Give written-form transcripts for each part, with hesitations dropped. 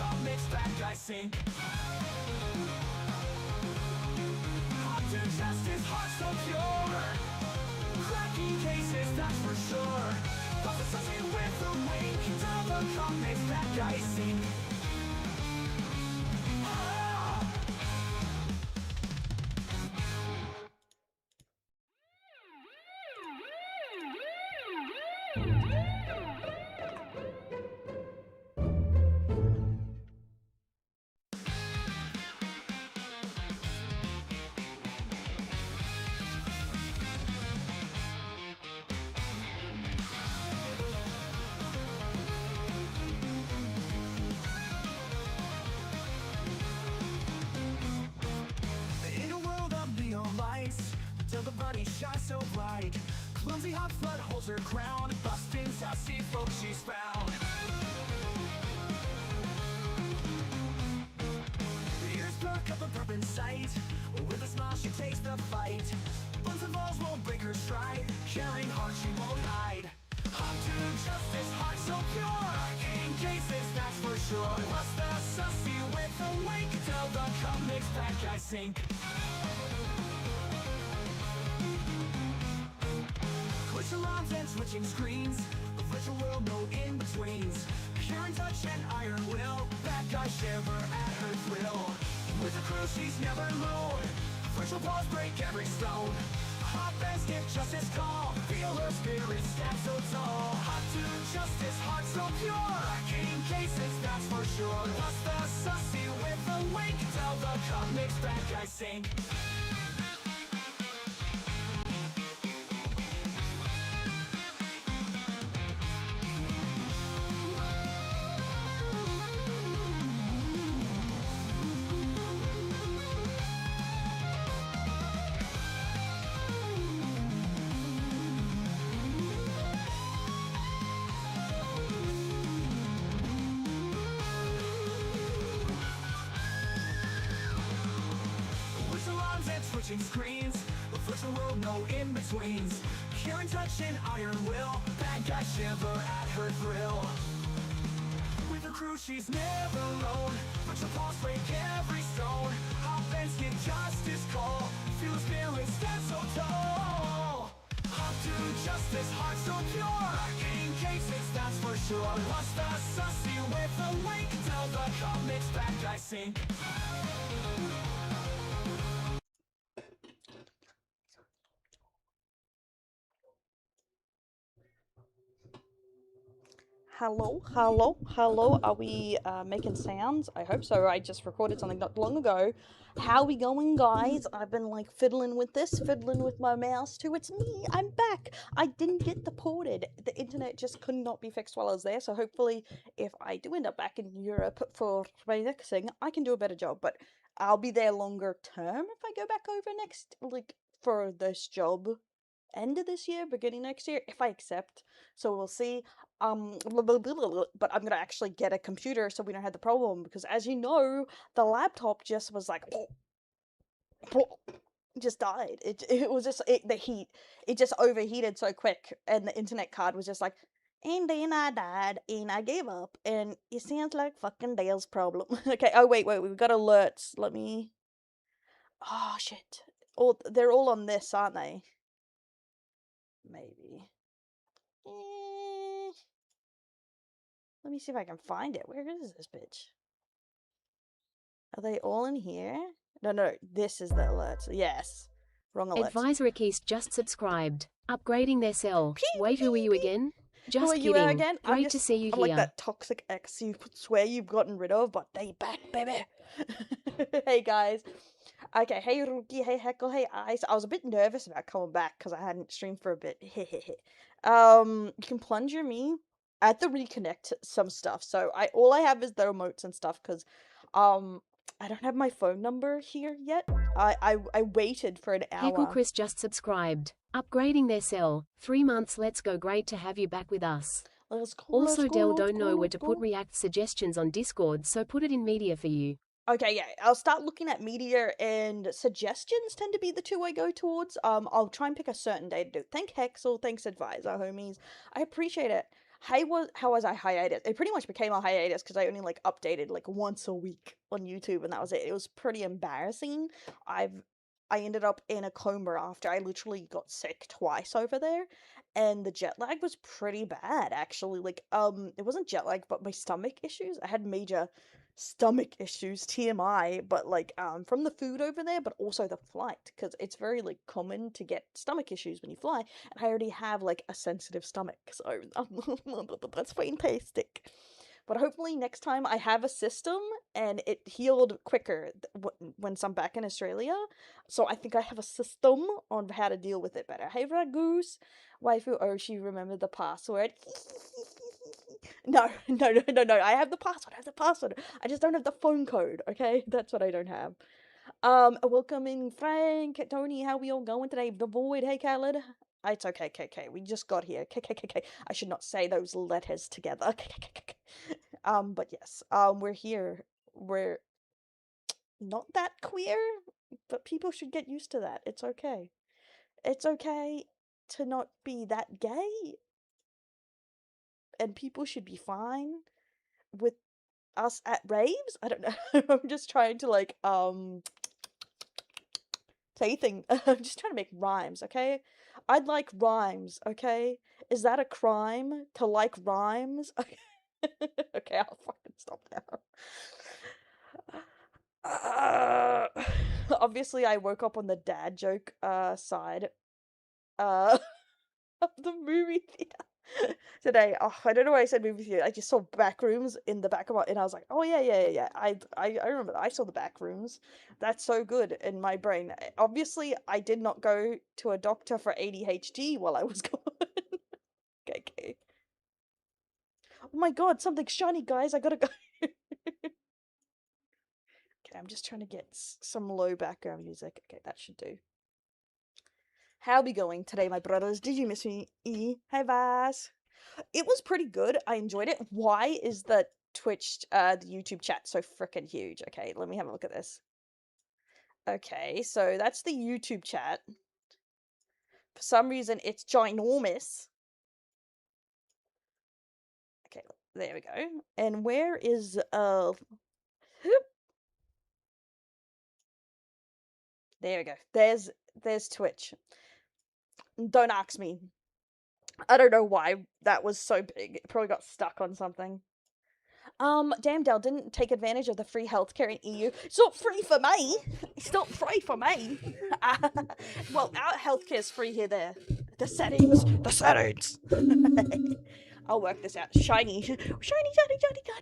comics bad guys sink. Hot to justice, heart so pure. Cracking cases, that's for sure. Thoughts associated with the wake until the comics bad guys sink. Till the body shines so bright. Clumsy hot flood holds her crown. Busting sassy folks she's found. Ears perk up a burp in sight. With a smile she takes the fight. Buns and balls won't break her stride. Caring heart she won't hide. Hot to justice, heart so pure. In cases, that's for sure. What's the sussy with the wake? Till the comics bad guys sink. Glitch alarms and switching screens. A virtual world, no in-betweens. Pure in touch and iron will. Bad guys shiver at her thrill. With a crew she's never alone. Virtual paws break every stone. Hot bands give justice call. Feel her spirit stand so tall. Hot to justice, heart so pure. King cases, that's for sure. What's the sussy with the wake? Tell the comics bad guys sink. Switching screens, a virtual world, no in-betweens. Pure in touch and iron will. Bad guys shiver at her thrill. With her crew she's never alone. Virtual paws break every stone. Hot fence get justice call. Feel spirit stand so tall. Hot to justice, heart so pure. In cases, that's for sure. What's the sussy with the wake? Tell the comics bad guys sink. Hello. Are we making sounds? I hope so. I just recorded something not long ago. How we going, guys? I've been like fiddling with my mouse too. It's me. I'm back. I didn't get deported. The internet just could not be fixed while I was there. So hopefully, if I do end up back in Europe for my next thing, I can do a better job. But I'll be there longer term if I go back over next, like for this job. End of this year, beginning next year, if I accept. So we'll see. But I'm gonna actually get a computer so we don't have the problem, because as you know, the laptop just was like just died. It was just the heat. It just overheated so quick, and the internet card was just like, and then I died, and I gave up, and it sounds like fucking Dale's problem. Okay. Oh wait, we've got alerts. Let me. Oh shit. They're all on this, aren't they? Maybe. Let me see if I can find it. Where is this bitch? Are they all in here? No, this is the alerts. Yes. Wrong alerts. Advisor Keys just subscribed. Upgrading their cell. Wait, who are you again? Who are Just you kidding. again? Great to see you I'm here. like that toxic ex you swear you've gotten rid of, but they back, baby. Hey, guys. Okay, hey, Rookie, hey, Heckle, hey, Ice. I was a bit nervous about coming back because I hadn't streamed for a bit. You can plunger me at the reconnect some stuff. So all I have is the emotes and stuff because I don't have my phone number here yet. I waited for an hour. Heckle Chris just subscribed. Upgrading their cell. 3 months. Let's go. Great to have you back with us. Also, Dell don't know where to put React suggestions on Discord, so put it in media for you. Okay, yeah, I'll start looking at media, and suggestions tend to be the two I go towards. I'll try and pick a certain day to do. Thank Hexel, thanks Advisor, homies. I appreciate it. how was I hiatus? It pretty much became a hiatus because I only like updated like once a week on YouTube, and that was it. It was pretty embarrassing. I ended up in a coma after I literally got sick twice over there, and the jet lag was pretty bad actually. Like it wasn't jet lag, but my stomach issues. I had major stomach issues, TMI, but like from the food over there, but also the flight, because it's very like common to get stomach issues when you fly, and I already have like a sensitive stomach, so that's fantastic. But hopefully next time I have a system and it healed quicker once I'm back in Australia. So I think I have a system on how to deal with it better. Hey Ragoose, waifu, oh she remembered the password. No, I have the password. I just don't have the phone code, okay? That's what I don't have. Welcoming Frank, Tony, how we all going today? The Void, hey Khaled. It's okay, KK, we just got here. KKKK. I should not say those letters together. But yes, we're here. We're not that queer, but people should get used to that. It's okay. It's okay to not be that gay, and people should be fine with us at raves. I don't know. I'm just trying to like say thing. I'm just trying to make rhymes, okay? I'd like rhymes, okay? Is that a crime to like rhymes? Okay, I'll fucking stop now. Obviously I woke up on the dad joke side of the movie theater today. Oh, I don't know why I said movie theater. I just saw back rooms in the back of my, and I was like, oh yeah. I remember that. I saw the back rooms. That's so good in my brain. Obviously, I did not go to a doctor for ADHD while I was gone. Okay. Oh my god, something shiny, guys. I gotta go. Okay, I'm just trying to get some low background music. Okay, that should do. How be going today, my brothers? Did you miss me? Hi, Vas. It was pretty good. I enjoyed it. Why is the the YouTube chat so freaking huge? Okay, let me have a look at this. Okay, so that's the YouTube chat. For some reason, it's ginormous. Okay, there we go. And where is, there we go. There's Twitch. Don't ask me. I don't know why that was so big. It probably got stuck on something. Damdale didn't take advantage of the free healthcare in EU. It's not free for me. It's not free for me. Well, our healthcare's free here. There. The settings. I'll work this out. Shiny. I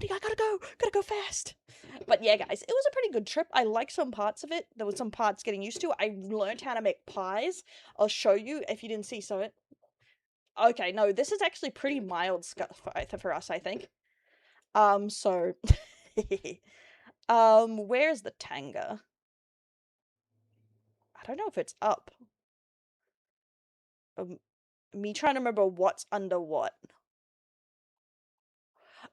gotta go fast. But yeah, guys, it was a pretty good trip. I liked some parts of it. There was some parts getting used to. I learned how to make pies. I'll show you if you didn't see some of it. Okay, no, this is actually pretty mild for us, I think. So, where's the tanga? I don't know if it's up. Me trying to remember what's under what.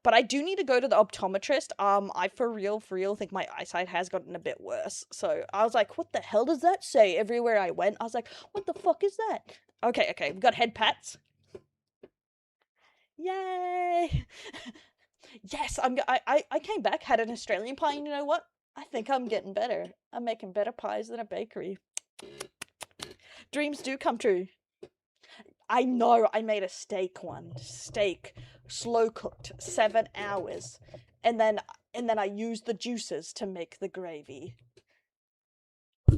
But I do need to go to the optometrist. I for real think my eyesight has gotten a bit worse. So I was like, what the hell does that say? Everywhere I went, I was like, what the fuck is that? Okay, we got head pats. Yay! Yes, I came back, had an Australian pie, and you know what? I think I'm getting better. I'm making better pies than a bakery. Dreams do come true. I know, I made a steak one. Steak, slow cooked, 7 hours. And then I used the juices to make the gravy.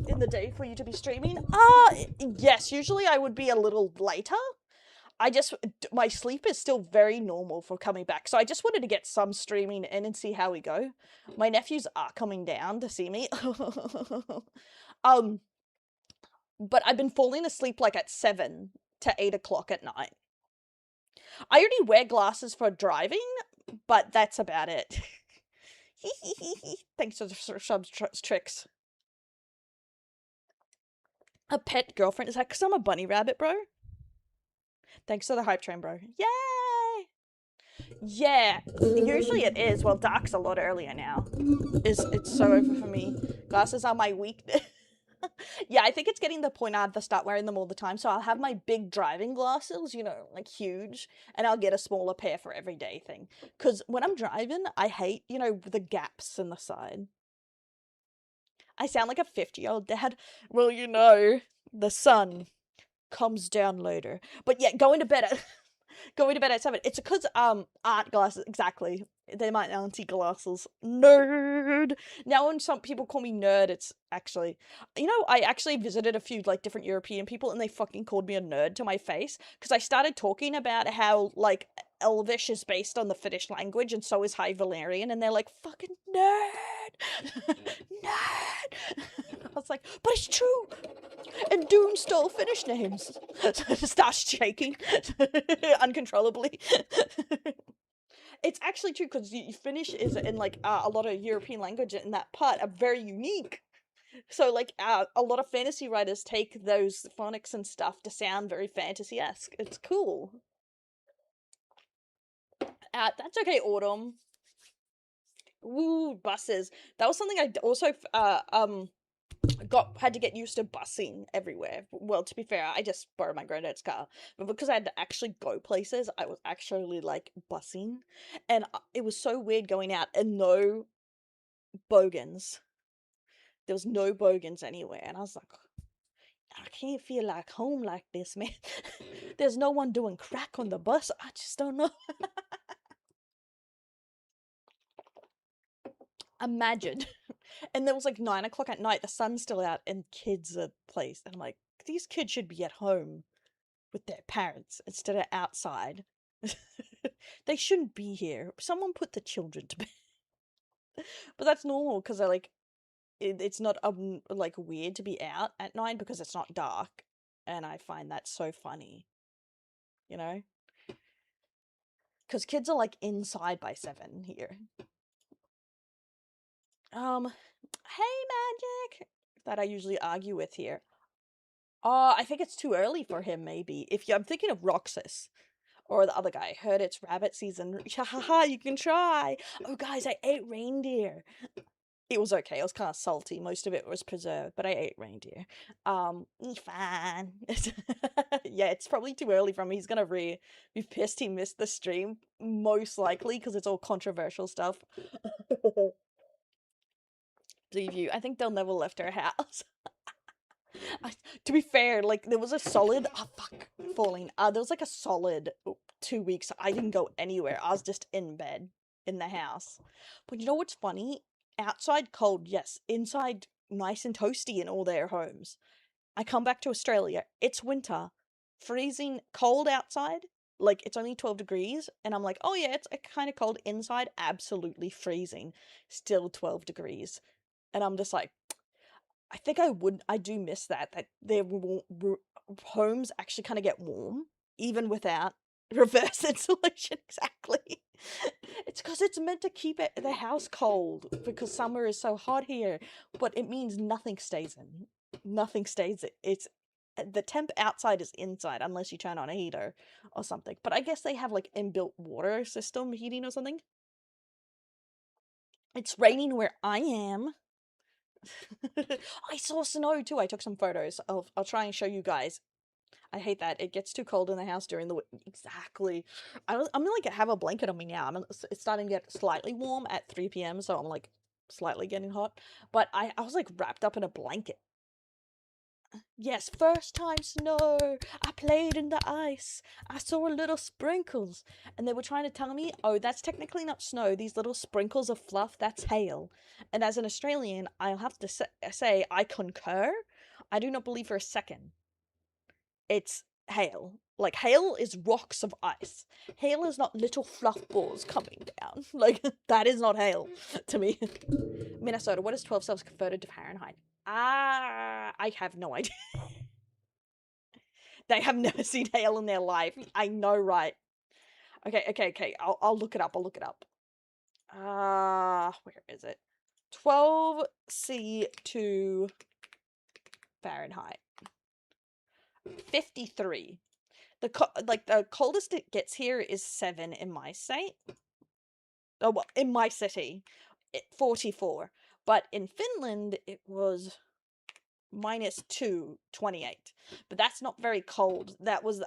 In the day for you to be streaming? Yes, usually I would be a little later. My sleep is still very normal for coming back, so I just wanted to get some streaming in and see how we go. My nephews are coming down to see me. But I've been falling asleep like at 7 to 8 o'clock at night. I already wear glasses for driving, but that's about it. Thanks for the subs tricks. A pet girlfriend? Is that because I'm a bunny rabbit, bro? Thanks for the hype train, bro. Yay! Yeah, usually it is. Well, dark's a lot earlier now. It's so over for me. Glasses are my weakness. Yeah, I think it's getting the point I have to start wearing them all the time. So I'll have my big driving glasses, you know, like huge, and I'll get a smaller pair for everyday thing. Because when I'm driving, I hate, you know, the gaps in the side. I sound like a 50-year-old dad. Well, you know, the sun comes down later. But yeah, going to bed at going to bed at 7. It's because art glasses, exactly. They're my auntie glasses. Nerd. Now when some people call me nerd, it's actually, you know, I actually visited a few like different European people and they fucking called me a nerd to my face because I started talking about how like Elvish is based on the Finnish language and so is High Valyrian, and they're like, fucking nerd. Nerd. I was like, but it's true. And Dune stole Finnish names. Starts shaking uncontrollably. It's actually true because Finnish is in like a lot of European language in that part are very unique. So like a lot of fantasy writers take those phonics and stuff to sound very fantasy-esque. It's cool. That's okay, Autumn. Woo, buses. That was something I also had to get used to busing everywhere. Well, to be fair, I just borrowed my granddad's car, but because I had to actually go places, I was actually like busing, and it was so weird going out and no bogans. There was no bogans anywhere, and I was like, I can't feel like home like this, man. There's no one doing crack on the bus. I just don't know. Imagine. And there was like 9 o'clock at night, the sun's still out, and kids are placed. And I'm like, these kids should be at home with their parents instead of outside. They shouldn't be here. Someone put the children to bed. But that's normal because I like it's not like weird to be out at 9 because it's not dark, and I find that so funny. You know? Because kids are like inside by 7 here. Hey Magic! That I usually argue with here. I think it's too early for him, maybe. I'm thinking of Roxas. Or the other guy. Heard it's rabbit season. Haha, you can try! Oh guys, I ate reindeer! It was okay, it was kind of salty. Most of it was preserved, but I ate reindeer. Fine. Yeah, it's probably too early for him. He's gonna be pissed he missed the stream. Most likely, because it's all controversial stuff. Believe you, I think they'll never left our house. To be fair, like, there was a solid, falling. There was like a solid 2 weeks. I didn't go anywhere. I was just in bed, in the house. But you know what's funny? Outside cold, yes. Inside nice and toasty in all their homes. I come back to Australia. It's winter. Freezing cold outside. Like, it's only 12 degrees. And I'm like, oh yeah, it's kind of cold inside. Absolutely freezing. Still 12 degrees. And I'm just like, I think I do miss that their homes actually kind of get warm, even without reverse insulation, exactly. It's because it's meant to keep the house cold, because summer is so hot here, but it means nothing stays in. Nothing stays, it's, the temp outside is inside, unless you turn on a heater or something. But I guess they have, like, inbuilt water system heating or something. It's raining where I am. I saw snow too. I took some photos. I'll try and show you guys. I hate that. It gets too cold in the house during the exactly. I'm like have a blanket on me now. It's starting to get slightly warm at 3 p.m. So I'm like slightly getting hot. But I was like wrapped up in a blanket. Yes, first time snow. I played in the ice. I saw little sprinkles. And they were trying to tell me, oh, that's technically not snow. These little sprinkles of fluff, that's hail. And as an Australian, I'll have to say I concur. I do not believe for a second it's hail. Like, hail is rocks of ice. Hail is not little fluff balls coming down. Like, that is not hail to me. Minnesota, what is 12 celsius converted to Fahrenheit? I have no idea. They have never seen hail in their life. I know, right? Okay. I'll look it up. Where is it? 12C2 Fahrenheit. 53. The coldest it gets here is 7 in my state. Oh, well, in my city, 44. But in Finland, it was -2, 28. But that's not very cold.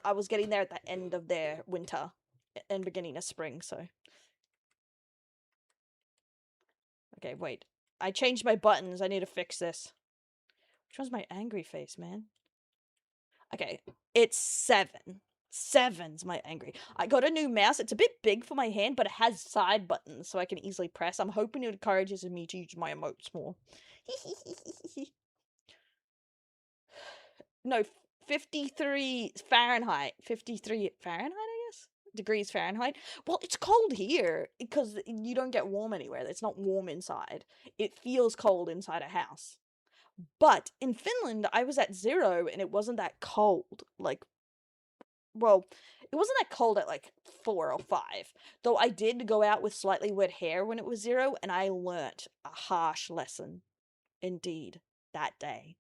I was getting there at the end of their winter and beginning of spring, so. Okay, wait. I changed my buttons. I need to fix this. Which one's my angry face, man? Okay, it's 7. 7's my angry. I got a new mouse. It's a bit big for my hand, but it has side buttons, so I can easily press. I'm hoping it encourages me to use my emotes more. No, 53 Fahrenheit. 53 Fahrenheit, I guess? Degrees Fahrenheit. Well, it's cold here because you don't get warm anywhere. It's not warm inside. It feels cold inside a house. But in Finland, I was at 0 and it wasn't that cold. Like, well, it wasn't that cold at like 4 or 5. Though I did go out with slightly wet hair when it was 0, and I learnt a harsh lesson. Indeed, that day.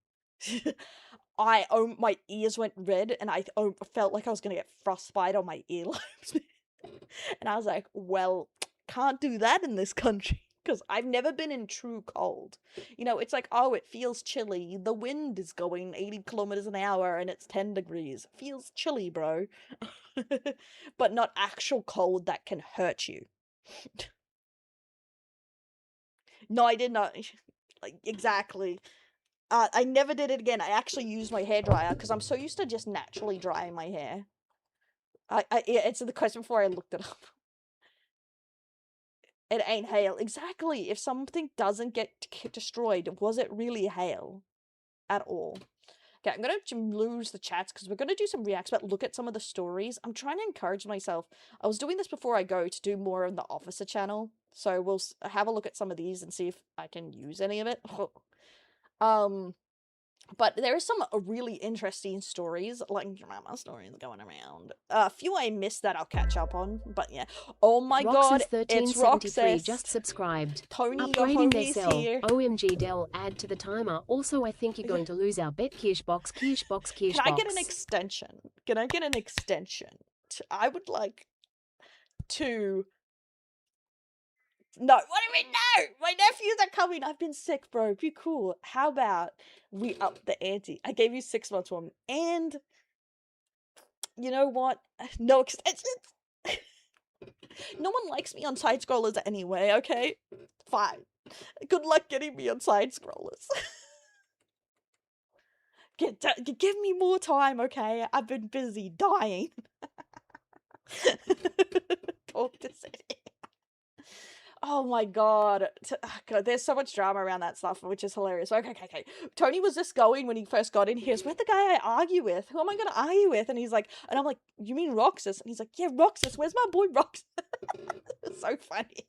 My ears went red, and I felt like I was gonna get frostbite on my earlobes. And I was like, well, can't do that in this country. Because I've never been in true cold. You know, it's like, oh, it feels chilly. The wind is going 80 kilometers an hour and it's 10 degrees. Feels chilly, bro. But not actual cold that can hurt you. No, I did not. Like, exactly. I never did it again. I actually used my hairdryer because I'm so used to just naturally drying my hair. Yeah, answered the question before I looked it up. It ain't hail. Exactly. If something doesn't get destroyed, was it really hail? At all. Okay, I'm gonna lose the chats because we're gonna do some reacts, but look at some of the stories. I'm trying to encourage myself. I was doing this before I go to do more on the Officer channel. So we'll have a look at some of these and see if I can use any of it. But there are some really interesting stories, like drama stories going around. A few I missed that I'll catch up on, but yeah. Oh my god, it's Roxas. Just subscribed. Tony, Upgrading your homie's here. OMG Del, add to the timer. Also, I think you're going to lose our bet. Kirschbox. Can I get an extension? Can I get an extension? I would like to... No, what do you mean no? My nephews are coming. I've been sick, bro. Be cool. How about we up the ante? I gave you 6 months one, and you know what? No extensions. No one likes me on side scrollers anyway. Okay, fine. Good luck getting me on side scrollers. Give me more time, okay? I've been busy dying. Talk to City. Oh my god. God, there's so much drama around that stuff, which is hilarious. Okay. Tony was just going when he first got in here. Where's the guy I argue with? Who am I gonna argue with? And he's like, and I'm like, you mean Roxas? And he's like, yeah, Roxas. Where's my boy Roxas? It's so funny.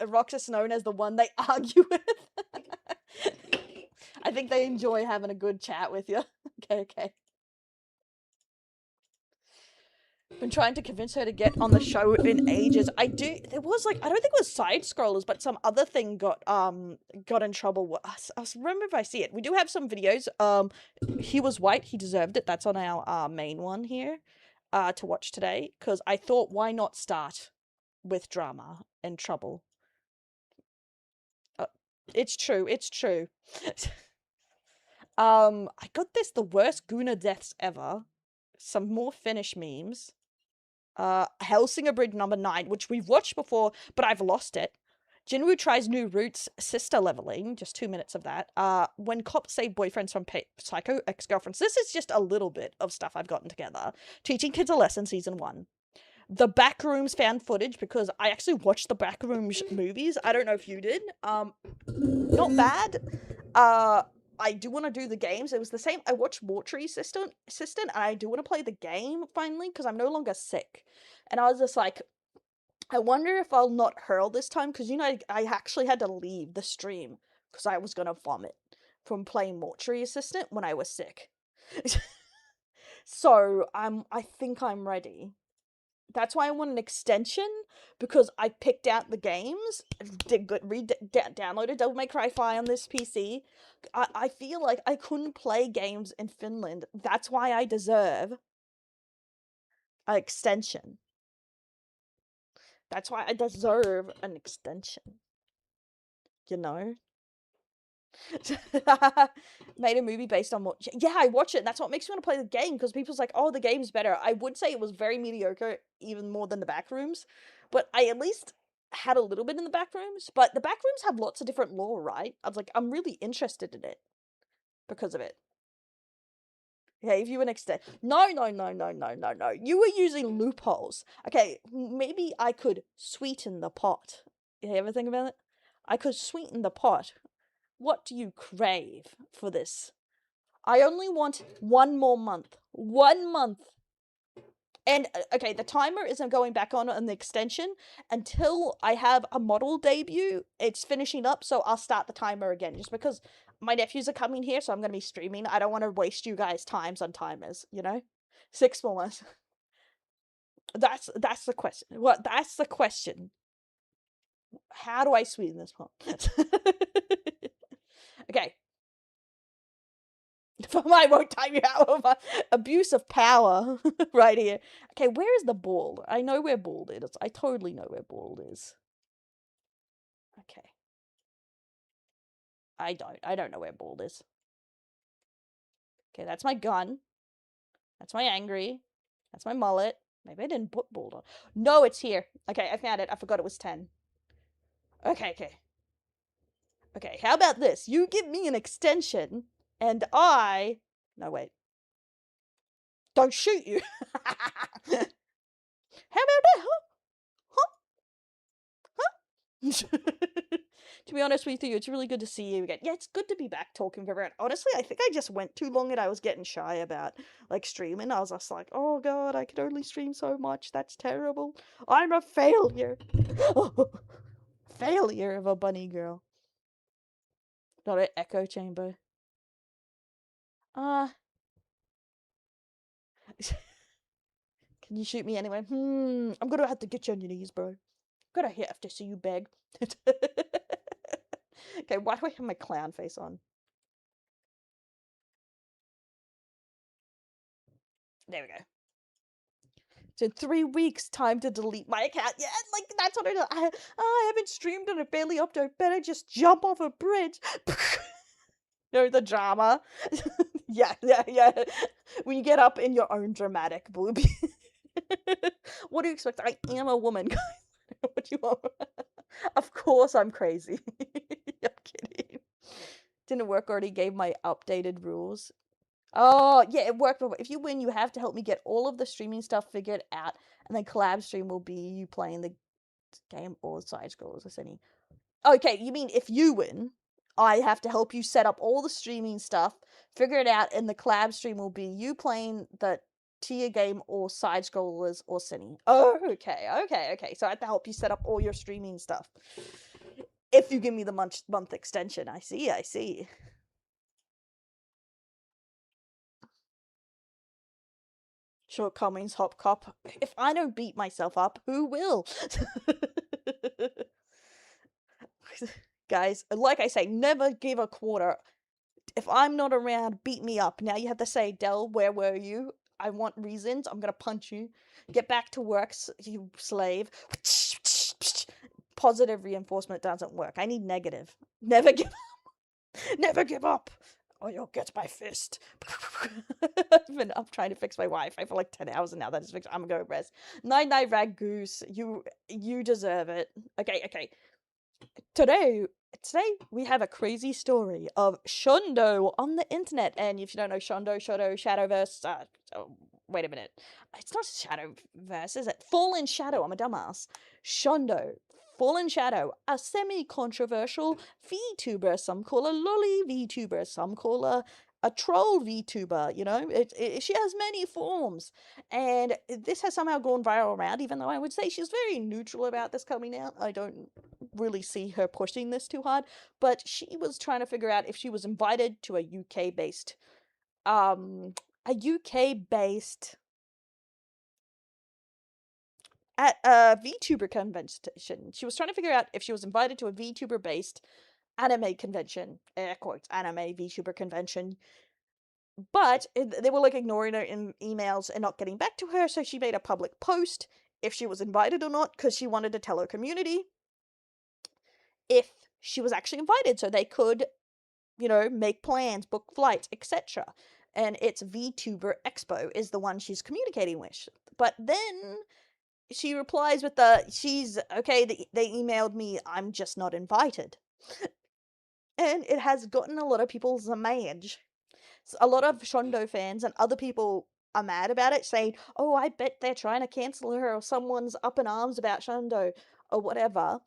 Roxas known as the one they argue with. I think they enjoy having a good chat with you. Okay. Been trying to convince her to get on the show in ages. There was like, I don't think it was side scrollers, but some other thing got in trouble. I remember if I see it. We do have some videos. He was white, he deserved it. That's on our main one here to watch today, because I thought, why not start with drama and trouble? It's true. I got the worst Guna deaths ever. Some more Finnish memes. Helsinger Bridge number 9, which we've watched before, but I've lost it. Jinwoo tries new routes, sister leveling, just 2 minutes of that. When cops save boyfriends from psycho ex-girlfriends. This is just a little bit of stuff I've gotten together. Teaching kids a lesson, season 1. The Backrooms found footage, because I actually watched the Backrooms movies. I don't know if you did. Not bad. I do want to do the games. It was the same. I watched Mortuary Assistant, and I do want to play the game finally, because I'm no longer sick. And I was just like, I wonder if I'll not hurl this time, because, you know, I actually had to leave the stream because I was going to vomit from playing Mortuary Assistant when I was sick. So, I think I'm ready. That's why I want an extension, because I picked out the games, downloaded Devil May Cry 5 on this PC. I feel like I couldn't play games in Finland. That's why I deserve an extension. That's why I deserve an extension. you know? Made a movie based on what? Yeah, I watch it, and that's what makes me want to play the game, because people's like, oh, the game's better. I would say it was very mediocre, even more than the Backrooms, but I at least had a little bit in the Backrooms, but the Backrooms have lots of different lore, right? I was like, I'm really interested in it because of it. Gave you an extent. No. You were using loopholes. Okay, maybe I could sweeten the pot. You ever think about it? I could sweeten the pot. What do you crave for this? I only want 1 more month. 1 month. And, okay, the timer isn't going back on the extension until I have a model debut. It's finishing up, so I'll start the timer again. Just because my nephews are coming here, so I'm going to be streaming. I don't want to waste you guys' times on timers, you know? 6 more months. That's the question. What? That's the question. How do I sweeten this pot? Okay. I won't time you out of abuse of power right here. Okay, where is the bald? I know where bald is. I totally know where bald is. Okay. I don't know where bald is. Okay, that's my gun. That's my angry. That's my mullet. Maybe I didn't put bald on. No, it's here. Okay, I found it. I forgot it was 10. Okay. Okay, how about this? You give me an extension, and I... No, wait. Don't shoot you. How about that, To be honest with you, it's really good to see you again. Yeah, it's good to be back talking to everyone. Honestly, I think I just went too long and I was getting shy about, like, streaming. I was just like, oh god, I can only stream so much. That's terrible. I'm a failure. Failure of a bunny girl. Not an echo chamber. Can you shoot me anyway? I'm gonna have to get you on your knees, bro. Gonna have to see you beg. Okay, why do I have my clown face on? There we go. So 3 weeks, time to delete my account. Yeah, like, that's what I do. I haven't streamed and I barely updated. Better just jump off a bridge. You know, the drama. Yeah. When you get up in your own dramatic booby. What do you expect? I am a woman. What do you want? Of course I'm crazy. I'm kidding. Didn't work, already gave my updated rules. Oh, yeah, it worked. If you win, you have to help me get all of the streaming stuff figured out, and then collab stream will be you playing the game or side scrolls, or any. Okay, you mean if you win, I have to help you set up all the streaming stuff, figure it out, and the collab stream will be you playing the tier game or side scrollers or cine. Oh, okay. So I have to help you set up all your streaming stuff. If you give me the month extension, I see. Shortcomings, hop cop. If I don't beat myself up, who will? Guys, like I say, never give a quarter. If I'm not around, beat me up. Now you have to say, Del, where were you? I want reasons. I'm gonna punch you. Get back to work, you slave. Positive reinforcement doesn't work. I need negative. Never give up. Never give up. Or you'll get my fist. I've been up trying to fix my Wi-Fi for like 10 hours and now that is fixed. I'm gonna go rest. Night, rag goose. You deserve it. Okay. Today we have a crazy story of Shondo on the internet. And if you don't know Shondo, Shadowverse, wait a minute. It's not Shadowverse, is it? Fallen Shadow, I'm a dumbass. Shondo, Fallen Shadow, a semi-controversial VTuber. Some call her lolly VTuber, some call her a troll VTuber, you know? She has many forms. And this has somehow gone viral around, even though I would say she's very neutral about this coming out. I don't really see her pushing this too hard. But she was trying to figure out if she was invited to a UK-based at a VTuber convention. She was trying to figure out if she was invited to a VTuber-based anime convention, air quotes, anime VTuber convention. But they were like ignoring her in emails and not getting back to her, so she made a public post if she was invited or not, because she wanted to tell her community. if she was actually invited, so they could, you know, make plans, book flights, etc. And it's VTuber Expo is the one she's communicating with. But then she replies with she's okay, they emailed me, I'm just not invited. And it has gotten a lot of people's mad. A lot of Shondo fans and other people are mad about it, saying, oh, I bet they're trying to cancel her, or someone's up in arms about Shondo, or whatever.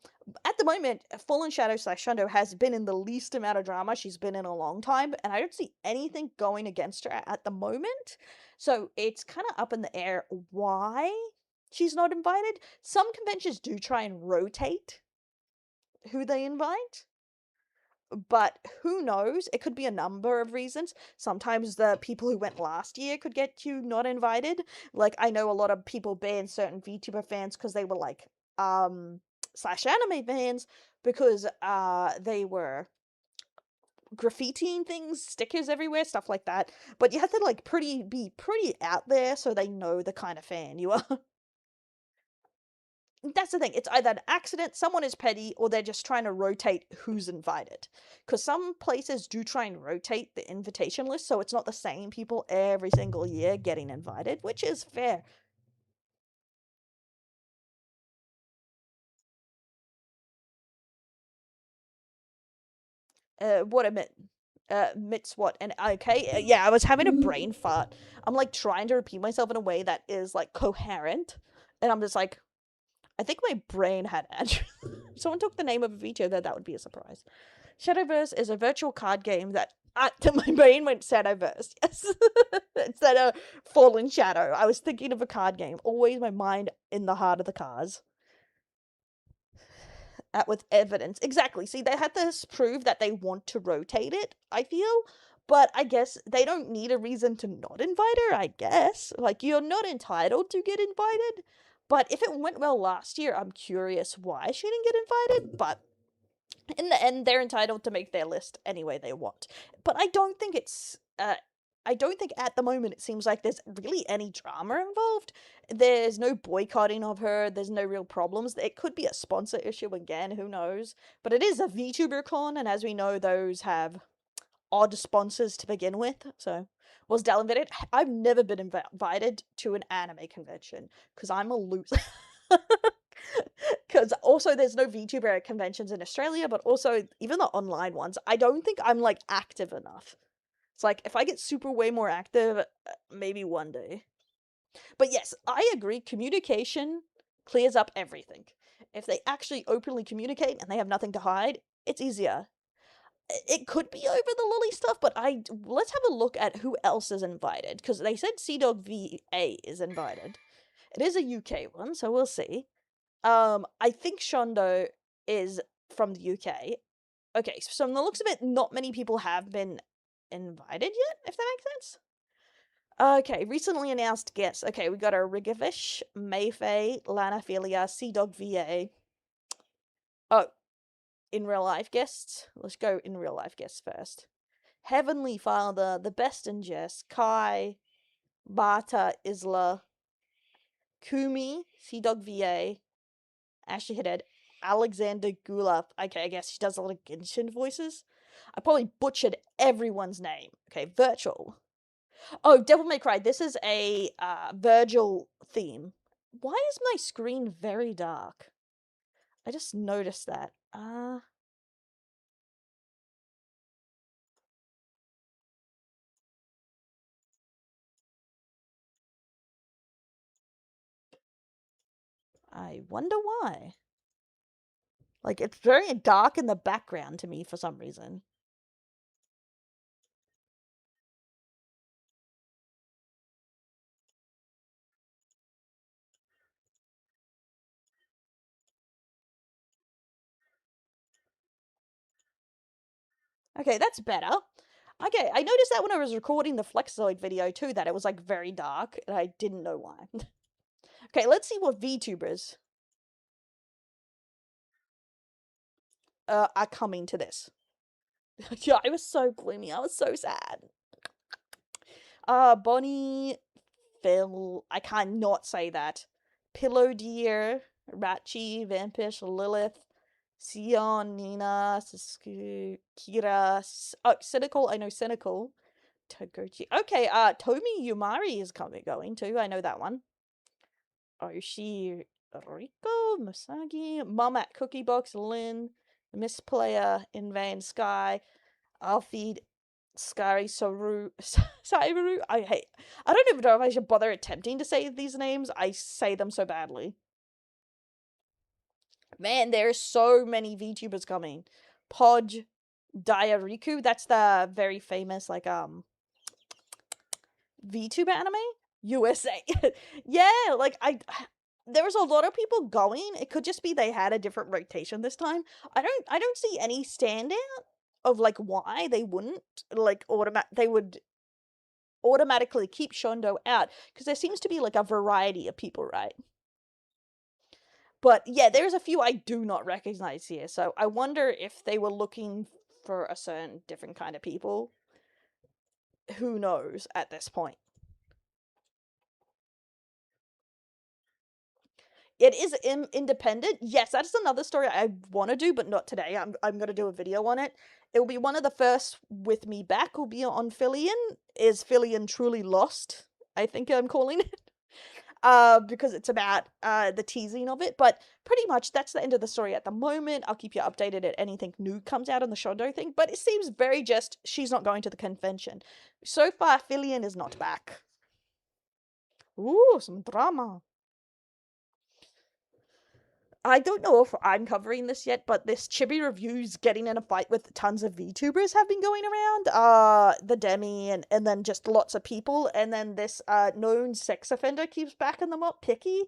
At the moment, Fallen Shadow / Shondo has been in the least amount of drama she's been in a long time, and I don't see anything going against her at the moment. So it's kind of up in the air why she's not invited. Some conventions do try and rotate who they invite, but who knows? It could be a number of reasons. Sometimes the people who went last year could get you not invited. Like, I know a lot of people banned certain VTuber fans because they were like, slash anime fans, because they were graffitiing things, stickers everywhere, stuff like that. But you have to like be pretty out there so they know the kind of fan you are. That's the thing. It's either an accident, someone is petty, or they're just trying to rotate who's invited. Because some places do try and rotate the invitation list, so it's not the same people every single year getting invited, which is fair. What admit? Admits what? And okay, yeah, I was having a brain fart. I'm like trying to repeat myself in a way that is like coherent, and I'm just like, I think my brain had edge. Someone took the name of a VTuber, that would be a surprise. Shadowverse is a virtual card game that my brain went Shadowverse, yes. Instead of Fallen Shadow. I was thinking of a card game. Always my mind in the heart of the cards. With evidence. Exactly. See, they had to prove that they want to rotate it, I feel. But I guess they don't need a reason to not invite her, I guess. Like, you're not entitled to get invited. But if it went well last year, I'm curious why she didn't get invited. But in the end, they're entitled to make their list any way they want. But I don't think it's, I don't think at the moment it seems like there's really any drama involved. There's no boycotting of her, there's no real problems. It could be a sponsor issue again, who knows. But it is a VTuber con, and as we know, those have odd sponsors to begin with, so... Was Dell invited? I've never been invited to an anime convention, because I'm a loser. Because also there's no VTuber conventions in Australia, but also even the online ones, I don't think I'm like active enough. It's like if I get super way more active, maybe one day. But yes, I agree, communication clears up everything. If they actually openly communicate and they have nothing to hide, it's easier. It could be over the lolly stuff, but let's have a look at who else is invited, because they said CDog VA is invited. It is a UK one, so we'll see. I think Shondo is from the UK. Okay, so from the looks of it, not many people have been invited yet, if that makes sense. Okay, recently announced guests. Okay, we got a Rigovish, Mayfei, Lanaphilia, CDog VA. Oh, in real life guests? Let's go in real life guests first. Heavenly Father, The Best in Jess, Kai, Bata, Isla, Kumi, CDog VA, Ashley Haddad, Alexander Gulaf. Okay, I guess she does a lot of Genshin voices. I probably butchered everyone's name. Okay, Virtual. Oh, Devil May Cry. This is a Virgil theme. Why is my screen very dark? I just noticed that. I wonder why. Like, it's very dark in the background to me for some reason. Okay, that's better. Okay, I noticed that when I was recording the Flexoid video too, that it was like very dark, and I didn't know why. Okay, let's see what VTubers are coming to this. Yeah, I was so gloomy. I was so sad. Bonnie, Phil, I can't not say that. Pillow Deer, Ratchi, Vampish, Lilith, Sion, Nina, Kira. Oh, Cynical. I know Cynical. Togochi. Okay, Tomi Yumari is going too. I know that one. Oshi Riko, Masagi, Mom at Cookie Box, Lynn, Miss Player, In Vain Sky, I'll feed Skari Saru Sairu. I don't even know if I should bother attempting to say these names. I say them so badly. Man, there's so many VTubers coming. Podge Diariku, that's the very famous like VTuber anime? USA. Yeah, like there was a lot of people going. It could just be they had a different rotation this time. I don't see any standout of like why they wouldn't like they would automatically keep Shondo out, because there seems to be like a variety of people, right? But yeah, there's a few I do not recognize here, so I wonder if they were looking for a certain different kind of people. Who knows at this point? It is independent. Yes, that's another story I want to do, but not today. I'm going to do a video on it. It will be one of the first with me back will be on Fillion. Is Fillion truly lost? I think I'm calling it. Because it's about the teasing of it. But pretty much that's the end of the story at the moment. I'll keep you updated if anything new comes out on the Shondo thing. But it seems very just she's not going to the convention. So far, Fillion is not back. Ooh, some drama. I don't know if I'm covering this yet, but this Chibi Reviews getting in a fight with tons of VTubers have been going around. The Demi and then just lots of people. And then this known sex offender keeps backing them up, Picky.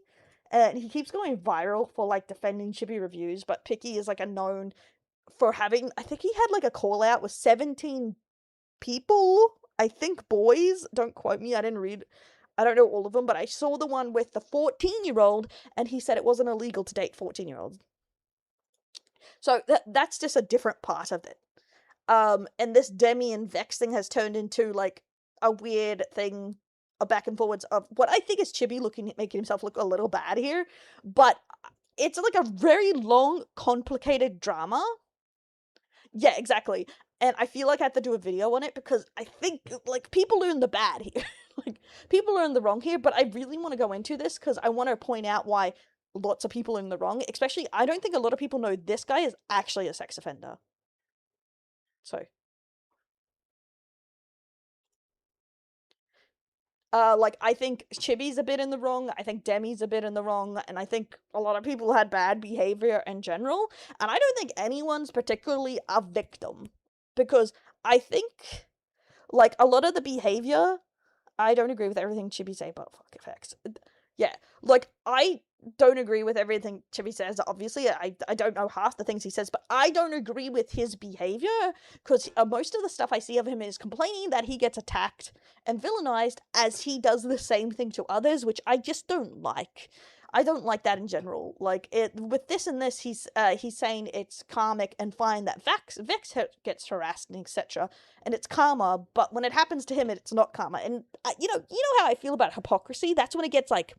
And he keeps going viral for like defending Chibi Reviews, but Picky is like a known for having, I think he had like a call out with 17 people, I think boys, don't quote me, I don't know all of them, but I saw the one with the 14-year-old, and he said it wasn't illegal to date 14-year-olds. So that's just a different part of it. And this Demi and Vex thing has turned into, like, a weird thing, a back and forwards of what I think is Chibi making himself look a little bad here, but it's, like, a very long, complicated drama. Yeah, exactly. And I feel like I have to do a video on it because I think, like, people are in the bad here. Like, people are in the wrong here, but I really want to go into this because I want to point out why lots of people are in the wrong. Especially, I don't think a lot of people know this guy is actually a sex offender. So. Like, I think Chibi's a bit in the wrong, I think Demi's a bit in the wrong, and I think a lot of people had bad behavior in general, and I don't think anyone's particularly a victim. Because I think, like, a lot of the behavior, I don't agree with everything Chibi say about fuck effects. Yeah, like, I don't agree with everything Chibi says, obviously. I don't know half the things he says, but I don't agree with his behavior, because most of the stuff I see of him is complaining that he gets attacked and villainized as he does the same thing to others, which I just don't like. I don't like that in general. Like, with this and this, he's saying it's karmic and fine that Vex gets harassed and etc. And it's karma, but when it happens to him, it's not karma. And you know how I feel about hypocrisy. That's when it gets like,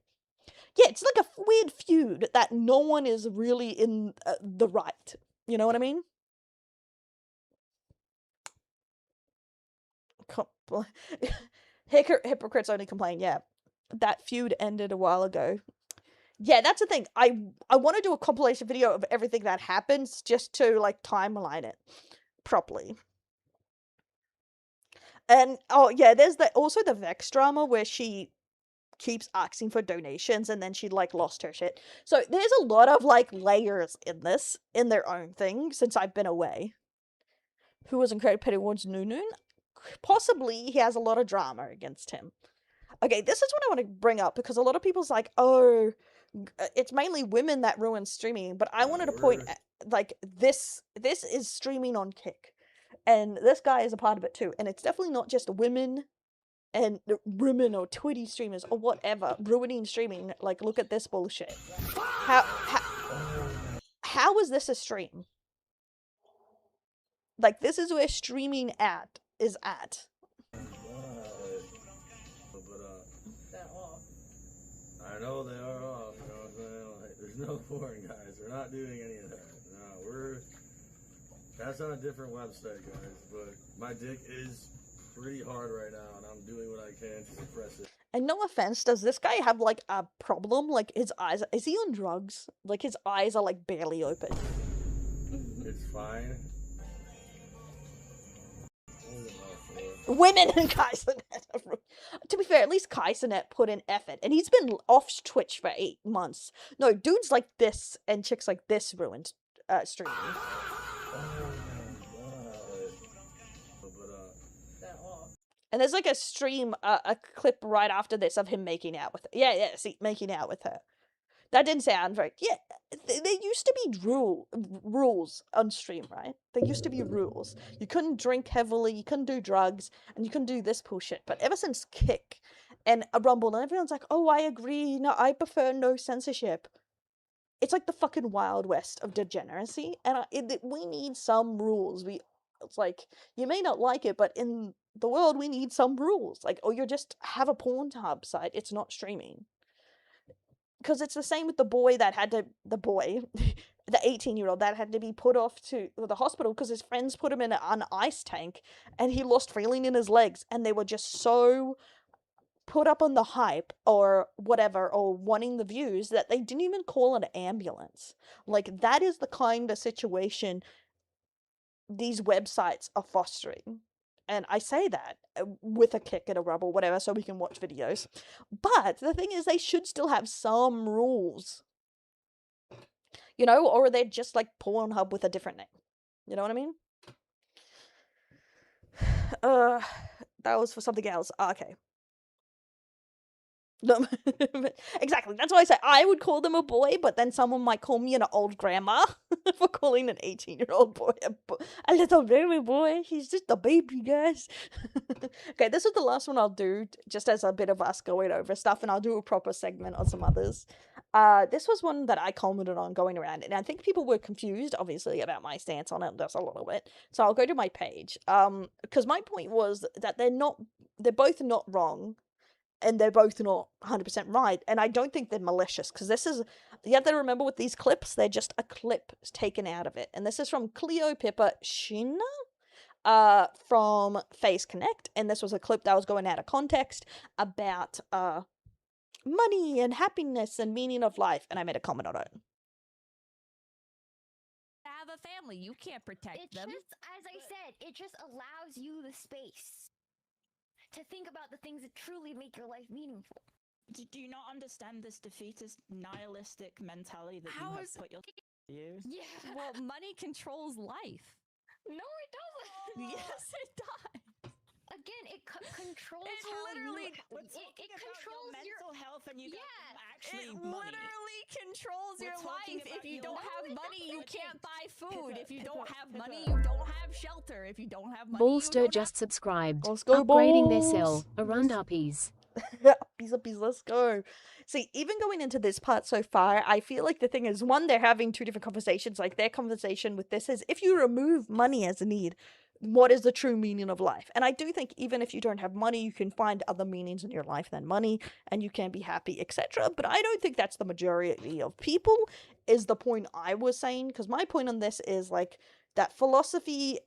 yeah, it's like a weird feud that no one is really in the right. You know what I mean? Hypocrites only complain. Yeah, that feud ended a while ago. Yeah, that's the thing. I want to do a compilation video of everything that happens just to, like, timeline it properly. And, oh, yeah, there's also the Vex drama where she keeps asking for donations and then she, like, lost her shit. So there's a lot of, like, layers in this, in their own thing, since I've been away. Who was in Credit Petty Awards? Nunun? Possibly he has a lot of drama against him. Okay, this is what I want to bring up, because a lot of people's like, oh, it's mainly women that ruin streaming, but I wanted to point at, like, this is streaming on Kick, and this guy is a part of it too, and it's definitely not just women and women or Twitty streamers or whatever ruining streaming. Like, look at this bullshit. How is this a stream? Like, this is where streaming is at. I know they are off, you know what I'm saying? Like, there's no foreign guys. We're not doing any of that. No, we're That's on a different website, guys, but my dick is pretty hard right now, and I'm doing what I can to suppress it. And no offense, does this guy have, like, a problem? Like, his eyes... Is he on drugs? Like, his eyes are, like, barely open. It's fine. Women in Kaisernet. To be fair, at least Kaisernet put in effort. And he's been off Twitch for 8 months. No, dudes like this and chicks like this ruined streaming. And there's like a stream, a clip right after this of him making out with her. Yeah, see, making out with her. That didn't sound very... Yeah, there used to be rules on stream, right? There used to be rules. You couldn't drink heavily, you couldn't do drugs, and you couldn't do this bullshit. But ever since Kick and a Rumble, and everyone's like, oh, I agree, no, I prefer no censorship. It's like the fucking Wild West of degeneracy, and we need some rules. It's like, you may not like it, but in the world, we need some rules. Like, oh, you just have a Pornhub site, it's not streaming. Because it's the same with the boy that had to, the 18-year-old that had to be put off to the hospital because his friends put him in an ice tank and he lost feeling in his legs, and they were just so put up on the hype or whatever, or wanting the views, that they didn't even call an ambulance. Like, that is the kind of situation these websites are fostering. And I say that with a Kick and a Rumble, whatever, so we can watch videos. But the thing is, they should still have some rules. You know, or they're just like Pornhub with a different name. You know what I mean? That was for something else. Okay. No, exactly. That's why I say I would call them a boy, but then someone might call me an old grandma for calling an 18-year-old boy a little baby boy. He's just a baby, guys. Okay, this is the last one I'll do, just as a bit of us going over stuff, and I'll do a proper segment on some others. This was one that I commented on going around, and I think people were confused, obviously, about my stance on it just a little bit. So I'll go to my page, because my point was that they're both not wrong. And they're both not 100% right. And I don't think they're malicious. Because you have to remember with these clips, they're just a clip taken out of it. And this is from Cleo Pippa Shina from Face Connect. And this was a clip that was going out of context about money and happiness and meaning of life. And I made a comment on it. Have a family. You can't protect them. Just, as I said, it just allows you the space to think about the things that truly make your life meaningful. Do you not understand this defeatist, nihilistic mentality that you have put your years? Yeah. Well, money controls life. No, it doesn't. Yes, it does. Again, it controls It how literally it controls your mental health, and you actually it literally controls your life. If you don't have money, you can't buy food. If you don't have money, you don't have shelter. If you don't have money, Ballster just subscribed. Let's go, Upgrading their Balls. cell. Arunduppies. Uppies, let's go. See, even going into this part so far, I feel like the thing is, one, they're having two different conversations. Like, their conversation with this is, if you remove money as a need, what is the true meaning of life? And I do think even if you don't have money, you can find other meanings in your life than money, and you can be happy, etc. But I don't think that's the majority of people, is the point I was saying. Because my point on this is, like, that philosophy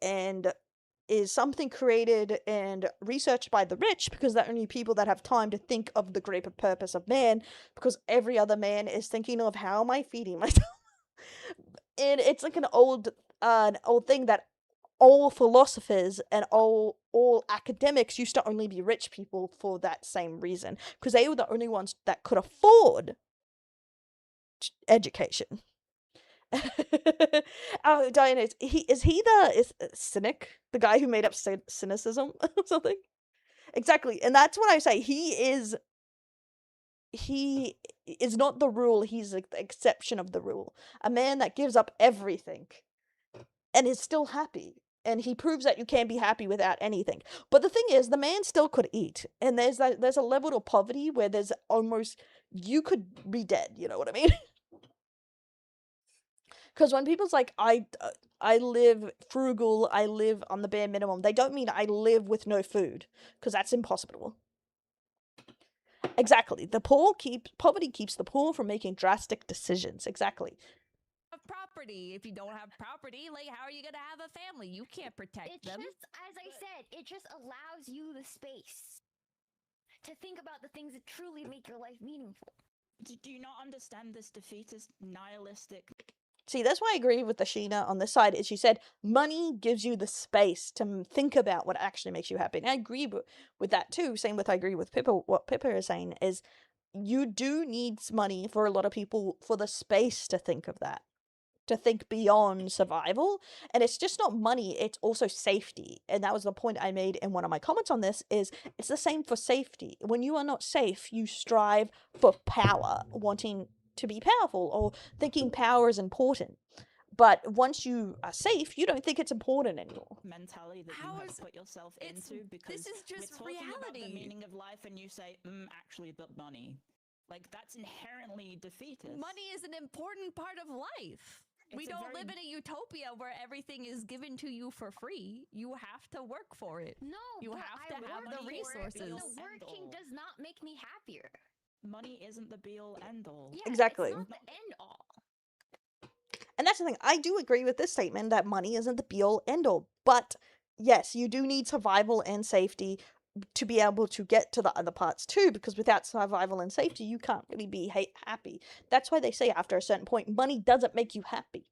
is something created and researched by the rich, because they're only people that have time to think of the greater purpose of man, because every other man is thinking of, how am I feeding myself? And it's like an old thing that all philosophers and all academics used to only be rich people for that same reason, because they were the only ones that could afford education. Oh, Diana, is he the cynic, the guy who made up cynicism or something? Exactly, and that's what I say. He is not the rule. He's like the exception of the rule. A man that gives up everything and is still happy. And he proves that you can't be happy without anything. But the thing is, the man still could eat. And there's a level of poverty where there's almost, you could be dead, you know what I mean? Because when people's like, I live frugal, I live on the bare minimum, they don't mean I live with no food. Because that's impossible. Exactly. Poverty keeps the poor from making drastic decisions. Exactly. Property. property. If you don't have property, like, how are you gonna have a family? You can't protect them. Just, as I said, it just allows you the space to think about the things that truly make your life meaningful. Do you not understand this defeatist, nihilistic? See, that's why I agree with the Sheena on this side, is she said money gives you the space to think about what actually makes you happy. And I agree with that too. Same with, I agree with Pippa. What Pippa is saying is you do need money for a lot of people for the space to think of that, to think beyond survival. And it's just not money, it's also safety. And that was the point I made in one of my comments on this, is it's the same for safety. When you are not safe, you strive for power, wanting to be powerful or thinking power is important. But once you are safe, you don't think it's important anymore. Mentality that you have put yourself into, because this is just we're talking about reality. the meaning of life and you say, actually, but money. Like, that's inherently defeatist. Money is an important part of life. We don't live in a utopia where everything is given to you for free. You have to work for it. No, you but have to I have work the for it, resources. but the working does not make me happier. Money isn't the be-all, end-all. Yeah, Exactly. It's not the end-all. And that's the thing. I do agree with this statement that money isn't the be-all, end-all. But yes, you do need survival and safety to be able to get to the other parts too, because without survival and safety, you can't really be happy. That's why they say after a certain point, money doesn't make you happy.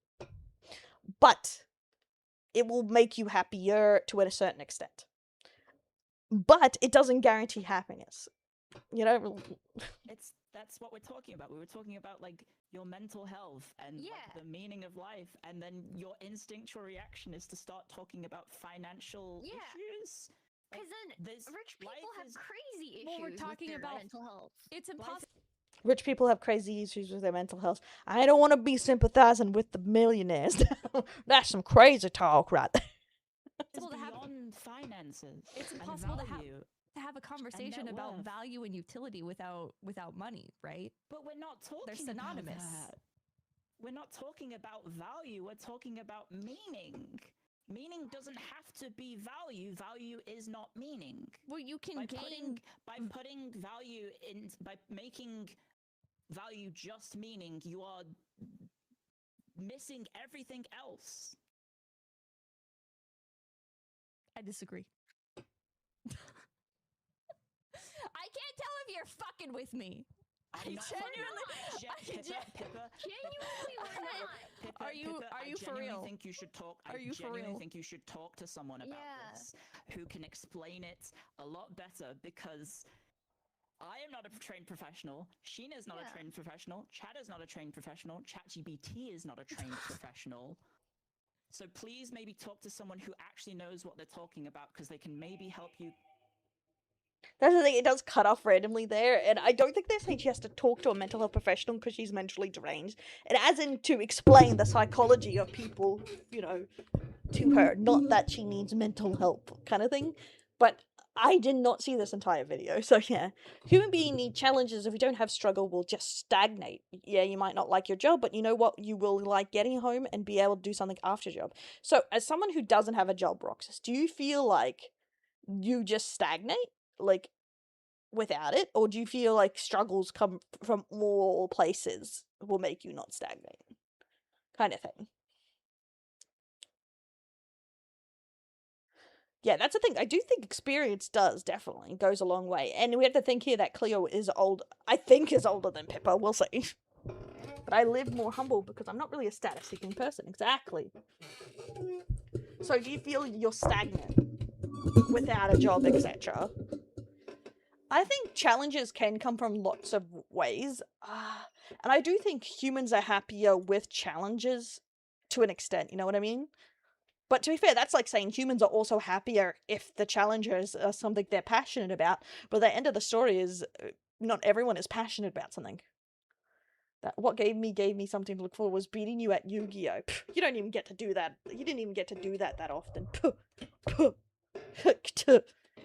But it will make you happier to a certain extent. But it doesn't guarantee happiness. You know? That's what we're talking about. We were talking about, like, your mental health and like, the meaning of life, and then your instinctual reaction is to start talking about financial issues. Because then rich people have crazy issues. Well, we're talking with their about mental health. It's impossible. Rich people have crazy issues with their mental health. I don't want to be sympathizing with the millionaires. That's some crazy talk right there. It's beyond finances. It's impossible to have a conversation about value and utility without money, right? But we're not talking They're synonymous. about that. We're not talking about value. We're talking about meaning. Meaning doesn't have to be value. Value is not meaning. Well, you can by putting value in, by making value just meaning, you are missing everything else. I disagree. I can't tell if you're fucking with me. I'm not genuinely, Pippa, genuinely we're not. Are you for real? Think you should talk. Are you for real? I think you should talk to someone about this who can explain it a lot better, because I am not a trained professional. Sheena's not a trained professional. Chad is not a trained professional. ChatGPT is not a trained professional. So please maybe talk to someone who actually knows what they're talking about, because they can maybe help you. That's the thing, it does cut off randomly there, and I don't think they're saying she has to talk to a mental health professional because she's mentally deranged. It as in to explain the psychology of people, you know, to her, not that she needs mental help kind of thing. But I did not see this entire video, so yeah. Human beings need challenges. If you don't have struggle, we'll just stagnate. Yeah, you might not like your job, but you know what? You will like getting home and be able to do something after your job. So, as someone who doesn't have a job, Roxas, do you feel like you just stagnate? Like, without it? Or do you feel like struggles come from all places will make you not stagnate? Kind of thing. Yeah, that's the thing. I do think experience definitely goes a long way. And we have to think here that Cleo is old. I think is older than Pippa. We'll see. But I live more humble because I'm not really a status-seeking person. Exactly. So do you feel you're stagnant without a job, etc.? I think challenges can come from lots of ways. And I do think humans are happier with challenges to an extent. You know what I mean? But to be fair, that's like saying humans are also happier if the challenges are something they're passionate about. But the end of the story is not everyone is passionate about something. That what gave me something to look for was beating you at Yu-Gi-Oh! You don't even get to do that. You didn't even get to do that often.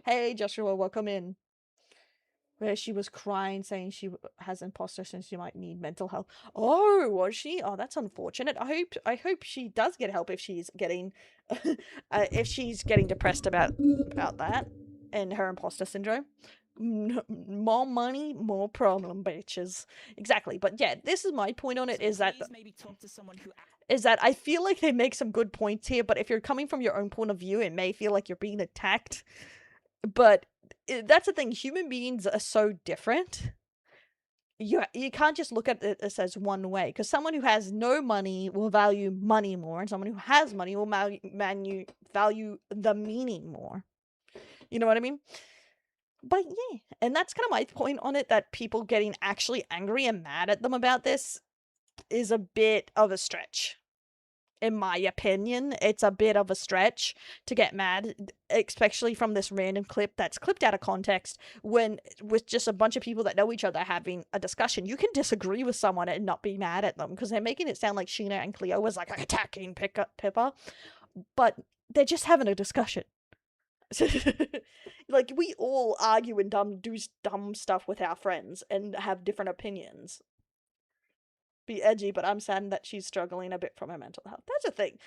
Hey, Joshua, welcome in. Where she was crying, saying she has imposter since she might need mental help. Oh, was she? Oh, that's unfortunate. I hope she does get help if she's getting, depressed about that and her imposter syndrome. More money, more problem, bitches. Exactly. But yeah, this is my point on it. Is that maybe talk to someone who is that I feel like they make some good points here, but if you're coming from your own point of view, it may feel like you're being attacked. But that's the thing, human beings are so different. You can't just look at it as one way, because someone who has no money will value money more, and someone who has money will value the meaning more. You know what I mean? But yeah, and that's kind of my point on it, that people getting actually angry and mad at them about this is a bit of a stretch. In my opinion, it's a bit of a stretch to get mad, especially from this random clip that's clipped out of context, when with just a bunch of people that know each other having a discussion. You can disagree with someone and not be mad at them, because they're making it sound like Sheena and Cleo was like attacking Pippa, but they're just having a discussion. Like, we all argue and do dumb stuff with our friends and have different opinions. Be edgy, but I'm sad that she's struggling a bit from her mental health. That's the thing.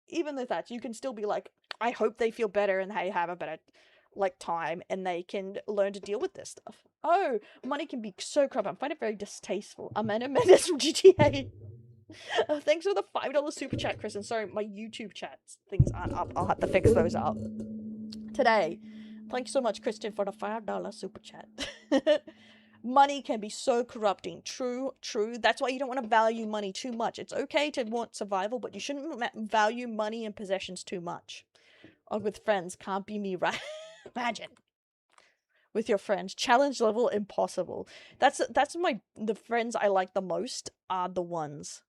Even with that, you can still be like, I hope they feel better and they have a better, like, time and they can learn to deal with this stuff. Oh, money can be so corrupt. I find it very distasteful. Amanda Mendes from GTA. Thanks for the $5 super chat, Chris. And sorry, my YouTube chat things aren't up. I'll have to fix those up today. Thanks so much, Christian, for the $5 super chat. Money can be so corrupting. True. That's why you don't want to value money too much. It's okay to want survival, but you shouldn't value money and possessions too much. Or with friends, can't be me, right? Imagine. With your friends, challenge level impossible. That's the friends I like the most are the ones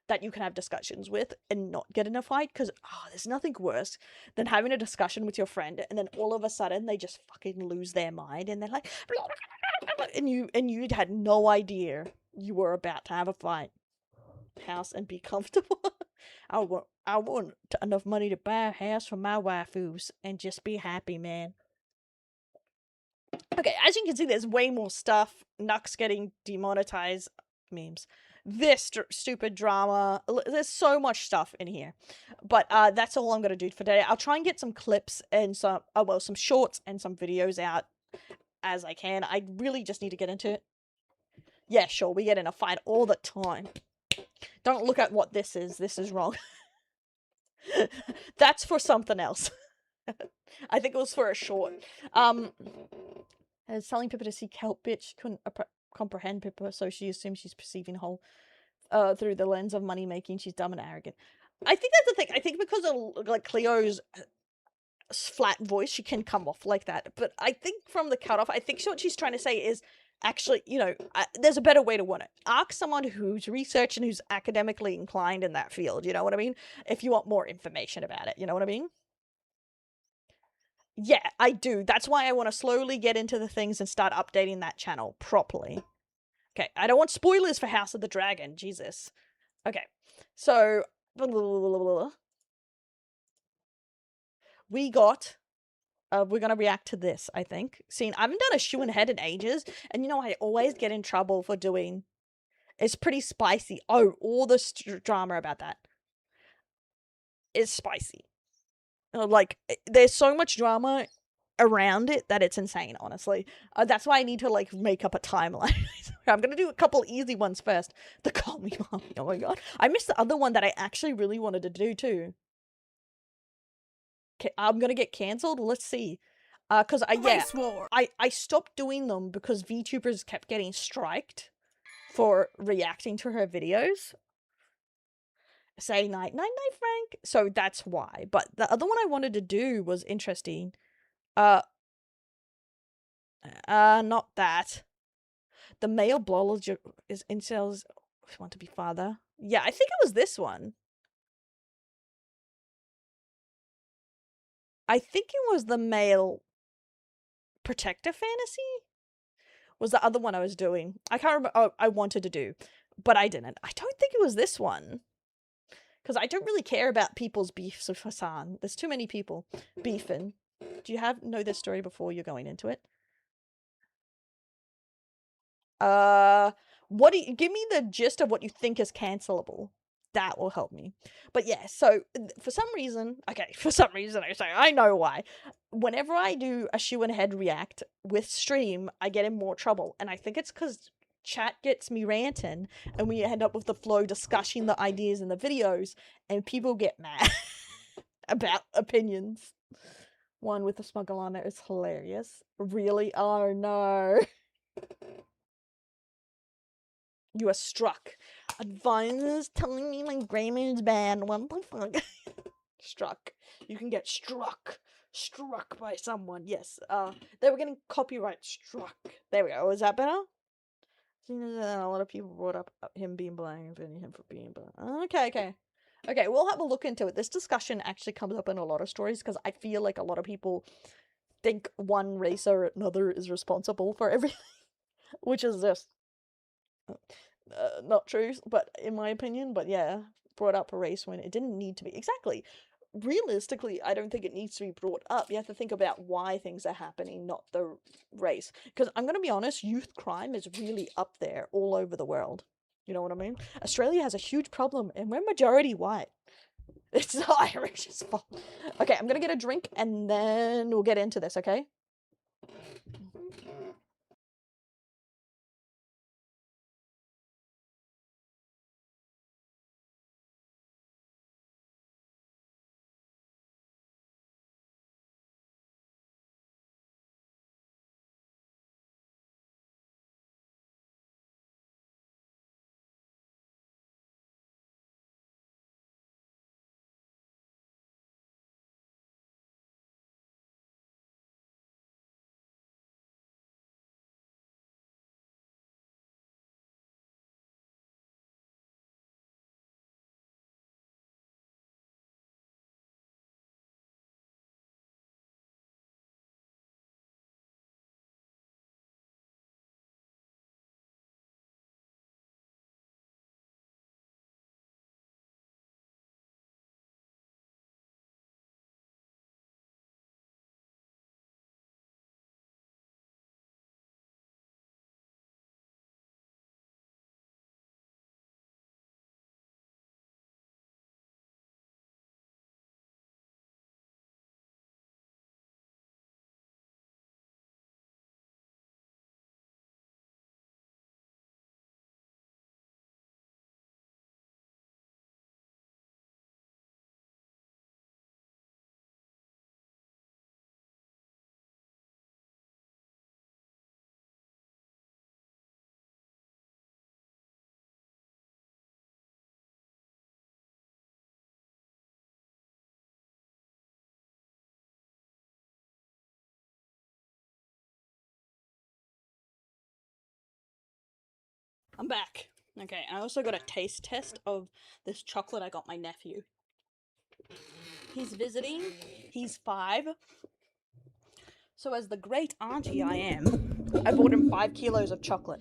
that you can have discussions with and not get in a fight, because there's nothing worse than having a discussion with your friend and then all of a sudden they just fucking lose their mind and they're like, and you had no idea you were about to have a fight. House and be comfortable. I want enough money to buy a house for my waifus and just be happy, man. Okay, as you can see, there's way more stuff. Nux getting demonetized. Memes. This stupid drama. There's so much stuff in here. But that's all I'm going to do for today. I'll try and get some clips and some shorts and some videos out as I can. I really just need to get into it. Yeah, sure, we get in a fight all the time. Don't look at what this is. This is wrong. That's for something else. I think it was for a short. Selling Pippa to see kelp bitch couldn't comprehend Pippa, so she assumes she's perceiving whole through the lens of money making. She's dumb and arrogant. I think that's the thing. I think because of like Cleo's flat voice, she can come off like that. But I think from the cutoff, I think what she's trying to say is actually, there's a better way to want it. Ask someone who's researched and who's academically inclined in that field. You know what I mean? If you want more information about it, you know what I mean? Yeah, I do. That's why I want to slowly get into the things and start updating that channel properly. Okay, I don't want spoilers for House of the Dragon. Jesus. Okay, so we got. We're gonna react to this, I think. See, I haven't done a Shoeonhead in ages, and I always get in trouble for doing. It's pretty spicy. Oh, all the drama about that is spicy. Like, there's so much drama around it that it's insane, honestly. That's why I need to, like, make up a timeline. I'm gonna do a couple easy ones first. The Call Me Mommy, oh my god. I missed the other one that I actually really wanted to do, too. Okay, I'm gonna get cancelled? Let's see. Cause I stopped doing them because VTubers kept getting striked for reacting to her videos. Say night Frank. So that's why. But the other one I wanted to do was interesting. Not that. The male blogger is incels want to be father. Yeah, I think it was this one. I think it was the male protector fantasy. Was the other one I was doing. I can't remember. Oh, I wanted to do, but I didn't. I don't think it was this one. Because I don't really care about people's beefs with Hassan. There's too many people beefing. Do you know this story before you're going into it? Give me the gist of what you think is cancelable. That will help me. But yeah, so for some reason I say, I know why. Whenever I do a Shoeonhead react with stream, I get in more trouble. And I think it's because chat gets me ranting, and we end up with the flow discussing the ideas in the videos, and people get mad about opinions. One with the smuggle on it is hilarious. Really? Oh no. You are struck. Advisors telling me my grammar is bad. What the fuck? Struck. You can get struck. Struck by someone. Yes. They were getting copyright struck. There we go. Is that better? A lot of people brought up him being black and him for being black. Okay. Okay, we'll have a look into it. This discussion actually comes up in a lot of stories because I feel like a lot of people think one race or another is responsible for everything, which is just not true, but in my opinion. But yeah, brought up a race when it didn't need to be. Exactly. Realistically, I don't think it needs to be brought up. You have to think about why things are happening, not the race. Because I'm going to be honest, youth crime is really up there all over the world. You know what I mean? Australia has a huge problem, and we're majority white. It's the Irish's fault. Okay, I'm going to get a drink, and then we'll get into this, okay? I'm back. Okay, I also got a taste test of this chocolate I got my nephew. He's visiting. He's 5. So as the great auntie I am, I bought him 5 kilos of chocolate.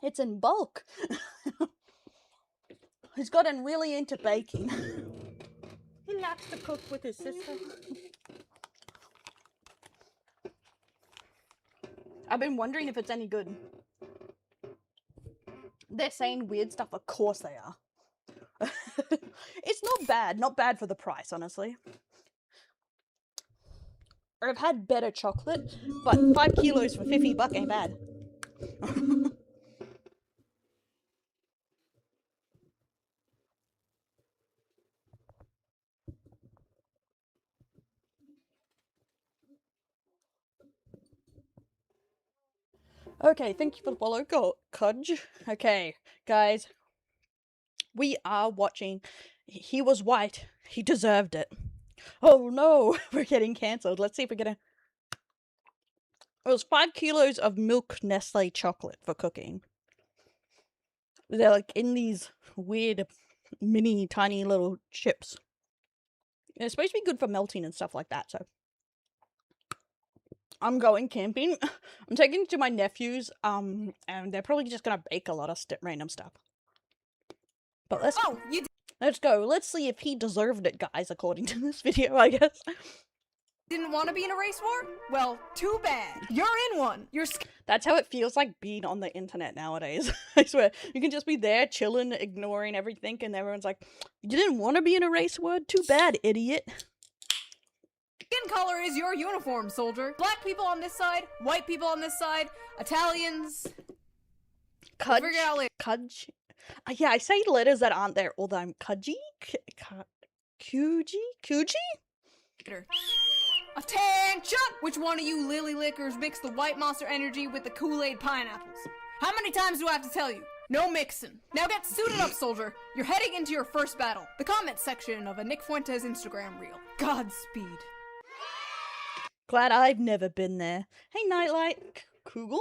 It's in bulk. He's gotten really into baking. He likes to cook with his sister. I've been wondering if it's any good. They're saying weird stuff. Of course they are. It's not bad. Not bad for the price, honestly. I've had better chocolate, but 5 kilos for $50 ain't bad. Okay, thank you for the follow, Cudge. Okay, guys. We are watching. He was white. He deserved it. Oh no, we're getting cancelled. Let's see if we get a... It was 5 kilos of milk Nestle chocolate for cooking. They're like in these weird mini tiny little chips. It's supposed to be good for melting and stuff like that, so... I'm going camping. I'm taking it to my nephews, and they're probably just gonna bake a lot of random stuff. But let's go. Let's see if he deserved it, guys, according to this video, I guess. Didn't want to be in a race war? Well, too bad. You're in one. That's how it feels like being on the internet nowadays. I swear. You can just be there, chilling, ignoring everything, and everyone's like, you didn't want to be in a race war? Too bad, idiot. Skin color is your uniform, soldier. Black people on this side, white people on this side, Italians. Kudge? Figure it out later. Kudge? Yeah, I say letters that aren't there all the time. Kudgy? Kuji? Attention! Which one of you lily lickers mixed the white Monster Energy with the Kool-Aid pineapples? How many times do I have to tell you? No mixing. Now get suited up, soldier. You're heading into your first battle. The comment section of a Nick Fuentes Instagram reel. Godspeed. Glad I've never been there. Hey, Nightlight. Kugel?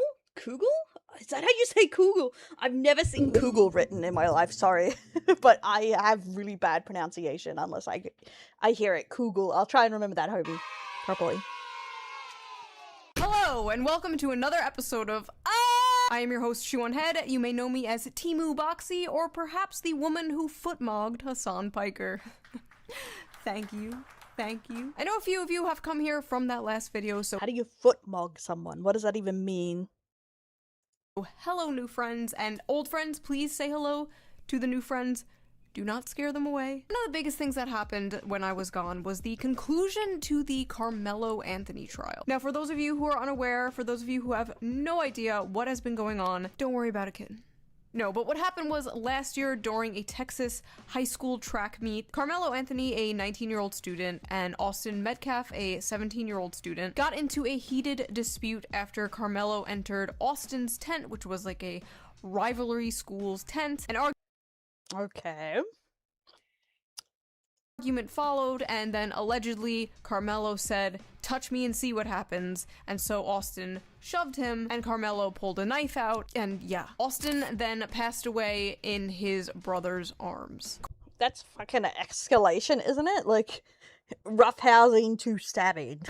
Is that how you say Kugel? I've never seen Kugel written in my life, sorry. But I have really bad pronunciation unless I hear it. Kugel. I'll try and remember that, homie, properly. Hello, and welcome to another episode of I am your host, Shoeonhead. You may know me as Timu Boxy, or perhaps the woman who footmogged Hassan Piker. Thank you. I know a few of you have come here from that last video, so how do you footmog someone? What does that even mean? Hello, new friends, and old friends, please say hello to the new friends. Do not scare them away. One of the biggest things that happened when I was gone was the conclusion to the Carmelo Anthony trial. Now, for those of you who are unaware, for those of you who have no idea what has been going on, don't worry about it, kid. No, but what happened was last year during a Texas high school track meet, Carmelo Anthony, a 19-year-old student, and Austin Metcalf, a 17-year-old student, got into a heated dispute after Carmelo entered Austin's tent, which was like a rivalry school's tent, and okay. Argument followed, and then allegedly Carmelo said, "Touch me and see what happens," and so Austin shoved him, and Carmelo pulled a knife out, and yeah. Austin then passed away in his brother's arms. That's fucking escalation, isn't it? Like, roughhousing to stabbing.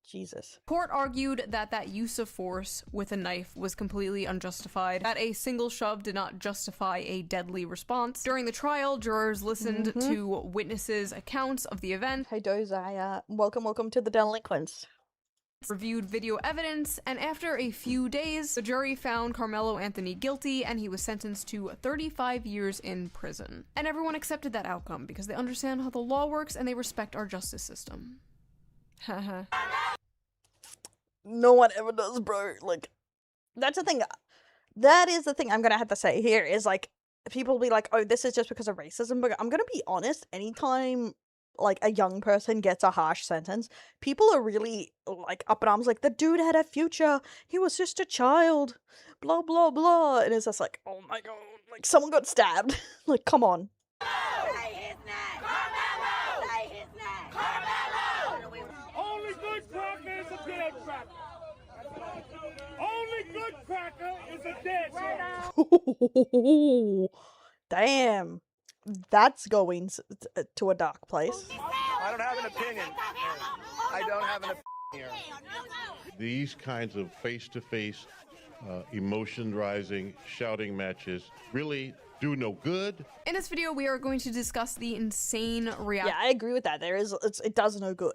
Jesus. Court argued that use of force with a knife was completely unjustified, that a single shove did not justify a deadly response. During the trial, jurors listened to witnesses' accounts of the event. Hey Dozaya, welcome to the delinquents. Reviewed video evidence, and after a few days, the jury found Carmelo Anthony guilty, and he was sentenced to 35 years in prison. And everyone accepted that outcome because they understand how the law works and they respect our justice system. Haha. No one ever does, bro. Like, that's the thing. That is the thing I'm gonna have to say here is, like, people will be like, oh, this is just because of racism, but I'm gonna be honest, anytime, like, a young person gets a harsh sentence, people are really, like, up in arms, like, the dude had a future, he was just a child, blah, blah, blah, and it's just like, oh my god, like, someone got stabbed. Like, come on. Say his name! Carmelo! Say his name! Carmelo! Only good cracker is a dead cracker. Only good cracker is a dead cracker. Damn. That's going to a dark place. I don't have an opinion. I don't have an opinion here. These kinds of face-to-face, emotion-rising, shouting matches really do no good. In this video, we are going to discuss the insane reaction. Yeah, I agree with that. It does no good.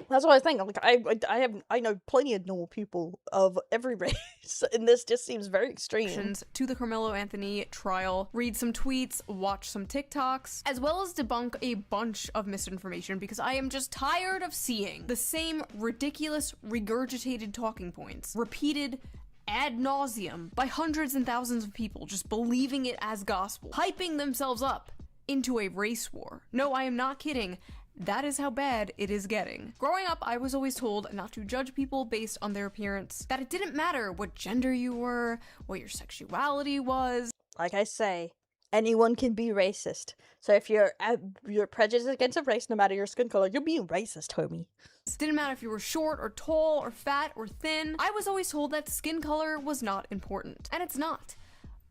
That's what I think. Like, I know plenty of normal people of every race, and this just seems very extreme. To the Carmelo Anthony trial, read some tweets, watch some TikToks, as well as debunk a bunch of misinformation, because I am just tired of seeing the same ridiculous, regurgitated talking points, repeated ad nauseum by hundreds and thousands of people, just believing it as gospel, hyping themselves up into a race war. No, I am not kidding. That is how bad it is getting. Growing up, I was always told not to judge people based on their appearance, that it didn't matter what gender you were, what your sexuality was. Like I say, anyone can be racist. So if you're prejudiced against a race, no matter your skin color, you're being racist, homie. It didn't matter if you were short or tall or fat or thin. I was always told that skin color was not important, and it's not.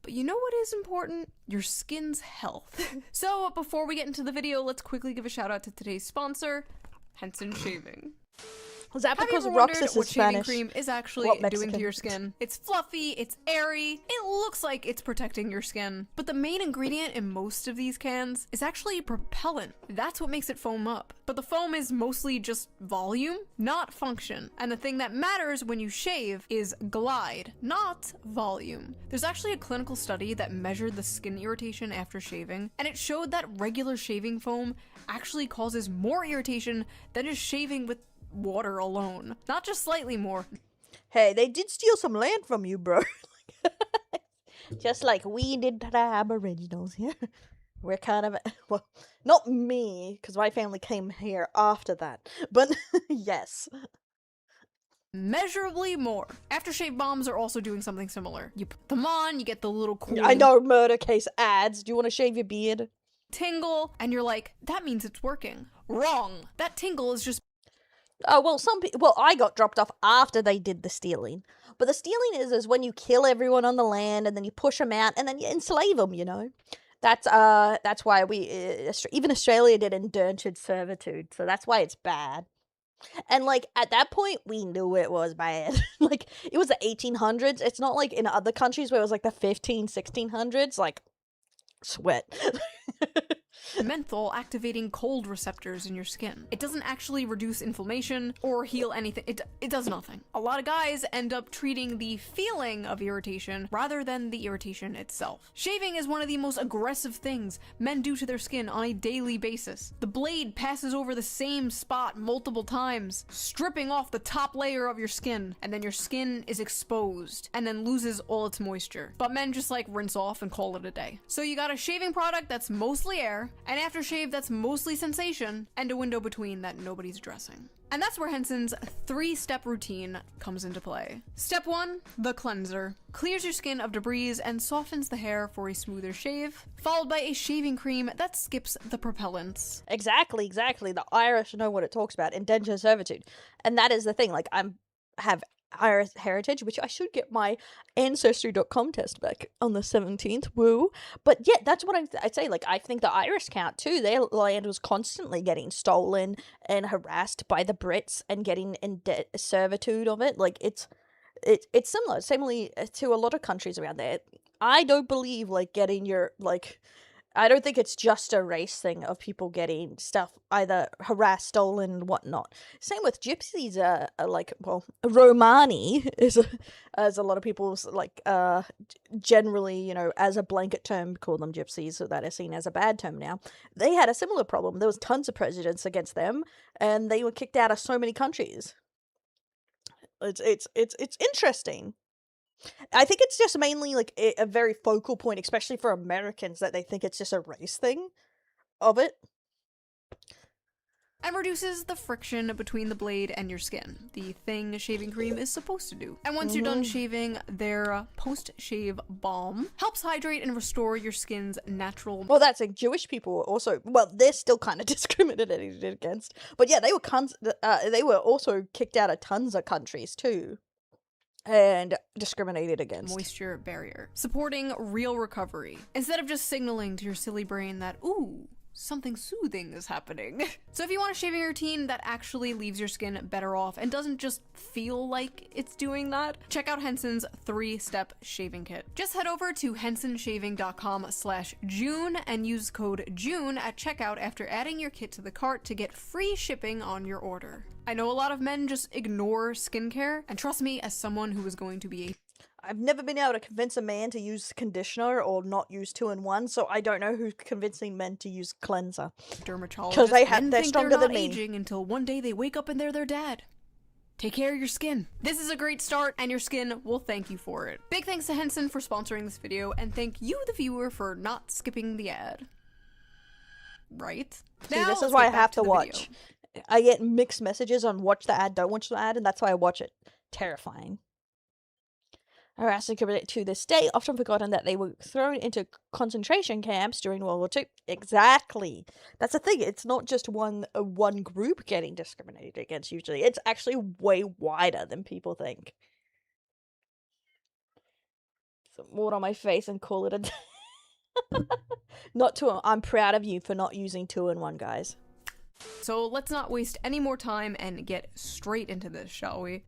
But you know what is important? Your skin's health. So before we get into the video, let's quickly give a shout out to today's sponsor, Henson Shaving. Is that Have you because ever Roxas wondered is what shaving Spanish? cream is actually What, doing Mexican? to your skin? It's fluffy, it's airy, it looks like it's protecting your skin. But the main ingredient in most of these cans is actually propellant. That's what makes it foam up. But the foam is mostly just volume, not function. And the thing that matters when you shave is glide, not volume. There's actually a clinical study that measured the skin irritation after shaving, and it showed that regular shaving foam actually causes more irritation than just shaving with water alone. Not just slightly more. Hey, they did steal some land from you, bro. Just like we did to the Aboriginals here. We're kind of, well, not me, because my family came here after that, but yes. Measurably more. Aftershave bombs are also doing something similar. You put them on, you get the little cool I know murder case ads. Do you want to shave your beard? tingle, and you're like, that means it's working. Wrong. That tingle is just Oh, well, some people, well, I got dropped off after they did the stealing. But the stealing is when you kill everyone on the land and then you push them out and then you enslave them, you know? That's why we, even Australia did indentured servitude, so that's why it's bad. And, like, at that point, we knew it was bad. Like, it was the 1800s. It's not like in other countries where it was, like, the 1600s. Like, sweat. menthol activating cold receptors in your skin. It doesn't actually reduce inflammation or heal anything. It does nothing. A lot of guys end up treating the feeling of irritation rather than the irritation itself. Shaving is one of the most aggressive things men do to their skin on a daily basis. The blade passes over the same spot multiple times, stripping off the top layer of your skin, and then your skin is exposed and then loses all its moisture. But men just like rinse off and call it a day. So you got a shaving product that's mostly air, an aftershave that's mostly sensation, and a window between that nobody's addressing. And that's where Henson's 3-step routine comes into play. Step 1, the cleanser. Clears your skin of debris and softens the hair for a smoother shave, followed by a shaving cream that skips the propellants. Exactly. The Irish know what it talks about, indentured servitude. And that is the thing, like, have Irish heritage, which I should get my ancestry.com test back on the 17th, woo. But yeah, that's what I'd say, like, I think the Irish count too, their land was constantly getting stolen and harassed by the Brits and getting in servitude of it. Like, it's similarly to a lot of countries around there. I don't believe, like, getting your, like, I don't think it's just a race thing of people getting stuff either harassed, stolen, and whatnot. Same with gypsies, like, well, Romani is, as a lot of people, like, generally, you know, as a blanket term, call them gypsies, so that is seen as a bad term now. They had a similar problem. There was tons of presidents against them, and they were kicked out of so many countries. It's interesting. I think it's just mainly, like, a very focal point, especially for Americans, that they think it's just a race thing of it. And reduces the friction between the blade and your skin, the thing shaving cream is supposed to do. And once you're done shaving, their post-shave balm helps hydrate and restore your skin's natural... Well, that's like Jewish people also, well, they're still kind of discriminated against. But yeah, they were also kicked out of tons of countries too. And discriminated against. Moisture barrier. Supporting real recovery. Instead of just signaling to your silly brain that, ooh, something soothing is happening. So if you want a shaving routine that actually leaves your skin better off and doesn't just feel like it's doing that, check out Henson's 3-step shaving kit. Just head over to hensonshaving.com/June and use code JUNE at checkout after adding your kit to the cart to get free shipping on your order. I know a lot of men just ignore skincare, and trust me, as someone who is going to be I've never been able to convince a man to use conditioner or not use 2-in-1, so I don't know who's convincing men to use cleanser. Dermatologist. Because they're stronger than me. Aging until one day they wake up and they're their dad. Take care of your skin. This is a great start, and your skin will thank you for it. Big thanks to Henson for sponsoring this video, and thank you, the viewer, for not skipping the ad. Right? See, now, this is why I have to watch. I get mixed messages on watch the ad, don't watch the ad, and that's why I watch it. Terrifying. Harassers committed to this day often forgotten that they were thrown into concentration camps during World War II. Exactly. That's the thing. It's not just one group getting discriminated against usually. It's actually way wider than people think. Some water on my face and call it a I'm proud of you for not using 2-in-1, guys. So let's not waste any more time and get straight into this, shall we?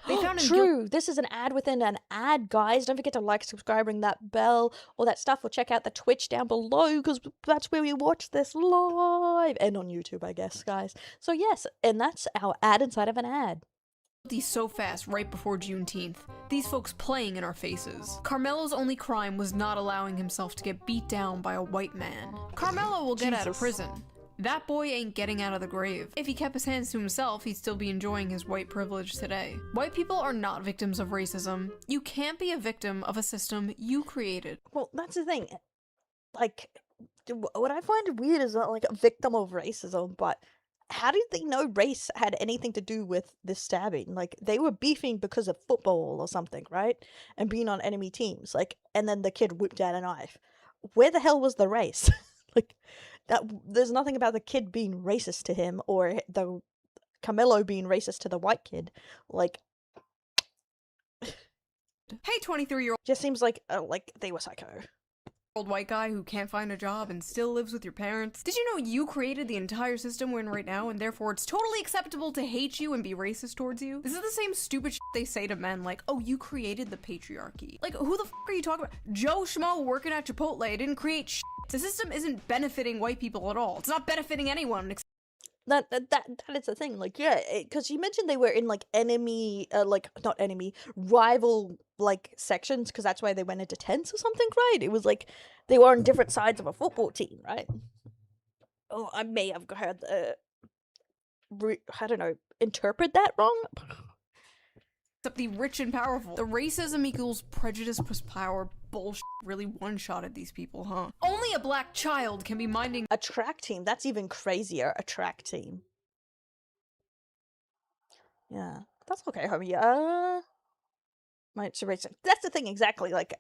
They found him True. This is an ad within an ad, guys. Don't forget to like, subscribe, ring that bell, all that stuff. Or check out the Twitch down below because that's where we watch this live. And on YouTube, I guess, guys. So yes, and that's our ad inside of an ad. So fast right before Juneteenth. These folks playing in our faces. Carmelo's only crime was not allowing himself to get beat down by a white man. Carmelo will get out of prison. That boy ain't getting out of the grave. If he kept his hands to himself, he'd still be enjoying his white privilege today. White people are not victims of racism. You can't be a victim of a system you created. Well, that's the thing. Like, what I find weird is not like a victim of racism, but how did they know race had anything to do with this stabbing? Like, they were beefing because of football or something, right? And being on enemy teams. Like, and then the kid whipped out a knife. Where the hell was the race? Like, that there's nothing about the kid being racist to him or the Carmelo being racist to the white kid. Like, hey, 23-year-old. Just seems like they were psycho. Old white guy who can't find a job and still lives with your parents. Did you know you created the entire system we're in right now, and therefore it's totally acceptable to hate you and be racist towards you? This is the same stupid shit they say to men, like, oh, you created the patriarchy. Like, who the f are you talking about? Joe Schmo working at Chipotle didn't create shit. The system isn't benefiting white people at all. It's not benefiting anyone. That is the thing. Like, yeah, because you mentioned they were in like enemy, like not enemy, rival like sections, because that's why they went into tents or something, right? It was like they were on different sides of a football team, right? Oh, I may have heard I don't know, interpret that wrong. Except the rich and powerful. The racism equals prejudice plus power bullshit really one-shotted these people, huh? Only a black child can be minding a track team. That's even crazier. A track team. Yeah, that's okay, homie. That's the thing, exactly. Like,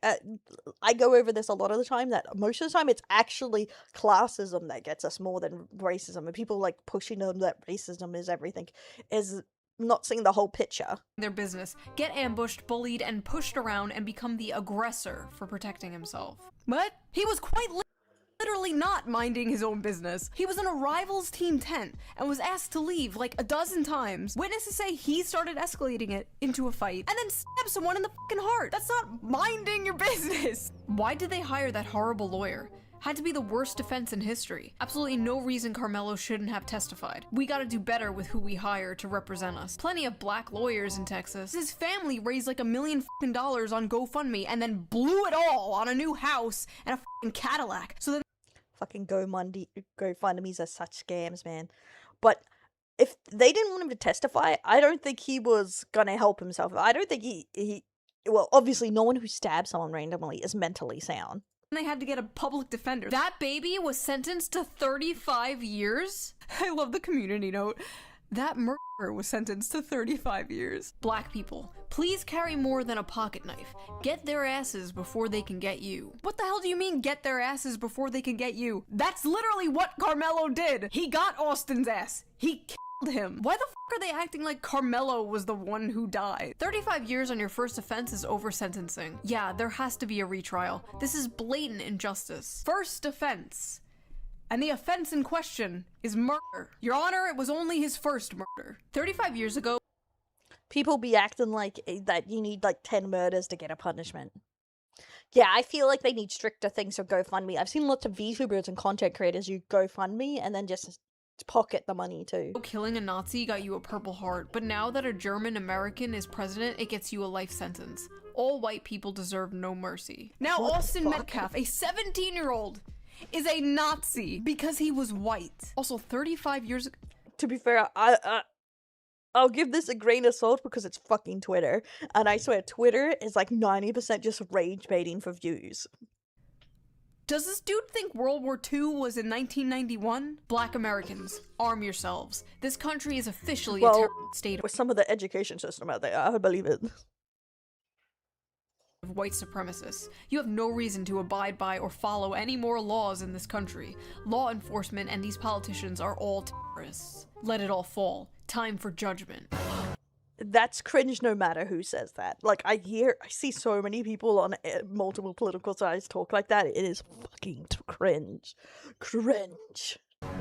I go over this a lot of the time, that most of the time it's actually classism that gets us more than racism. And people like pushing them that racism is everything is not seeing the whole picture. Their business, get ambushed, bullied, and pushed around and become the aggressor for protecting himself. But he was quite literally not minding his own business. He was in a rival's team tent and was asked to leave like a dozen times. Witnesses say he started escalating it into a fight and then stabbed someone in the fucking heart. That's not minding your business. Why did they hire that horrible lawyer? Had to be the worst defense in history. Absolutely no reason Carmelo shouldn't have testified. We gotta do better with who we hire to represent us. Plenty of black lawyers in Texas. His family raised like $1 million on GoFundMe and then blew it all on a new house and a fucking Cadillac. So then fucking GoFundMes are such scams, man. But if they didn't want him to testify, I don't think he was gonna help himself. I don't think he well, obviously no one who stabs someone randomly is mentally sound. They had to get a public defender. That baby was sentenced to 35 years? I love the community note. That murderer was sentenced to 35 years. Black people, please carry more than a pocket knife. Get their asses before they can get you. What the hell do you mean, get their asses before they can get you? That's literally what Carmelo did. He got Austin's ass. He killed him. Why the f are they acting like Carmelo was the one who died? 35 years on your first offense is over sentencing. Yeah, there has to be a retrial. This is blatant injustice. First offense. And the offense in question is murder. Your Honor, it was only his first murder. 35 years ago, people be acting like that you need like 10 murders to get a punishment. Yeah, I feel like they need stricter things for GoFundMe. I've seen lots of VTubers and content creators use GoFundMe and then just pocket the money too. Killing a Nazi got you a Purple Heart, but now that a German American is president, it gets you a life sentence. All white people deserve no mercy. Now Austin Metcalf, a 17-year-old, is a Nazi because he was white. Also, 35 years ago. To be fair, I'll give this a grain of salt because it's fucking Twitter, and I swear Twitter is like 90% just rage baiting for views. Does this dude think World War II was in 1991? Black Americans, arm yourselves. This country is officially a terrorist state. With some of the education system out there, I would believe it. Of white supremacists. You have no reason to abide by or follow any more laws in this country. Law enforcement and these politicians are all terrorists. Let it all fall. Time for judgment. That's cringe no matter who says that. Like, I see so many people on multiple political sides talk like that. It is fucking cringe. Cringe.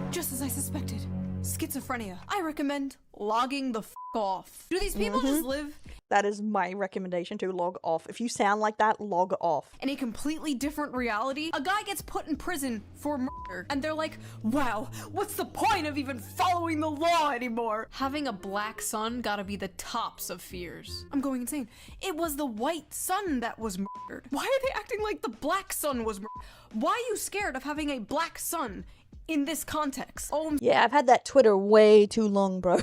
Just as I suspected. Schizophrenia. I recommend logging the f off. Do these people just live? That is my recommendation, to log off. If you sound like that, log off. In a completely different reality, a guy gets put in prison for murder, and they're like, wow, what's the point of even following the law anymore? Having a black son gotta be the tops of fears. I'm going insane. It was the white son that was murdered. Why are they acting like the black son was murdered? Why are you scared of having a black son in this context? Oh, yeah, I've had that Twitter way too long, bro.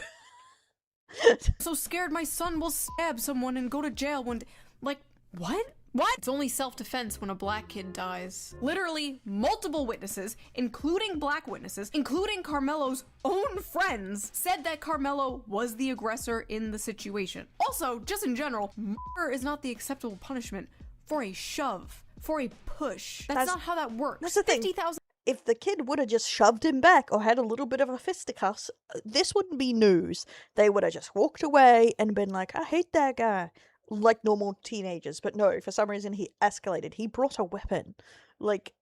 So scared my son will stab someone and go to jail one day. Like, what? What? It's only self-defense when a black kid dies. Literally, multiple witnesses, including black witnesses, including Carmelo's own friends, said that Carmelo was the aggressor in the situation. Also, just in general, murder is not the acceptable punishment for a shove, for a push. That's not how that works. That's the thing. 50,000. If the kid would have just shoved him back or had a little bit of a fisticuffs, this wouldn't be news. They would have just walked away and been like, I hate that guy, like normal teenagers. But no, for some reason he escalated. He brought a weapon. Like,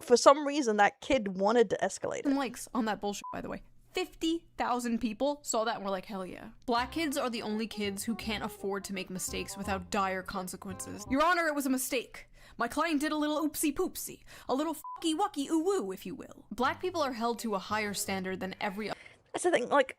for some reason that kid wanted to escalate it. Likes on that bullshit, by the way. 50,000 people saw that and were like, hell yeah. Black kids are the only kids who can't afford to make mistakes without dire consequences. Your Honor, it was a mistake. My client did a little oopsie poopsie, a little fucky wucky ooh woo, if you will. Black people are held to a higher standard than every other. That's the thing, like,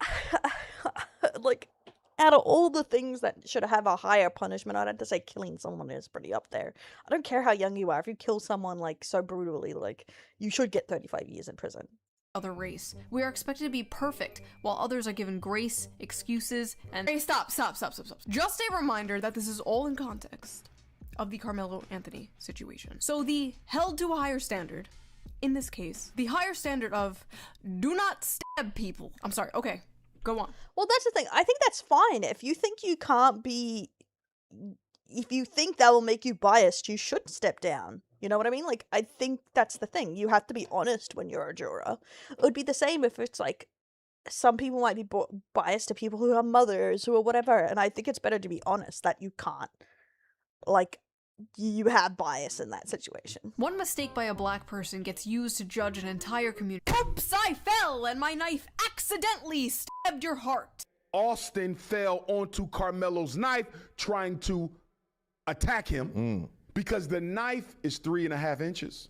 out of all the things that should have a higher punishment, I'd have to say killing someone is pretty up there. I don't care how young you are, if you kill someone, like, so brutally, like, you should get 35 years in prison. Other race. We are expected to be perfect, while others are given grace, excuses, and— Hey, stop. Just a reminder that this is all in context of the Carmelo Anthony situation. So the held to a higher standard, in this case, the higher standard of do not stab people. I'm sorry, okay, go on. Well, that's the thing. I think that's fine. If you think you can't be, if you think that will make you biased, you should step down. You know what I mean? Like, I think that's the thing. You have to be honest when you're a juror. It would be the same if it's like, some people might be biased to people who are mothers, who are whatever, and I think it's better to be honest that you can't, like, you have bias in that situation. One mistake by a black person gets used to judge an entire community. Oops, I fell and my knife accidentally stabbed your heart. Austin fell onto Carmelo's knife trying to attack him because the knife is 3.5 inches.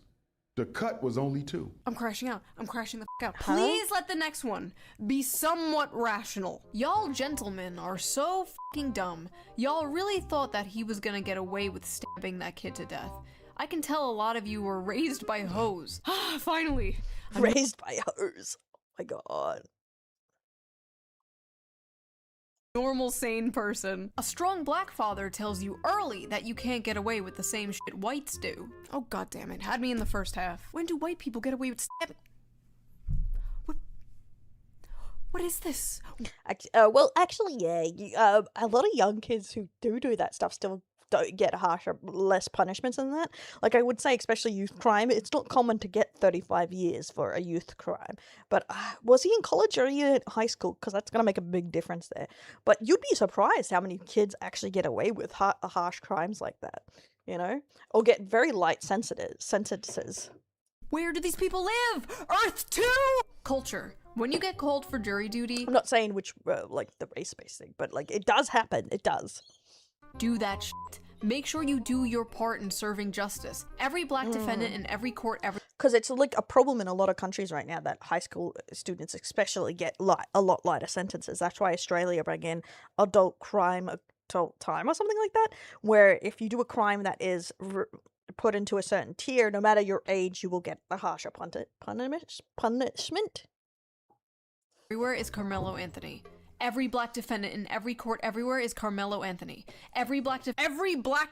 The cut was only 2. I'm crashing out. I'm crashing the f*** out. Please let the next one be somewhat rational. Y'all gentlemen are so fucking dumb. Y'all really thought that he was gonna get away with stabbing that kid to death. I can tell a lot of you were raised by hoes. Finally. Raised by hoes. Oh my god. Normal, sane person. A strong black father tells you early that you can't get away with the same shit whites do. Oh god damn it, had me in the first half. When do white people get away with stabbing? What is this? Well, actually, yeah. A lot of young kids who do that stuff still don't get harsher, less punishments than that. Like, I would say, especially youth crime, it's not common to get 35 years for a youth crime. But was he in college or are you in high school? Because that's going to make a big difference there. But you'd be surprised how many kids actually get away with harsh crimes like that, you know? Or get very light sentences. Where do these people live? Earth 2! Culture. When you get called for jury duty— I'm not saying which, like, the race-based thing, but, like, it does happen. It does. Do that shit. Make sure you do your part in serving justice. Every black defendant in every court ever— Because it's like a problem in a lot of countries right now that high school students especially get a lot lighter sentences. That's why Australia bring in adult time or something like that, where if you do a crime that is put into a certain tier, no matter your age, you will get a harsher punishment. Everywhere is Carmelo Anthony. Every black defendant in every court everywhere is Carmelo Anthony. Every black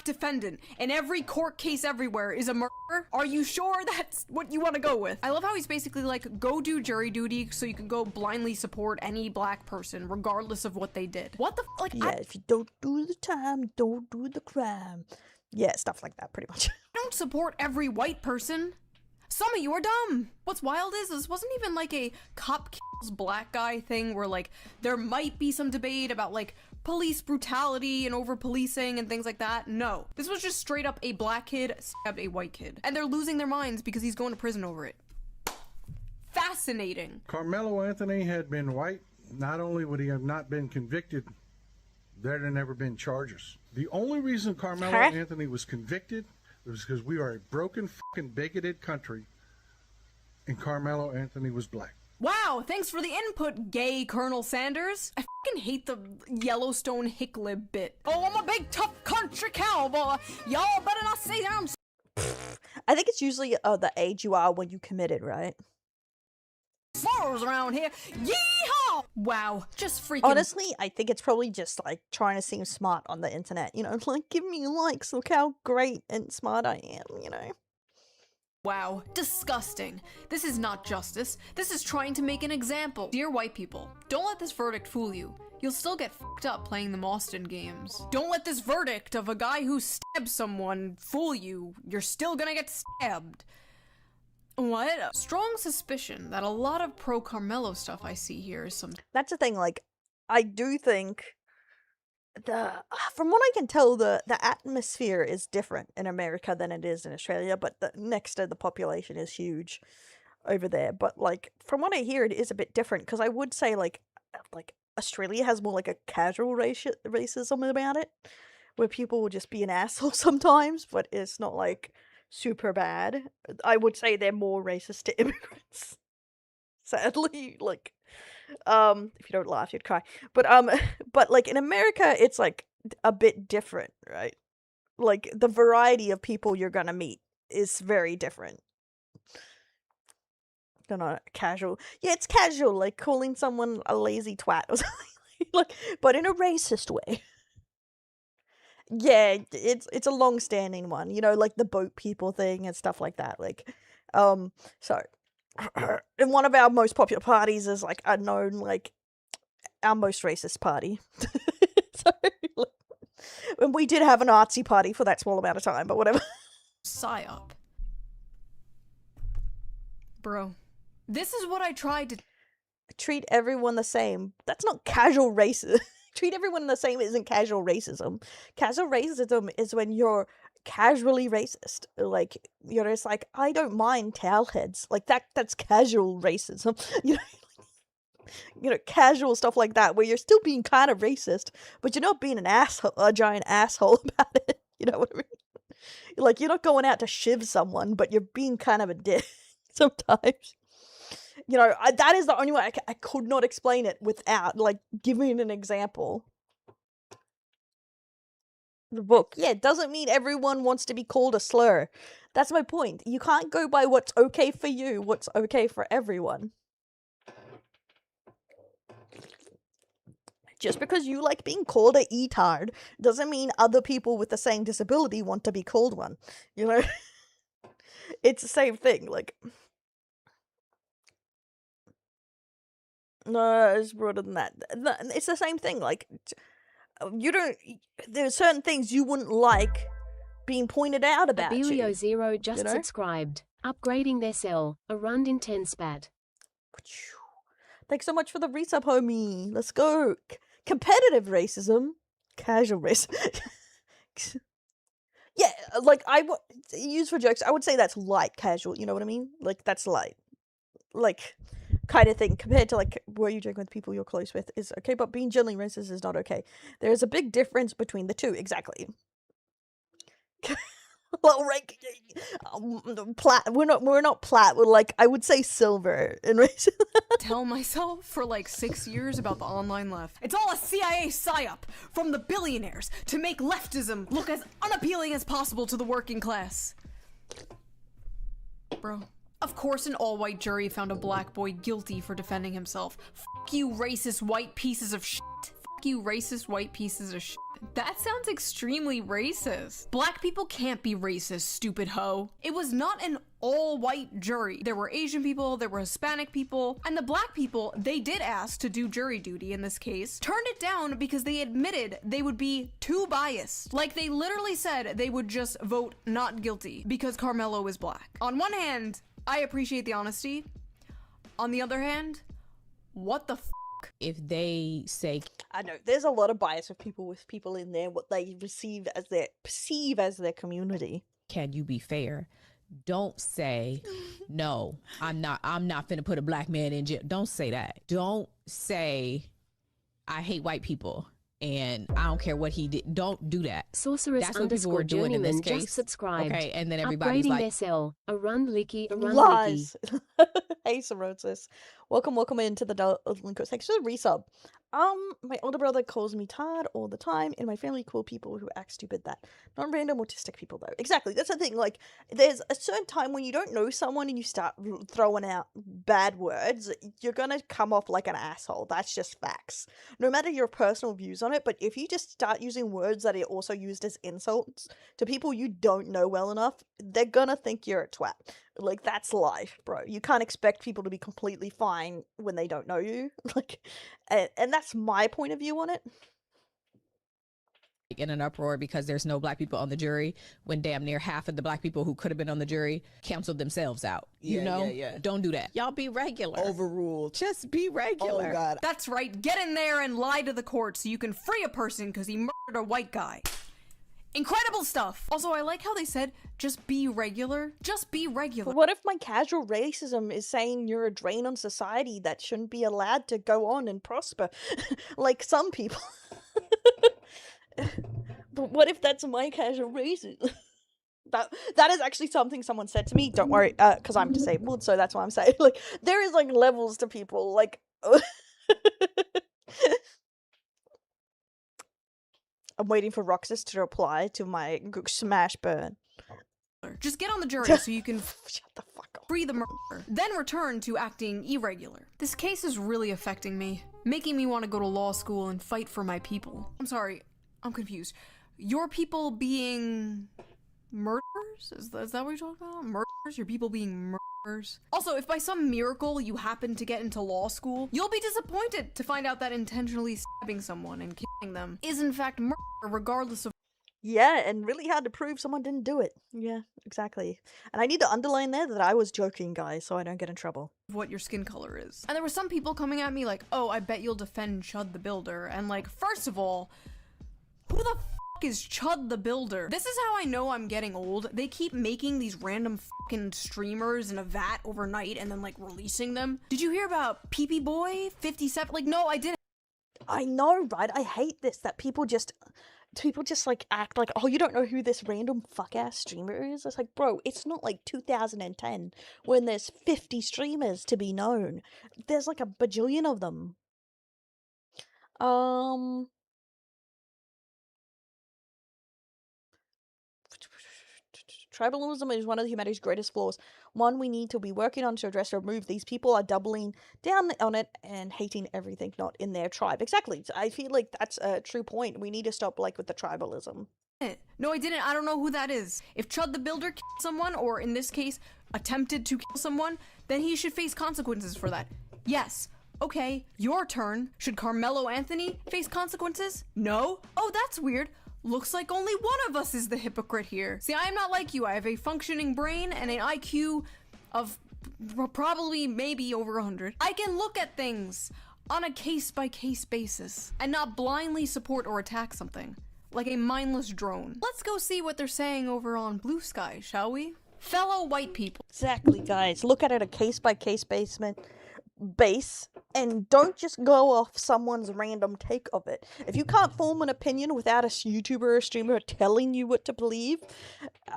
defendant in every court case everywhere is a murderer. Are you sure that's what you want to go with? I love how he's basically like, go do jury duty so you can go blindly support any black person regardless of what they did. What the f— like, yeah, if you don't do the time, don't do the crime. Yeah, stuff like that, pretty much. I don't support every white person. Some of you are dumb. What's wild is this wasn't even like a cop kills black guy thing where like there might be some debate about like police brutality and over policing and things like that. No, this was just straight up a black kid stabbed a white kid and they're losing their minds because he's going to prison over it. fascinating. Carmelo Anthony had been white, not only would he have not been convicted, there'd have never been charges. The only reason Carmelo Anthony was convicted was because we are a broken, fucking bigoted country, and Carmelo Anthony was black. Wow, thanks for the input, gay Colonel Sanders. I fucking hate the Yellowstone hicklib bit. Oh, I'm a big tough country cowboy. Y'all better not say that I'm... I think it's usually the age you are when you committed, right? Sorrows around here. Yeehaw! Wow, just freaking... Honestly, I think it's probably just, like, trying to seem smart on the internet. You know, like, give me likes, look how great and smart I am, you know? Wow, disgusting. This is not justice. This is trying to make an example. Dear white people, don't let this verdict fool you. You'll still get fucked up playing the Austin games. Don't let this verdict of a guy who stabbed someone fool you. You're still gonna get stabbed. What? Strong suspicion that a lot of pro-Carmelo stuff I see here is some... That's the thing, like, I do think from what I can tell, the atmosphere is different in America than it is in Australia, but next to the population is huge over there. But, like, from what I hear, it is a bit different, because I would say, like, Australia has more, like, a casual racism about it, where people will just be an asshole sometimes, but it's not, like, super bad. I would say they're more racist to immigrants. Sadly, like... if you don't laugh, you'd cry. But like in America, it's like a bit different, right? Like the variety of people you're gonna meet is very different. They're not casual. Yeah, it's casual, like calling someone a lazy twat or something, like, but in a racist way. Yeah, it's a long-standing one, you know, like the boat people thing and stuff like that. Like, so. And one of our most popular parties is like unknown, like our most racist party. So, like, and we did have an artsy party for that small amount of time, but whatever. Psyop. Bro, this is what I tried to... Treat everyone the same. That's not casual racism. Treat everyone the same isn't casual racism. Casual racism is when you're casually racist. Like, you're just like, I don't mind towel heads. Like, that's casual racism. You know, casual stuff like that, where you're still being kind of racist, but you're not being an asshole, a giant asshole about it. You know what I mean? Like, you're not going out to shiv someone, but you're being kind of a dick sometimes. You know, that is the only way I could not explain it without, like, giving an example. The book. Yeah, it doesn't mean everyone wants to be called a slur. That's my point. You can't go by what's okay for you, what's okay for everyone. Just because you like being called a e-tard doesn't mean other people with the same disability want to be called one. You know? It's the same thing, like... No, it's broader than that. It's the same thing, like... You don't... There's certain things you wouldn't like being pointed out about Abilio you. Zero just you know? subscribed. Upgrading their cell. Erundel 10 spat. Thanks so much for the resub, homie. Let's go. Competitive racism. Casual racism. Yeah, like, use for jokes, I would say that's light casual, you know what I mean? Like, that's light. Like... kind of thing, compared to, like, where you drink with people you're close with is okay, but being generally racist is not okay. There's a big difference between the two, exactly. Well, right, we're not plat, we're like, I would say silver in racism. Tell myself for like 6 years about the online left. It's all a CIA psyop from the billionaires to make leftism look as unappealing as possible to the working class. Bro. Of course, an all-white jury found a black boy guilty for defending himself. Fuck you, racist white pieces of shit. Fuck you, racist white pieces of shit. That sounds extremely racist. Black people can't be racist, stupid hoe. It was not an all-white jury. There were Asian people, there were Hispanic people, and the black people they did ask to do jury duty in this case turned it down because they admitted they would be too biased. Like, they literally said they would just vote not guilty because Carmelo is black. On one hand, I appreciate the honesty. On the other hand, what the f***? If they say... I know, there's a lot of bias with people in there, what they perceive as their community. Can you be fair? don't say, no, I'm not finna put a black man in jail. Don't say that. Don't say, I hate white people and I don't care what he did. Don't do that. Sorceress That's what people were _journeyman doing in this case. just subscribed. Okay, and then everybody's Upgrading like, their cell. Licky. Lies. Hey, Sorosis. Welcome into the link. Thanks for the resub. My older brother calls me tired all the time, and my family call people who act stupid that. Not random autistic people, though. Exactly, that's the thing. Like, there's a certain time when you don't know someone and you start throwing out bad words, you're gonna come off like an asshole. That's just facts. No matter your personal views on it, but if you just start using words that are also used as insults to people you don't know well enough, they're gonna think you're a twat. Like, that's life, bro. You can't expect people to be completely fine when they don't know you. Like, and that's my point of view on it. in an uproar because there's no black people on the jury when damn near half of the black people who could have been on the jury canceled themselves out. You know? Don't do that. Y'all be regular. Overruled. Just be regular. Oh, God. That's right. Get in there and lie to the court so you can free a person because he murdered a white guy. Incredible stuff. Also, I like how they said, just be regular. Just be regular. But what if my casual racism is saying you're a drain on society that shouldn't be allowed to go on and prosper? Like some people. But what if that's my casual racism? That is actually something someone said to me. Don't worry, because I'm disabled, so that's why I'm saying. Like, there is, like, levels to people. Like, I'm waiting for Roxas to reply to my smash burn. Just get on the jury so you can shut the fuck up. Free the murderer, then return to acting irregular. This case is really affecting me, making me want to go to law school and fight for my people. I'm sorry, I'm confused. Your people being murderers? Is that what you're talking about? Murderers? Your people being murderers? Also, if by some miracle you happen to get into law school, you'll be disappointed to find out that intentionally stabbing someone and killing them is in fact murder, regardless of— Yeah, and really hard to prove someone didn't do it. Yeah, exactly. And I need to underline there that I was joking, guys, so I don't get in trouble. What your skin color is. And there were some people coming at me like, oh, I bet you'll defend Chud the Builder. And like, first of all, who the f is Chud the Builder? This is how I know I'm getting old. They keep making these random fucking streamers in a vat overnight and then like releasing them. Did you hear about PP Boy 57? Like, no, I didn't. I know, right? I hate this, that people just like act like, oh, you don't know who this random fuck-ass streamer is? It's like, bro, it's not like 2010 when there's 50 streamers to be known. There's like a bajillion of them. Tribalism is one of humanity's greatest flaws. One we need to be working on to address or remove. These people are doubling down on it and hating everything not in their tribe. Exactly. I feel like that's a true point. We need to stop, like, with the tribalism. No, I didn't. I don't know who that is. If Chud the Builder killed someone, or in this case, attempted to kill someone, then he should face consequences for that. Yes. Okay, your turn. Should Carmelo Anthony face consequences? No? Oh, that's weird. Looks like only one of us is the hypocrite here. See, I am not like you. I have a functioning brain and an IQ of probably maybe over 100. I can look at things on a case-by-case basis and not blindly support or attack something, like a mindless drone. Let's go see what they're saying over on Blue Sky, shall we? Fellow white people. Exactly, guys. Look at it a case-by-case base, and don't just go off someone's random take of it. If you can't form an opinion without a YouTuber or streamer telling you what to believe,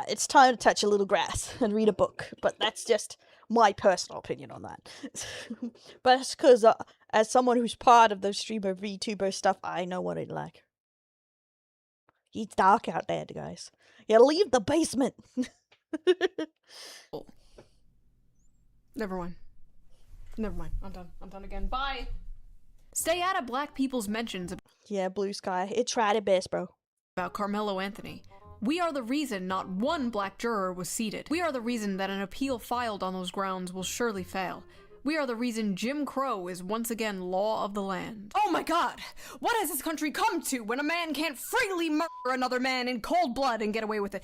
it's time to touch a little grass and read a book. But that's just my personal opinion on that. But it's because as someone who's part of the streamer VTuber stuff, I know what it's like. It's dark out there, guys. Yeah, leave the basement. Never mind. Never mind. I'm done. I'm done again. Bye. Stay out of black people's mentions. Yeah, Blue Sky. It tried it best, bro. About Carmelo Anthony. We are the reason not one black juror was seated. We are the reason that an appeal filed on those grounds will surely fail. We are the reason Jim Crow is once again law of the land. Oh my god! What has this country come to when a man can't freely murder another man in cold blood and get away with it?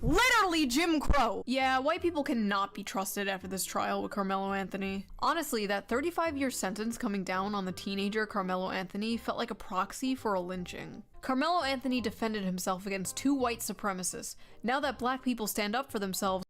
Literally Jim Crow. Yeah, white people cannot be trusted after this trial with Carmelo Anthony. Honestly, that 35-year sentence coming down on the teenager Carmelo Anthony felt like a proxy for a lynching. Carmelo Anthony defended himself against two white supremacists. Now that black people stand up for themselves,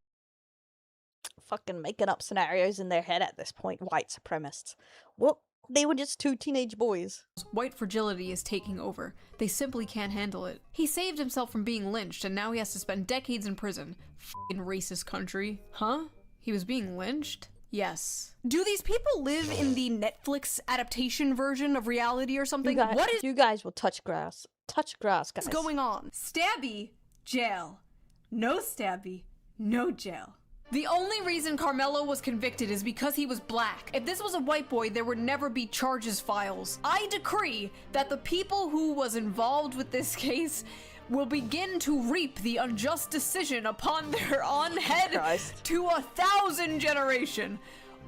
fucking making up scenarios in their head at this point, white supremacists. Well, they were just two teenage boys. White fragility is taking over. They simply can't handle it. He saved himself from being lynched, and now he has to spend decades in prison. F***ing racist country. Huh? He was being lynched? Yes. Do these people live in the Netflix adaptation version of reality or something? You guys will touch grass. Touch grass, guys. What's going on? Stabby, jail. No stabby, no jail. The only reason Carmelo was convicted is because he was black. If this was a white boy, there would never be charges files. I decree that the people who was involved with this case will begin to reap the unjust decision upon their own head to 1,000 generation.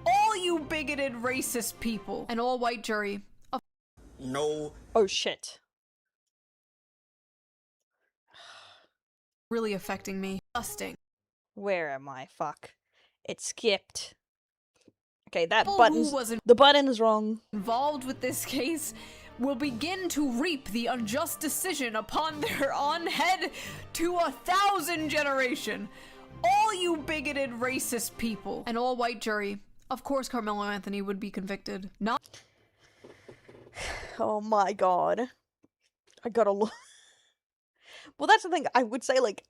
All you bigoted racist people. An all-white jury. No. Oh shit. Really affecting me. Disgusting. Where am I? Fuck. It skipped. Okay, that the button is wrong. Involved with this case will begin to reap the unjust decision upon their own head to 1,000 generation. All you bigoted racist people. An all-white jury. Of course Carmelo Anthony would be convicted. Not. Oh my god. I gotta look. Well, that's the thing. I would say, like...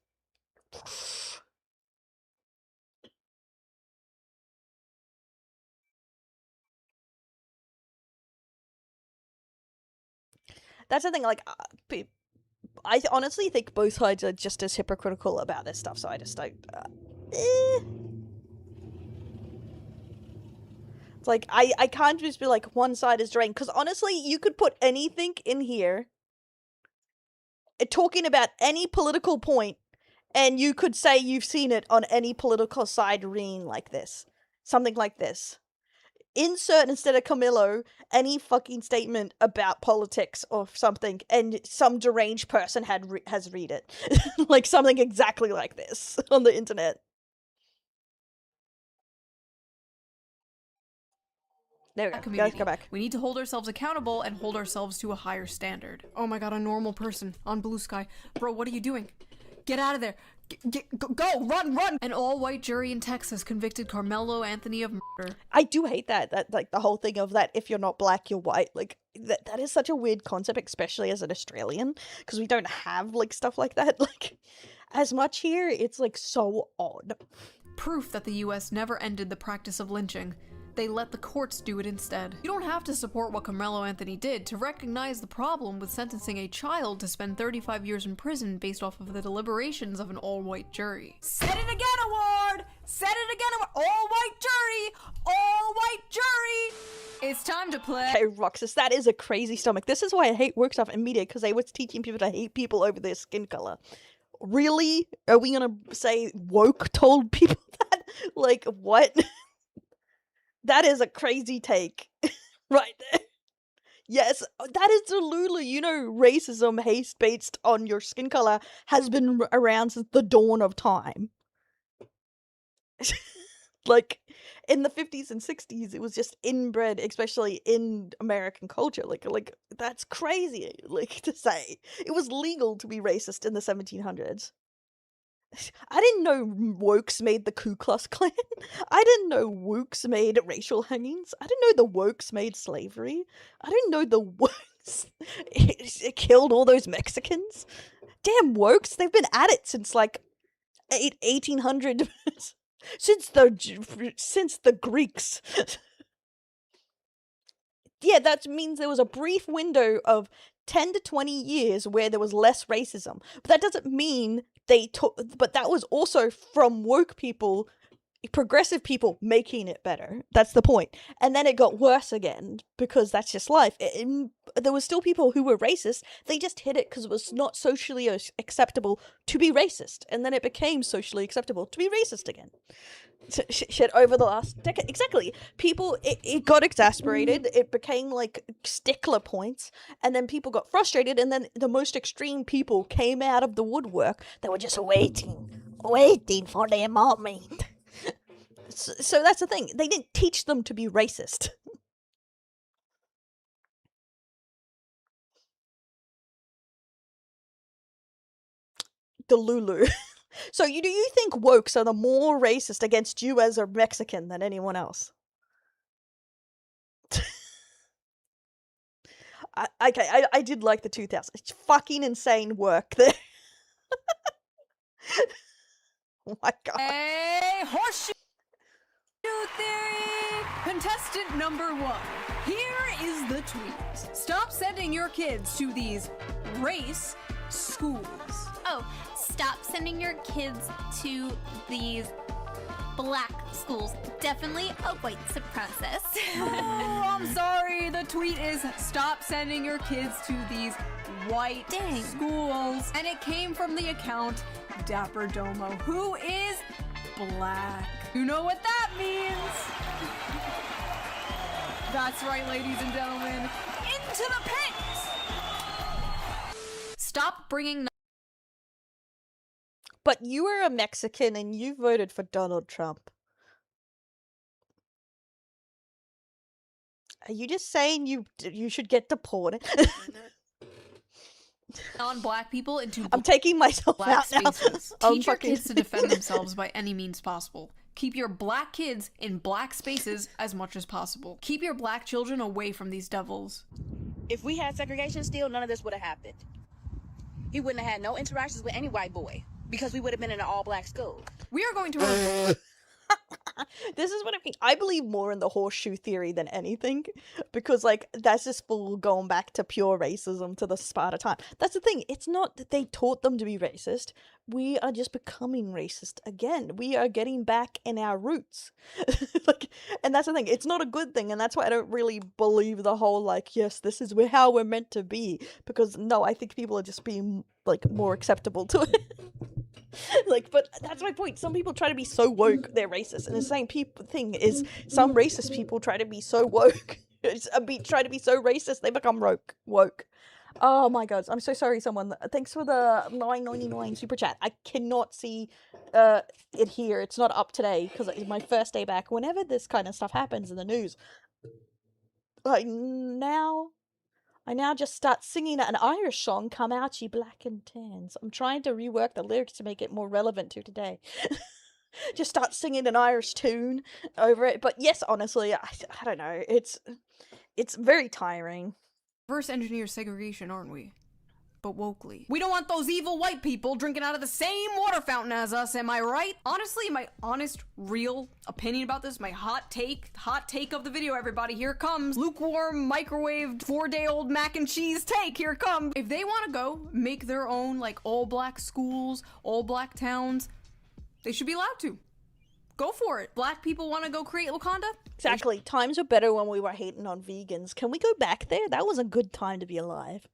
That's the thing, like, I honestly think both sides are just as hypocritical about this stuff, so I just don't... It's like, I can't just be like, one side is drained, because honestly, you could put anything in here, talking about any political point, and you could say you've seen it on any political side reading like this. Something like this. Insert, instead of Camilo, any fucking statement about politics or something, and some deranged person has read it. Like something exactly like this on the internet. There we go. Guys, go back. We need to hold ourselves accountable and hold ourselves to a higher standard. Oh my god, a normal person on Blue Sky. Bro, what are you doing? Get out of there. Go, run! An all-white jury in Texas convicted Carmelo Anthony of murder. I do hate that, like, the whole thing of that if you're not black, you're white. Like, that is such a weird concept, especially as an Australian, because we don't have, like, stuff like that, like, as much here. It's, like, so odd. Proof that the US never ended the practice of lynching. They let the courts do it instead. You don't have to support what Carmelo Anthony did to recognize the problem with sentencing a child to spend 35 years in prison based off of the deliberations of an all-white jury. Said it again, award! Said it again, award! All-white jury! All-white jury! It's time to play. Okay, Roxas, that is a crazy stomach. This is why I hate work stuff in media, because they was teaching people to hate people over their skin color. Really? Are we gonna say woke told people that? Like, what? That is a crazy take. Right there. Yes, that is Delulu. You know, racism, hate based on your skin color, has been around since the dawn of time. Like, in the 50s and 60s, it was just inbred, especially in American culture. Like, that's crazy, like, to say. It was legal to be racist in the 1700s. I didn't know wokes made the Ku Klux Klan. I didn't know wokes made racial hangings. I didn't know the wokes made slavery. I didn't know the wokes it killed all those Mexicans. Damn wokes, they've been at it since like 1800 since the Greeks. Yeah, that means there was a brief window of 10 to 20 years where there was less racism. But that doesn't mean but that was also from woke people, progressive people making it better. That's the point. And then it got worse again, because that's just life. There was still people who were racist. They just hid it because it was not socially acceptable to be racist. And then it became socially acceptable to be racist again. Shit over the last decade. Exactly. People, it got exasperated. It became like stickler points, and then people got frustrated, and then the most extreme people came out of the woodwork. They were just waiting for their moment. So that's the thing. They didn't teach them to be racist. The Lulu. So do you think wokes are the more racist against you as a Mexican than anyone else? I did like the 2000s. It's fucking insane work there. Oh my god. Hey, horseshoe theory! Contestant number 1. Here is the tweet. Stop sending your kids to these race schools. Oh, stop sending your kids to these black schools. Definitely a white supremacist. Oh, I'm sorry. The tweet is stop sending your kids to these white schools. And it came from the account Dapper Domo, who is black. You know what that means? That's right, ladies and gentlemen. Into the pit! Stop bringing... But you are a Mexican and you voted for Donald Trump. Are you just saying you should get deported? Non-black people into I'm taking myself black out now. spaces. Teach your kids to defend themselves by any means possible. Keep your black kids in black spaces as much as possible. Keep your black children away from these devils. If we had segregation still, none of this would have happened. He wouldn't have had no interactions with any white boy because we would have been in an all-black school. We are going to... This is what I mean. I believe more in the horseshoe theory than anything, because like that's just full going back to pure racism to the Sparta time. That's the thing. It's not that they taught them to be racist. We are just becoming racist again. We are getting back in our roots. And that's the thing. It's not a good thing, and that's why I don't really believe the whole like, yes, this is how we're meant to be. Because no, I think people are just being like more acceptable to it. Like, but that's my point. Some people try to be so woke, they're racist. And the same thing is some racist people try to be so woke, try to be so racist, they become woke. Oh my god, I'm so sorry, someone. Thanks for the $9.99 super chat. I cannot see it here. It's not up today because it's my first day back. Whenever this kind of stuff happens in the news, I now just start singing an Irish song, Come Out Ye Black and Tans. I'm trying to rework the lyrics to make it more relevant to today. Just start singing an Irish tune over it. But yes, honestly, I don't know. It's very tiring. Reverse engineer segregation, aren't we? But wokely. We don't want those evil white people drinking out of the same water fountain as us, am I right? Honestly, my honest, real opinion about this, my hot take of the video, everybody, here it comes. Lukewarm, microwaved, 4-day-old mac and cheese take, here it comes. If they want to go make their own, like, all-black schools, all-black towns, they should be allowed to. Go for it. Black people want to go create Wakanda? Exactly. Times were better when we were hating on vegans. Can we go back there? That was a good time to be alive.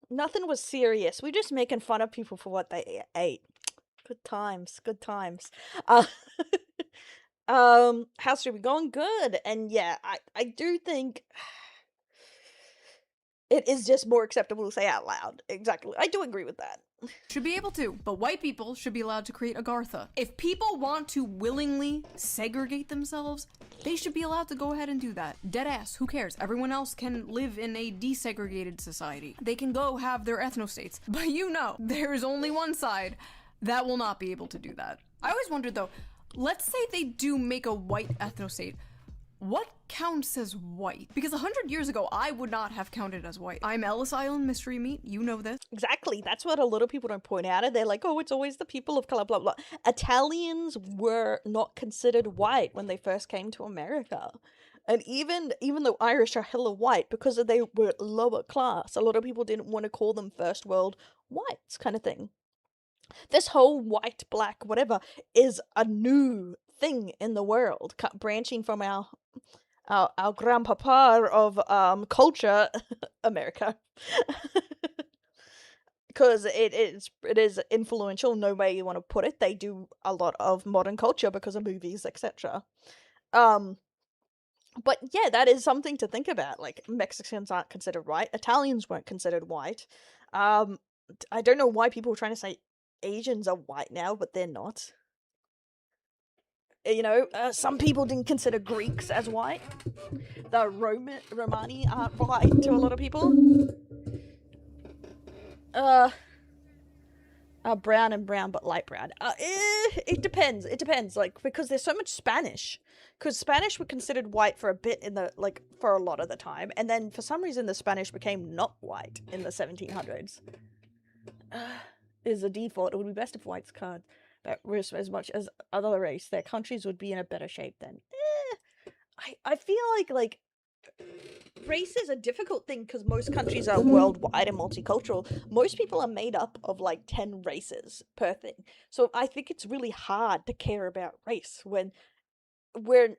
Nothing was serious. We're just making fun of people for what they ate. Good times. Good times. How's it going? Good. And yeah, I do think it is just more acceptable to say out loud. Exactly. I do agree with that. Should be able to, but white people should be allowed to create Agartha. If people want to willingly segregate themselves, they should be allowed to go ahead and do that. Deadass, who cares? Everyone else can live in a desegregated society. They can go have their ethnostates. But you know, there is only one side that will not be able to do that. I always wondered though, let's say they do make a white ethnostate. What counts as white? Because 100 years ago, I would not have counted as white. I'm Ellis Island mystery meat. You know this. Exactly. That's what a lot of people don't point out. They're like, oh, it's always the people of color, blah, blah. Italians were not considered white when they first came to America. And even though Irish are hella white, because they were lower class, a lot of people didn't want to call them first world whites kind of thing. This whole white, black, whatever, is a new thing in the world, branching from our grandpapa of culture, America, because it is influential. No way you want to put it. They do a lot of modern culture because of movies, etc. But yeah, that is something to think about. Like, Mexicans aren't considered white. Italians weren't considered white. I don't know why people are trying to say Asians are white now, but they're not. You know, some people didn't consider Greeks as white. The Romani aren't white to a lot of people. Brown and brown, but light brown. It depends. It depends, like, because there's so much Spanish. Because Spanish were considered white for a bit in the, like, for a lot of the time. And then for some reason the Spanish became not white in the 1700s. Is a default. It would be best if whites can't risk as much as other race. Their countries would be in a better shape then. I feel like race is a difficult thing because most countries are worldwide and multicultural. Most people are made up of like 10 races per thing. So I think it's really hard to care about race when where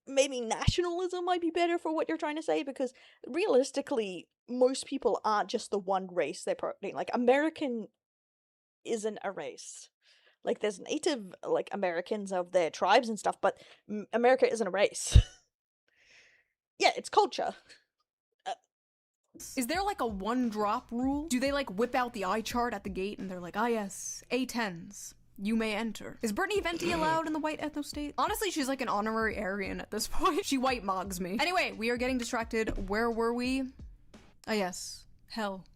maybe nationalism might be better for what you're trying to say, because realistically most people aren't just the one race they're promoting. Like American isn't a race. Like there's Native like Americans of their tribes and stuff, but America isn't a race. Yeah, it's culture. Is there like a one drop rule? Do they like whip out the eye chart at the gate and they're like, ah yes, A10s, you may enter? Is Brittany Venti allowed in the white ethno state? Honestly, she's like an honorary Aryan at this point. She white mogs me. Anyway, we are getting distracted. Where were we? Ah yes, hell.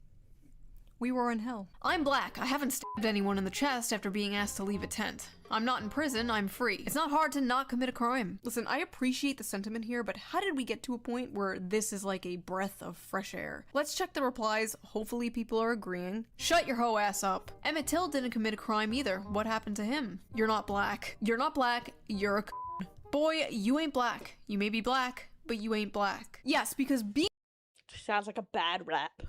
We were in hell. I'm black. I haven't stabbed anyone in the chest after being asked to leave a tent. I'm not in prison, I'm free. It's not hard to not commit a crime. Listen, I appreciate the sentiment here, but how did we get to a point where this is like a breath of fresh air? Let's check the replies. Hopefully people are agreeing. Shut your hoe ass up. Emmett Till didn't commit a crime either. What happened to him? You're not black. You're not black. You're a c***. Boy, you ain't black. You may be black, but you ain't black. Yes, because being— Sounds like a bad rap.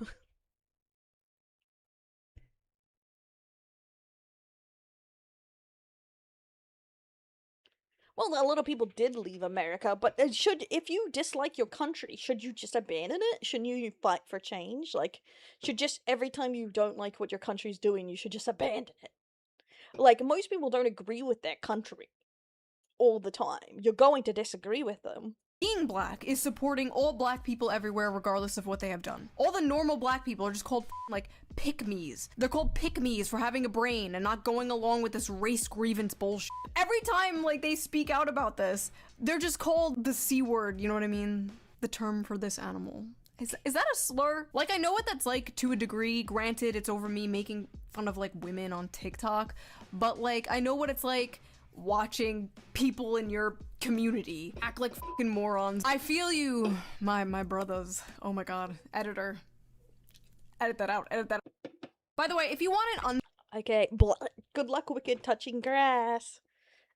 Well, a lot of people did leave America, but if you dislike your country, should you just abandon it? Shouldn't you fight for change? Like, should just every time you don't like what your country's doing, you should just abandon it? Like, most people don't agree with their country all the time. You're going to disagree with them. Being black is supporting all black people everywhere regardless of what they have done. All the normal black people are just called like pick-me's. They're called pick-me's for having a brain and not going along with this race grievance bullshit. Every time like they speak out about this, they're just called the C word, you know what I mean? The term for this animal. Is that a slur? Like, I know what that's like to a degree. Granted, it's over me making fun of like women on TikTok, but like I know what it's like watching people in your community act like fucking morons. I feel you, my brothers. Oh my god. Editor. Edit that out. Edit that out. By the way, if you want an Okay, good luck, wicked, touching grass.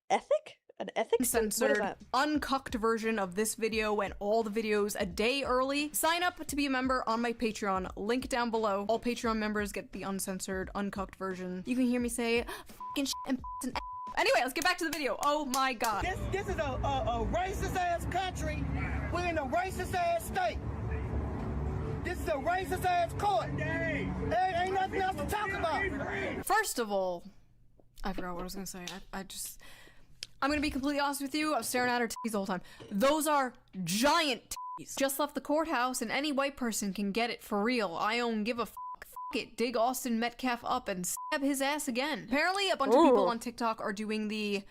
Ethic? An ethic? uncensored, uncucked version of this video and all the videos a day early, sign up to be a member on my Patreon. Link down below. All Patreon members get the uncensored, uncucked version. You can hear me say fucking shit and anyway, let's get back to the video. Oh my god. This is a racist ass country. We're in a racist ass state. This is a racist ass court. There ain't nothing else to talk about. First of all, I forgot what I was gonna say. I'm gonna be completely honest with you. I was staring at her titties the whole time. Those are giant titties. Just left the courthouse and any white person can get it for real. I don't give a f***. It, dig Austin Metcalf up and stab his ass again. Apparently a bunch of people on TikTok are doing the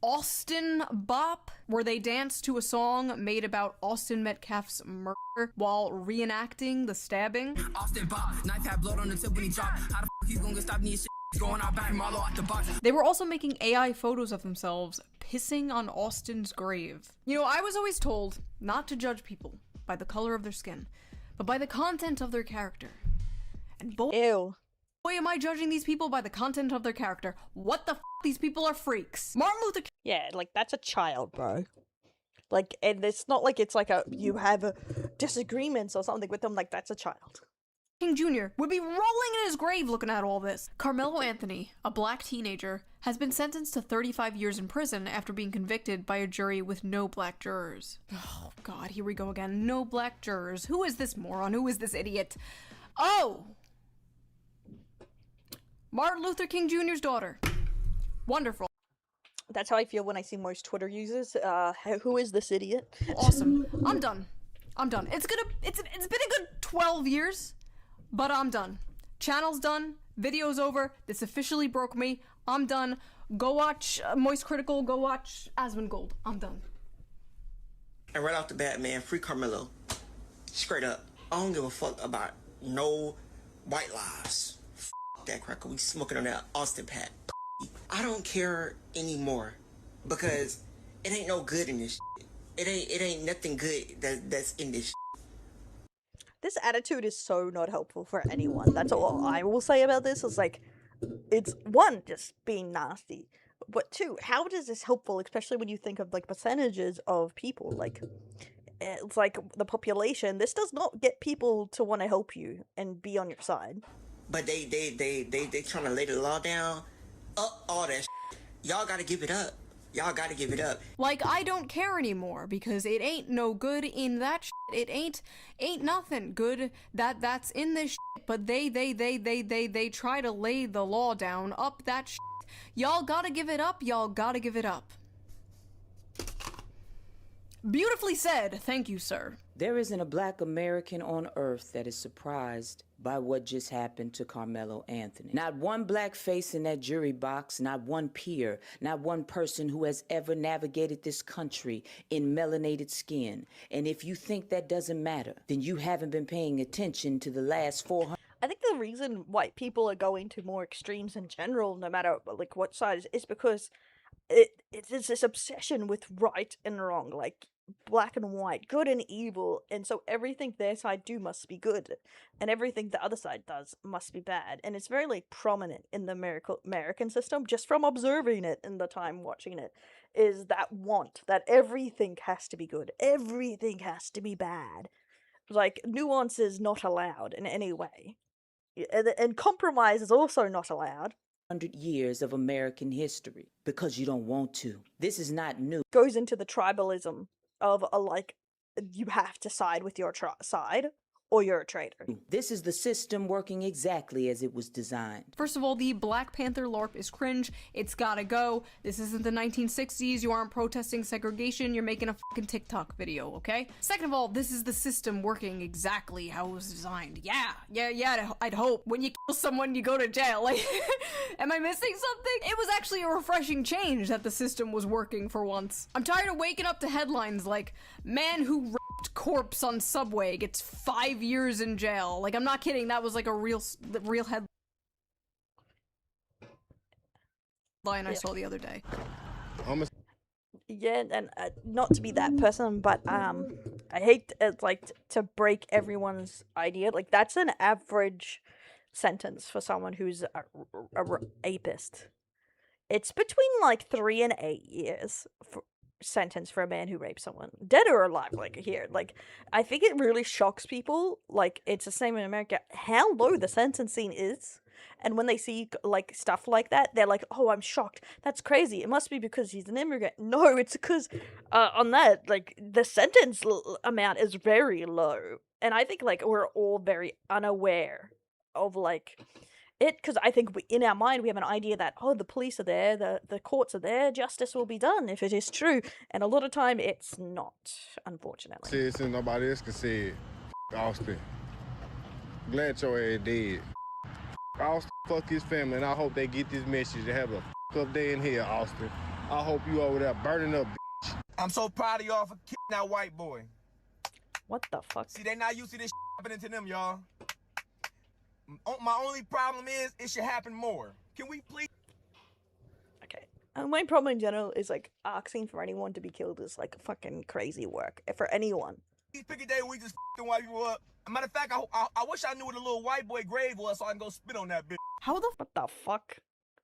Austin Bop, where they dance to a song made about Austin Metcalf's murder while reenacting the stabbing. Austin Bop, knife had blood on the tip when he dropped. How the f*** you gonna stop me? Going out back Marlo at the box. They were also making AI photos of themselves pissing on Austin's grave. You know, I was always told not to judge people by the color of their skin, but by the content of their character. And boy, am I judging these people by the content of their character. What the f***? These people are freaks. Martin Luther King— Yeah, like, that's a child, bro. Like, and it's not like it's like you have disagreements or something with them, like, that's a child. King Jr. would be rolling in his grave looking at all this. Carmelo Anthony, a black teenager, has been sentenced to 35 years in prison after being convicted by a jury with no black jurors. Oh god, here we go again. No black jurors. Who is this moron? Who is this idiot? Oh! Martin Luther King Jr.'s daughter. Wonderful. That's how I feel when I see most Twitter users. Who is this idiot? Awesome. I'm done. I'm done. It's been a good 12 years, but I'm done. Channel's done. Video's over. This officially broke me. I'm done. Go watch Moist Critical. Go watch Asmongold. I'm done. And right off the bat, man, free Carmelo. Straight up. I don't give a fuck about no white lives. that cracker. We smoking on that Austin Pat. I don't care anymore because it ain't no good in this shit. It ain't nothing good that's in this shit. This attitude is so not helpful for anyone. That's all I will say about this. Is like, it's one, just being nasty, but two, how is this helpful, especially when you think of like percentages of people, like it's like the population. This does not get people to want to help you and be on your side. But they trying to lay the law down. All that shit. Y'all gotta give it up. Y'all gotta give it up. Like, I don't care anymore because it ain't no good in that shit. It ain't nothing good that's in this shit. But they try to lay the law down up that shit. Y'all gotta give it up. Y'all gotta give it up. Beautifully said. Thank you, sir. There isn't a black American on earth that is surprised by what just happened to Carmelo Anthony. Not one black face in that jury box, not one peer, not one person who has ever navigated this country in melanated skin. And if you think that doesn't matter, then you haven't been paying attention to the last 400. I think the reason white people are going to more extremes in general, no matter like what side, is because it's this obsession with right and wrong, like black and white, good and evil, and so everything their side do must be good, and everything the other side does must be bad, and it's very like prominent in the American system, just from observing it in the time watching it, is that want that everything has to be good, everything has to be bad, like nuance is not allowed in any way, and compromise is also not allowed. 100 years of American history because you don't want to. This is not new. Goes into the tribalism of like, you have to side with your side or you're a traitor. This is the system working exactly as it was designed. First of all, the Black Panther LARP is cringe. It's gotta go. This isn't the 1960s. You aren't protesting segregation. You're making a fucking TikTok video, okay? Second of all, this is the system working exactly how it was designed. Yeah, I'd hope. When you kill someone, you go to jail. Like, am I missing something? It was actually a refreshing change that the system was working for once. I'm tired of waking up to headlines like, man who raped corpse on subway gets 5 years in jail. Like, I'm not kidding, that was like a real headline I saw the other day. Yeah, and not to be that person, but I hate to break everyone's idea. Like, that's an average sentence for someone who's a rapist. It's between like 3 and 8 years sentence for a man who rapes someone, dead or alive. Like, here, like, I think it really shocks people, like, it's the same in America, how low the sentencing is, and when they see like stuff like that, they're like, oh, I'm shocked, that's crazy, it must be because he's an immigrant. No, it's because on that, like, the sentence amount is very low, and I think like we're all very unaware of like it, because I think in our mind we have an idea that, oh, the police are there, the courts are there, justice will be done if it is true, and a lot of time it's not, unfortunately. See it since nobody else can say it. Austin, glad your ass dead. Austin, fuck his family, and I hope they get this message to have a up day in here, Austin. I hope you over there burning up, bitch. I'm so proud of y'all for kicking that white boy. What the fuck? See, they not used to this happening to them, y'all. My only problem is it should happen more. Can we please? Okay. My problem in general is like asking for anyone to be killed is like fucking crazy work for anyone. Pick a day when we just f***ing white people up. Matter of fact, I wish I knew where the little white boy grave was so I can go spit on that bitch. What the fuck?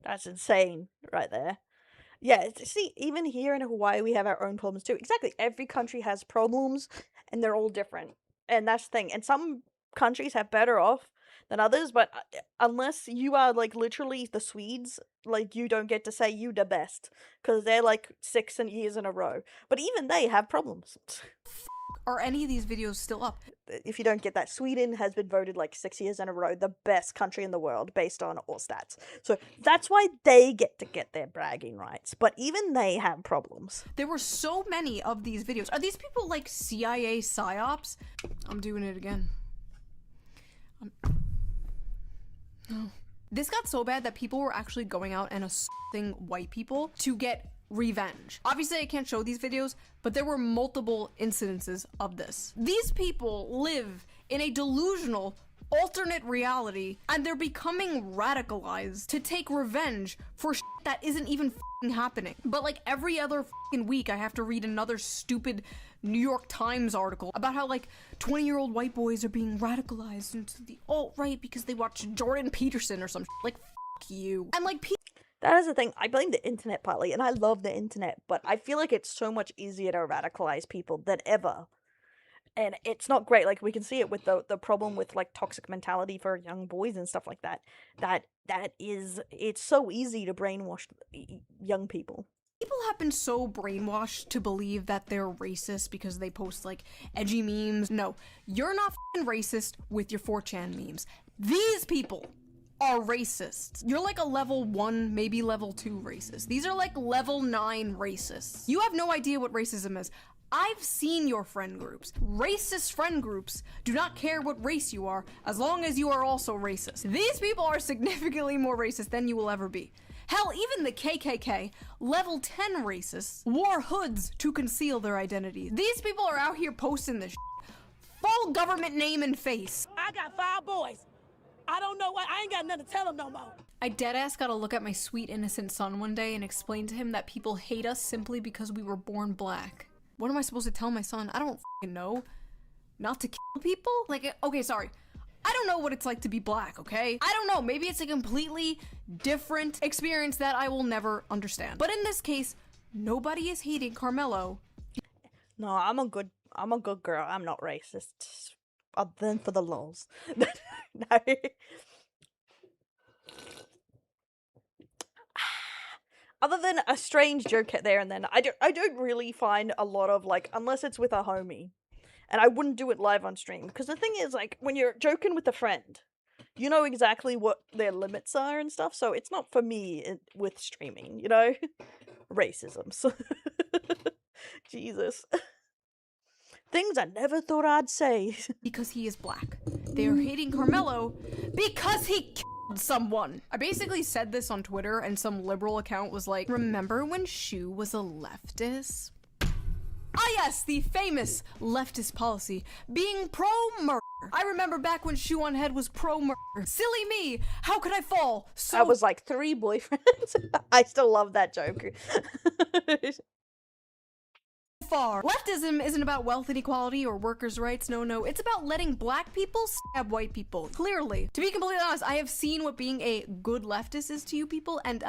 That's insane right there. Yeah, see, even here in Hawaii we have our own problems too. Exactly. Every country has problems and they're all different. And that's the thing. And some countries have better off than others, but unless you are like literally the Swedes, like, you don't get to say you the best because they're like 6 years in a row, but even they have problems. Are any of these videos still up? If you don't get that, Sweden has been voted like 6 years in a row the best country in the world based on all stats, so that's why they get their bragging rights, but even they have problems. There were so many of these videos. Are these people like CIA psyops? I'm doing it again. No. This got so bad that people were actually going out and assaulting white people to get revenge. Obviously, I can't show these videos, but there were multiple incidences of this. These people live in a delusional alternate reality, and they're becoming radicalized to take revenge for shit that isn't even f***ing happening. But like every other f***ing week, I have to read another stupid New York Times article about how like 20-year-old white boys are being radicalized into the alt-right because they watch Jordan Peterson or some shit. Like, f*** you. And like, that is the thing. I blame the internet partly, and I love the internet, but I feel like it's so much easier to radicalize people than ever. And it's not great. Like, we can see it with the problem with, like, toxic mentality for young boys and stuff like that. It's so easy to brainwash young people. People have been so brainwashed to believe that they're racist because they post, like, edgy memes. No, you're not f***ing racist with your 4chan memes. These people are racists. You're like a level 1, maybe level 2 racist. These are like level 9 racists. You have no idea what racism is. I've seen your friend groups. Racist friend groups do not care what race you are as long as you are also racist. These people are significantly more racist than you will ever be. Hell, even the KKK, level 10 racists, wore hoods to conceal their identity. These people are out here posting this shit. Full government name and face. I got 5 boys. I don't know why. I ain't got nothing to tell them no more. I deadass gotta look at my sweet innocent son one day and explain to him that people hate us simply because we were born black. What am I supposed to tell my son? I don't f***ing know. Not to kill people? Like, okay, sorry. I don't know what it's like to be black, okay? I don't know. Maybe it's a completely different experience that I will never understand. But in this case, nobody is hating Carmelo. No, I'm a good girl. I'm not racist. Other than for the lols. No. Other than a strange joke there and then, I don't really find a lot of, like, unless it's with a homie. And I wouldn't do it live on stream. Because the thing is, like, when you're joking with a friend, you know exactly what their limits are and stuff. So it's not for me with streaming, you know? Racisms. Jesus. Things I never thought I'd say. Because he is black. They are hating Carmelo because he killed someone. I basically said this on Twitter and some liberal account was like, remember when Shoe was a leftist? Ah yes, the famous leftist policy, being pro-murder. I remember back when Shoeonhead was pro-murder. Silly me, how could I fall? So I was like 3 boyfriends. I still love that joke. far. Leftism isn't about wealth inequality or workers' rights, no, it's about letting black people stab white people. Clearly. To be completely honest, I have seen what being a good leftist is to you people, and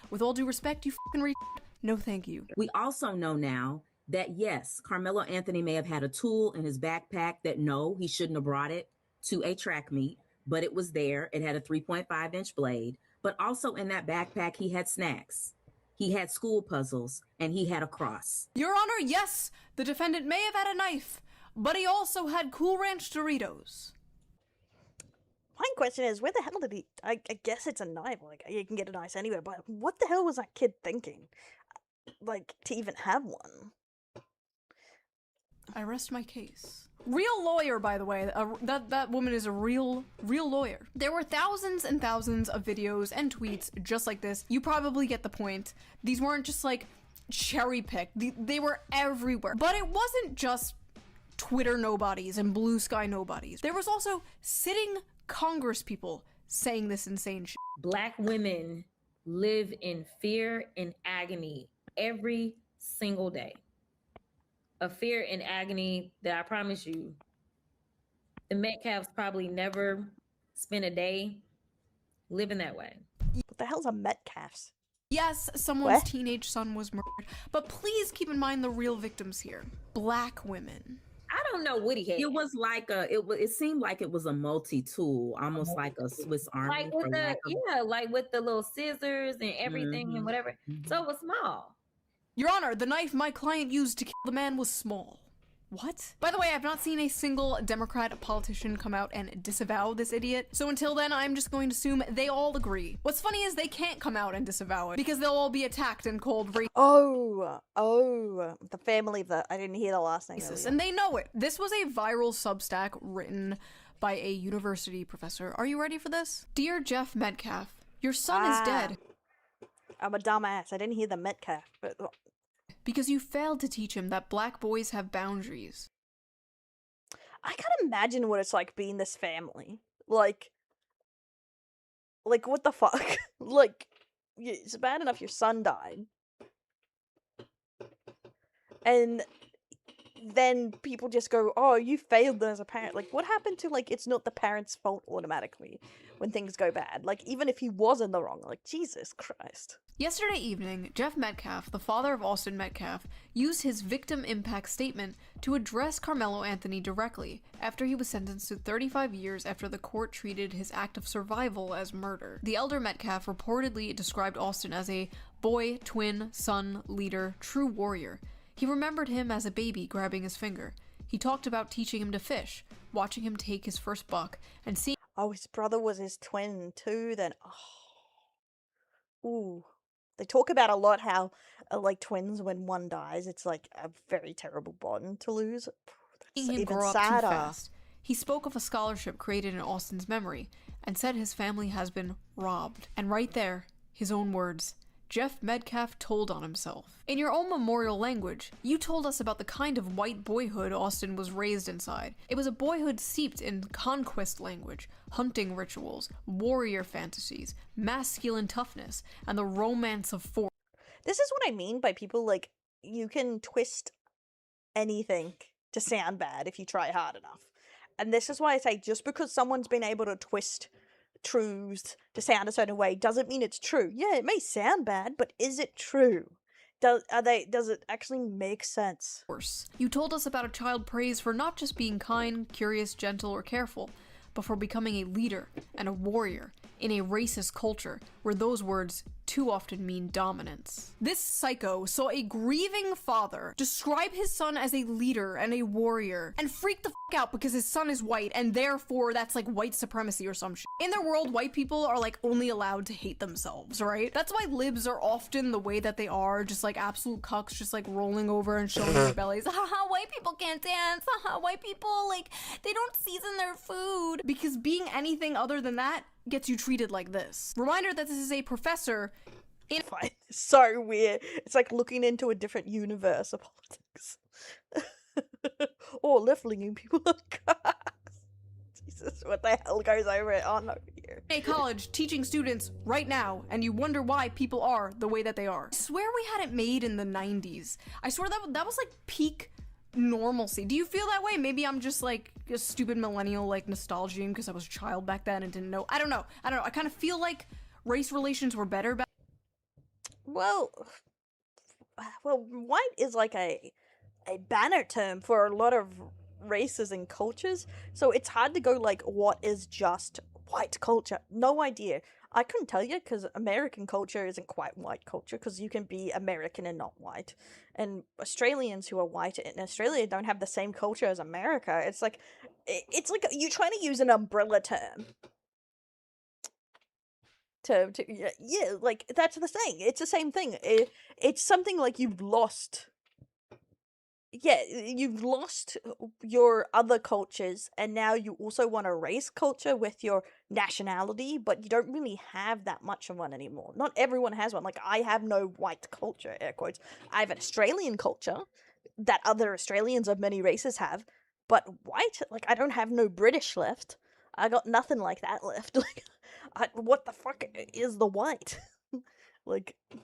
with all due respect, you fucking no thank you. We also know now that yes, Carmelo Anthony may have had a tool in his backpack that no, he shouldn't have brought it to a track meet, but it was there. It had a 3.5-inch blade, but also in that backpack, he had snacks. He had school puzzles, and he had a cross. Your Honor, yes, the defendant may have had a knife, but he also had Cool Ranch Doritos. My question is, where the hell did he... I guess it's a knife, like, you can get a knife anywhere, but what the hell was that kid thinking? Like, to even have one? I rest my case. Real lawyer, by the way. That woman is a real lawyer. There were thousands and thousands of videos and tweets just like this. You probably get the point. These weren't just like cherry picked. They were everywhere. But it wasn't just Twitter nobodies and blue sky nobodies. There was also sitting Congress people saying this insane shit. Black women live in fear and agony every single day. A fear and agony that I promise you, the Metcalfs probably never spent a day living that way. What the hell's a Metcalfs? Yes, someone's teenage son was murdered, but please keep in mind the real victims here. Black women. I don't know what he had. It was like it seemed like it was a multi-tool, almost like a Swiss Army. Like with like with the little scissors and everything and whatever. So it was small. Your Honor, the knife my client used to kill the man was small. What? By the way, I've not seen a single Democrat politician come out and disavow this idiot, so until then, I'm just going to assume they all agree. What's funny is they can't come out and disavow it, because they'll all be attacked and called racist. Oh, the family that I didn't hear the last name. And they know it. This was a viral Substack written by a university professor. Are you ready for this? Dear Jeff Metcalf, your son is dead. I'm a dumbass. I didn't hear the Metcalf, but... Because you failed to teach him that black boys have boundaries. I can't imagine what it's like being this family. Like what the fuck? Like, it's bad enough your son died. And then people just go, oh, you failed as a parent. Like, what happened to, like, it's not the parent's fault automatically when things go bad? Like, even if he was in the wrong, like, Jesus Christ. Yesterday evening, Jeff Metcalf, the father of Austin Metcalf, used his victim impact statement to address Carmelo Anthony directly after he was sentenced to 35 years after the court treated his act of survival as murder. The elder Metcalf reportedly described Austin as a boy, twin, son, leader, true warrior. He remembered him as a baby grabbing his finger. He talked about teaching him to fish, watching him take his first buck, and seeing— Oh, his brother was his twin too, then, oh. Ooh. They talk about a lot how, like, twins, when one dies, it's like a very terrible bond to lose. Seeing him grow up too fast. He spoke of a scholarship created in Austin's memory, and said his family has been robbed. And right there, his own words, Jeff Metcalf told on himself. In your own memorial language, you told us about the kind of white boyhood Austin was raised inside. It was a boyhood steeped in conquest language, hunting rituals, warrior fantasies, masculine toughness, and the romance of force. This is what I mean by people, like, you can twist anything to sound bad if you try hard enough. And this is why I say, just because someone's been able to twist truths to sound a certain way doesn't mean it's true. Yeah, it may sound bad, but is it true? Does it actually make sense? You told us about a child praised for not just being kind, curious, gentle, or careful, but for becoming a leader and a warrior in a racist culture where those words too often mean dominance. This psycho saw a grieving father describe his son as a leader and a warrior and freak the fuck out because his son is white and therefore that's like white supremacy or some shit. In their world, white people are like only allowed to hate themselves, right? That's why libs are often the way that they are, just like absolute cucks, just like rolling over and showing their bellies. Haha, white people can't dance. Haha, white people, like, they don't season their food. Because being anything other than that gets you treated like this. Reminder that this is a professor in— So weird. It's like looking into a different universe of politics. Or left-leaning people are cars. Jesus, what the hell goes on over here? a college teaching students right now, and you wonder why people are the way that they are. I swear we had it made in the 90s. I swear that was like peak normalcy. Do you feel that way? Maybe I'm just like a stupid millennial, like nostalgia because I was a child back then and didn't know. I don't know. I kind of feel like race relations were better back. Well, white is like a banner term for a lot of races and cultures, so it's hard to go like, what is just white culture? No idea. I couldn't tell you, because American culture isn't quite white culture, because you can be American and not white. And Australians who are white in Australia don't have the same culture as America. It's like you're trying to use an umbrella term. Yeah, like, that's the thing. It's the same thing. It's something like you've lost. Yeah, you've lost your other cultures, and now you also want a race culture with your nationality, but you don't really have that much of one anymore. Not everyone has one. Like, I have no white culture, air quotes. I have an Australian culture that other Australians of many races have, but white, like, I don't have no British left. I got nothing like that left. Like, what the fuck is the white? Like, it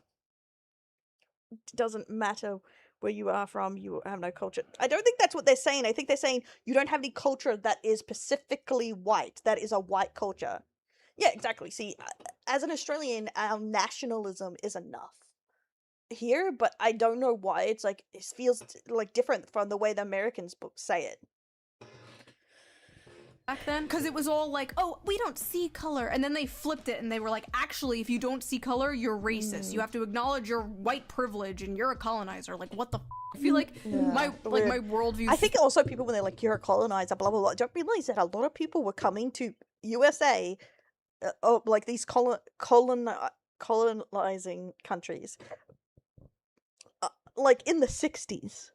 doesn't matter where you are from, you have no culture. I don't think that's what they're saying. I think they're saying you don't have any culture that is specifically white, that is a white culture. Yeah, exactly. See, as an Australian, our nationalism is enough here, but I don't know why it's like, it feels like different from the way the Americans say it. Back then, because it was all like, oh, we don't see color, and then they flipped it and they were like, actually, if you don't see color, you're racist. You have to acknowledge your white privilege and you're a colonizer. Like, what the I feel like my worldview. I think also people, when they're like, you're a colonizer, blah blah blah, don't realize that a lot of people were coming to USA, like these colonizing countries, like in the 60s.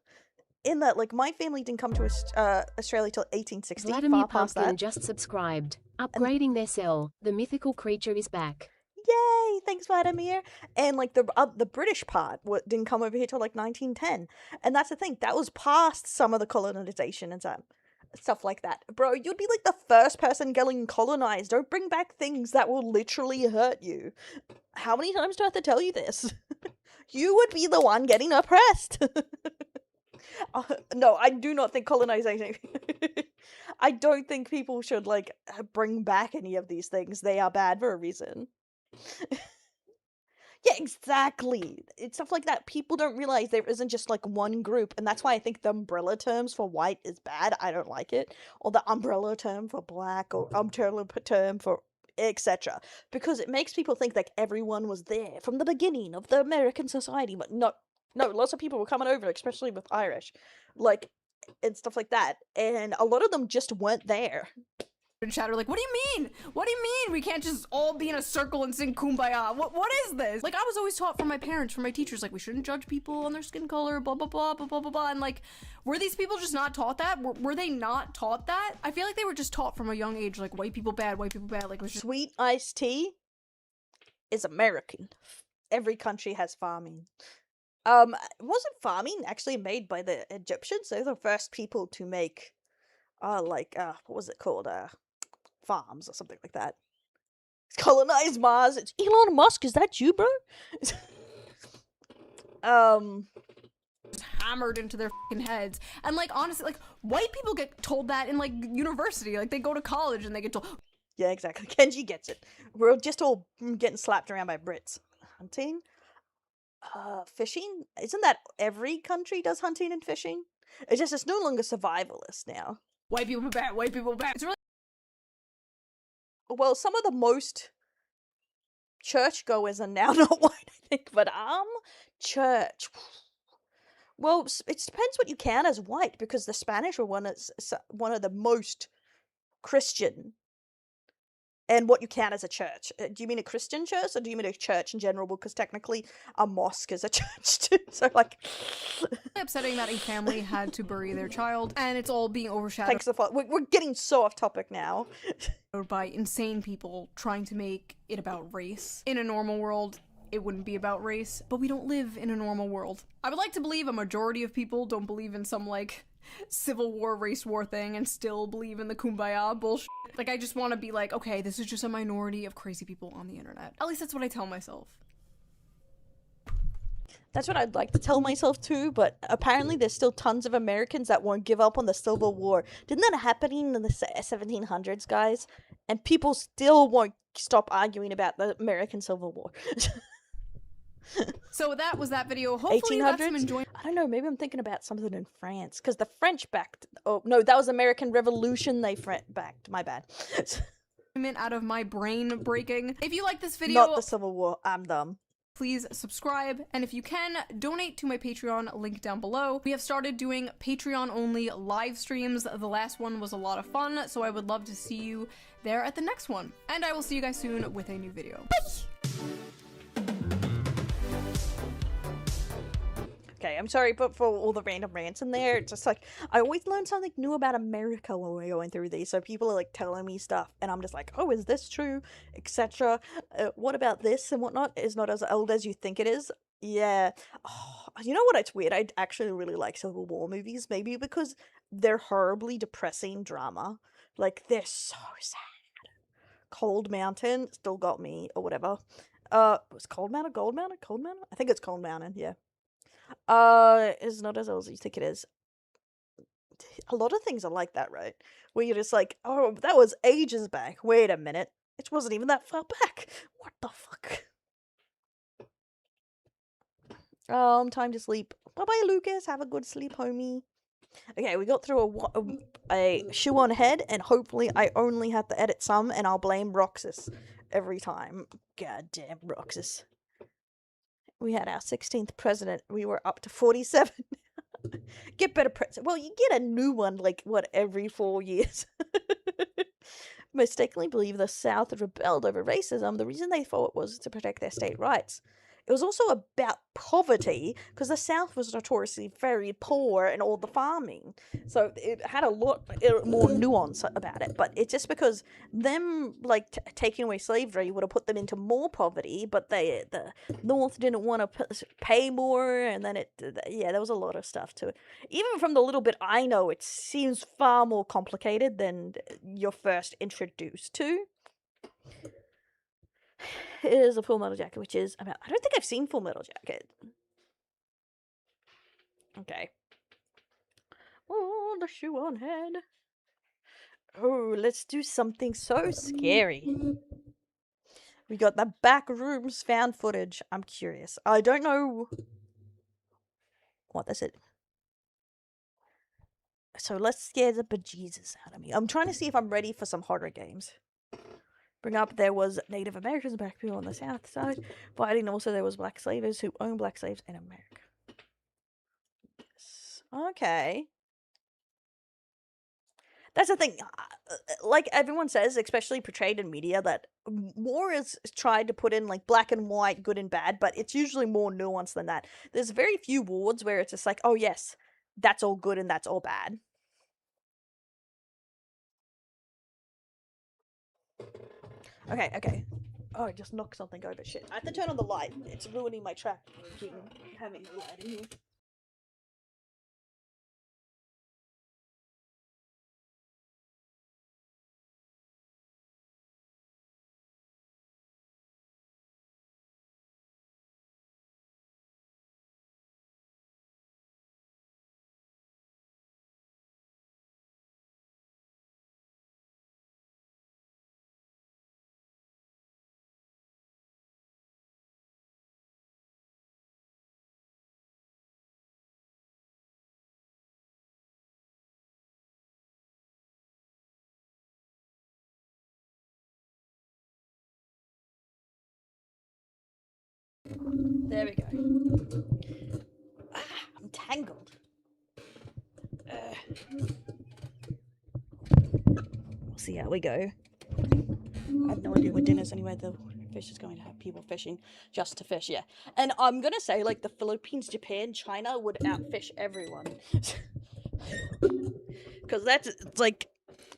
In that, like, my family didn't come to Australia till 1860. Vladimir far past Pumpkin that. just subscribed. Upgrading their cell. The mythical creature is back. Yay! Thanks, Vladimir. And like the British part didn't come over here till like 1910, and that's the thing. That was past some of the colonization and stuff. Stuff like that. Bro, you'd be like the first person getting colonized. Don't bring back things that will literally hurt you. How many times do I have to tell you this? You would be the one getting oppressed. No, I do not think colonization... I don't think people should, like, bring back any of these things. They are bad for a reason. Yeah, exactly. It's stuff like that. People don't realize there isn't just, like, one group, and that's why I think the umbrella terms for white is bad. I don't like it. Or the umbrella term for black, or umbrella term for etc. Because it makes people think, like, everyone was there from the beginning of the American society, but no, lots of people were coming over, especially with Irish, like, and stuff like that, and a lot of them just weren't there. In chat are like, what do you mean? What do you mean we can't just all be in a circle and sing Kumbaya? What is this? Like, I was always taught from my parents, from my teachers, like, we shouldn't judge people on their skin color, blah, blah, blah, blah, blah, blah, blah. And, like, were these people just not taught that? Were they not taught that? I feel like they were just taught from a young age, like, white people bad, like, it was just... Sweet iced tea is American. Every country has farming. Wasn't farming actually made by the Egyptians? They're the first people to make, what was it called? Farms or something like that. Colonize Mars. It's Elon Musk. Is that you, bro? Just hammered into their fucking heads. And, like, honestly, like, white people get told that in, like, university. Like, they go to college and they get told... Yeah, exactly. Kenji gets it. We're just all getting slapped around by Brits. Hunting? Fishing? Isn't that every country does hunting and fishing? It's just, it's no longer survivalist now. White people bad, white people bad. It's really... Well, some of the most churchgoers are now not white, I think, but church. Well, it depends what you count as white, because the Spanish were one of the most Christian, and what you count as a church. Do you mean a Christian church, or do you mean a church in general? Because technically, a mosque is a church too. So, like, upsetting that a family had to bury their child, and it's all being overshadowed. Thanks for we're getting so off topic now. By insane people trying to make it about race. In a normal world, it wouldn't be about race, but we don't live in a normal world. I would like to believe a majority of people don't believe in some, like, Civil War, race war thing and still believe in the Kumbaya bullshit. Like, I just want to be like, okay, this is just a minority of crazy people on the internet. At least that's what I tell myself. That's what I'd like to tell myself too, but apparently there's still tons of Americans that won't give up on the Civil War. Didn't that happen in the 1700s, guys? And people still won't stop arguing about the American Civil War. So that was that video. Hopefully you got some enjoyment. I don't know, maybe I'm thinking about something in France, because the French backed... Oh, no, that was American Revolution they backed. My bad. Out of my brain breaking. If you like this video... Not the Civil War. I'm dumb. Please subscribe, and if you can, donate to my Patreon, link down below. We have started doing Patreon-only live streams. The last one was a lot of fun, so I would love to see you there at the next one. And I will see you guys soon with a new video. Bye! Okay, I'm sorry, but for all the random rants in there, it's just like, I always learn something new about America when we're going through these, so people are like telling me stuff, and I'm just like, oh, is this true, etc. What about this and whatnot? Is not as old as you think it is. Yeah. Oh, you know what, it's weird, I actually really like Civil War movies, maybe because they're horribly depressing drama. Like, they're so sad. Cold Mountain still got me, or whatever. Was Cold Mountain, Gold Mountain, Cold Mountain? I think it's Cold Mountain, yeah. It's not as old as you think it is. A lot of things are like that, right? Where you're just like, oh, that was ages back. Wait a minute. It wasn't even that far back. What the fuck? Time to sleep. Bye-bye, Lucas. Have a good sleep, homie. Okay, we got through a Shoeonhead, and hopefully I only have to edit some, and I'll blame Roxas every time. Goddamn Roxas. We had our 16th president. We were up to 47. Get better president. Well, you get a new one, like, what, every 4 years? Mistakenly believe the South had rebelled over racism. The reason they thought was to protect their state rights. it was also about poverty, because the South was notoriously very poor and all the farming. So it had a lot more nuance about it. But it's just because them, like, taking away slavery would have put them into more poverty, but the North didn't want to pay more, and then there was a lot of stuff to it. Even from the little bit I know, it seems far more complicated than you're first introduced to. It is a Full Metal Jacket, which is about... I don't think I've seen Full Metal Jacket. Okay. Oh, the Shoeonhead. Oh, let's do something so scary. We got the back rooms found footage. I'm curious. I don't know what this is. So let's scare the bejesus out of me. I'm trying to see if I'm ready for some horror games. Bring up, there was Native Americans, black people on the south side fighting. Also, there was black slavers who owned black slaves in America. Yes. Okay. That's the thing. Like everyone says, especially portrayed in media, that war is tried to put in like black and white, good and bad, but it's usually more nuanced than that. There's very few wars where it's just like, oh yes, that's all good and that's all bad. Okay. Oh, I just knocked something over. Shit. I have to turn on the light. It's ruining my track. Having the light in here. There we go. I'm tangled. We'll see how we go. I have no idea what dinner's anyway. The fish is going to have people fishing just to fish, yeah. And I'm gonna say, like, the Philippines, Japan, China would outfish everyone. Because that's, like,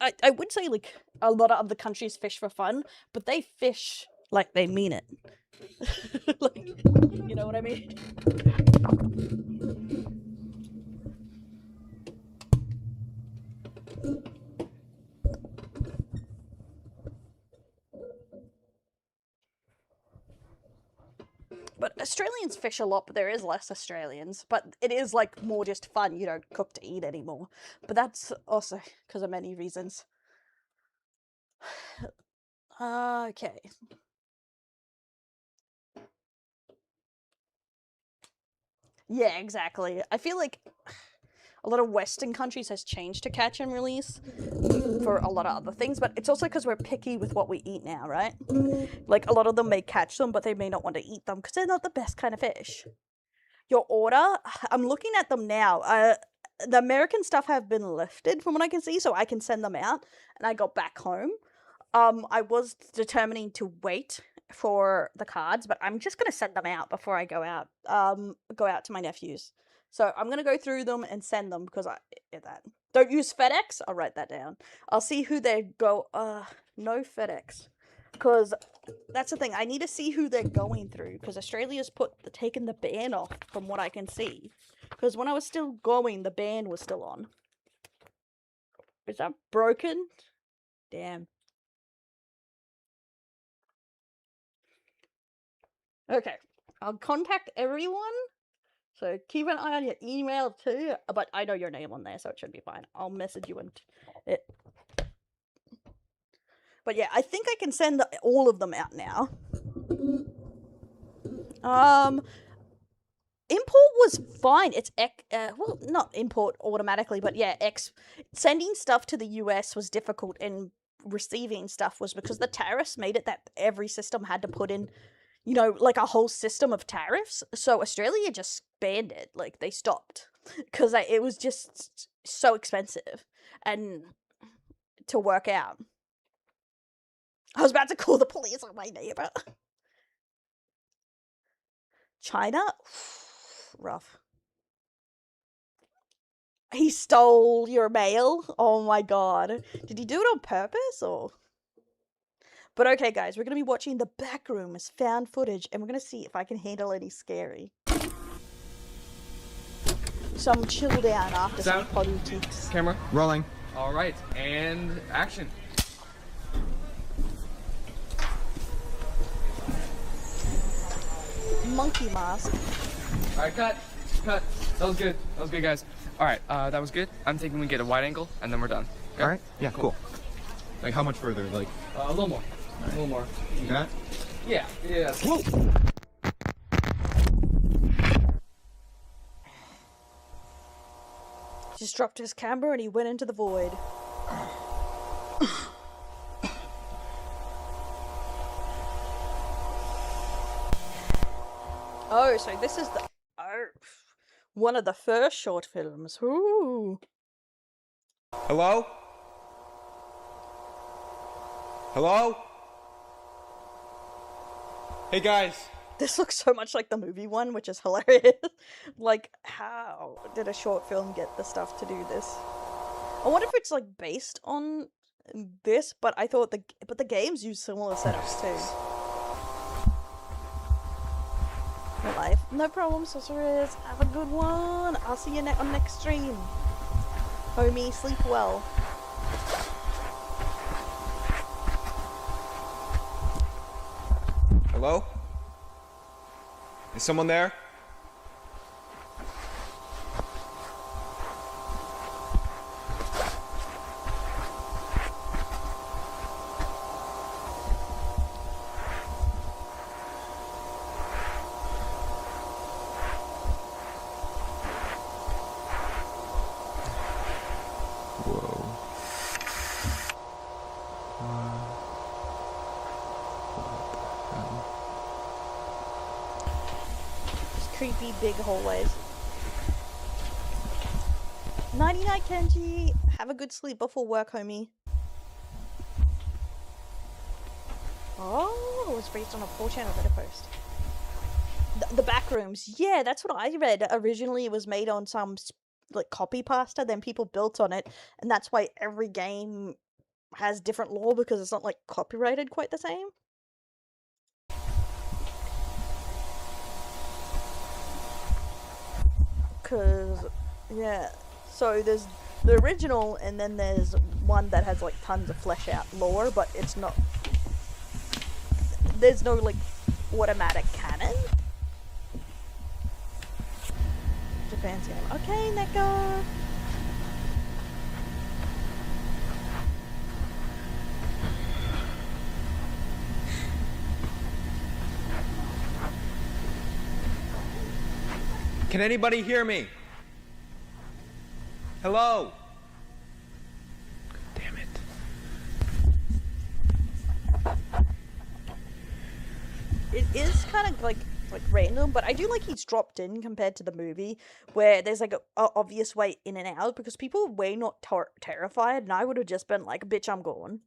I would say, like, a lot of other countries fish for fun, but they fish like they mean it. Like, you know what I mean? But Australians fish a lot, but there is less Australians. But it is, like, more just fun. You don't cook to eat anymore. But that's also because of many reasons. Okay. Yeah, exactly. I feel like a lot of Western countries has changed to catch and release for a lot of other things, but it's also because we're picky with what we eat now, right? Like, a lot of them may catch them, but they may not want to eat them because they're not the best kind of fish. Your order, I'm looking at them now. The American stuff have been lifted from what I can see, so I can send them out, and I got back home. I was determining to wait for the cards, but I'm just gonna send them out before I go out. Go out to my nephews. So I'm gonna go through them and send them because don't use FedEx. I'll write that down. I'll see who they go. No FedEx, because that's the thing. I need to see who they're going through because Australia's taken the ban off from what I can see. Because when I was still going, the ban was still on. Is that broken? Damn. Okay, I'll contact everyone, so keep an eye on your email too, but I know your name on there, so it should be fine. I'll message you and it. But yeah, I think I can send all of them out now. Import was fine. It's well, not import automatically, but yeah, sending stuff to the US was difficult, and receiving stuff was because the tariffs made it that every system had to put in, you know, like a whole system of tariffs. So Australia just banned it. Like, they stopped because it was just so expensive and to work out. I was about to call the police on my neighbor. China? Rough. He stole your mail? Oh my god. Did he do it on purpose, or? But okay, guys, we're going to be watching The Backrooms found footage, and we're going to see if I can handle any scary. Some chill down after some politics. Camera. Rolling. All right, and action. Monkey mask. All right, cut. Cut. That was good. That was good, guys. All right, that was good. I'm thinking we get a wide angle, and then we're done. Okay? All right. Yeah, cool. Like, how much further? Like, a little more. Right. A little more. You got? Yeah. Yeah. Whoa. Just dropped his camera and he went into the void. Oh, so this is the one of the first short films. Ooh. Hello? Hello? Hey, guys. This looks so much like the movie one, which is hilarious. Like, how did a short film get the stuff to do this? I wonder if it's like based on this, but I thought the games use similar setups too. Your life, no problem, sorcerers. Have a good one. I'll see you on next stream. Homie, sleep well. Hello? Is someone there? Creepy big hallways. Nighty night, Kenji. Have a good sleep before work, homie. Oh, it was based on a 4chan Reddit post. The Backrooms. Yeah, that's what I read. Originally, it was made on some like copy pasta. Then people built on it, and that's why every game has different lore because it's not like copyrighted quite the same. Cause, yeah, so there's the original, and then there's one that has like tons of flesh out lore, but it's not. There's no like automatic canon. Japan's game. Okay, Neko. Can anybody hear me? Hello? Damn it. It is kind of like random, but I do like he's dropped in compared to the movie, where there's like a obvious way in and out, because people are way not terrified, and I would have just been like, bitch, I'm going.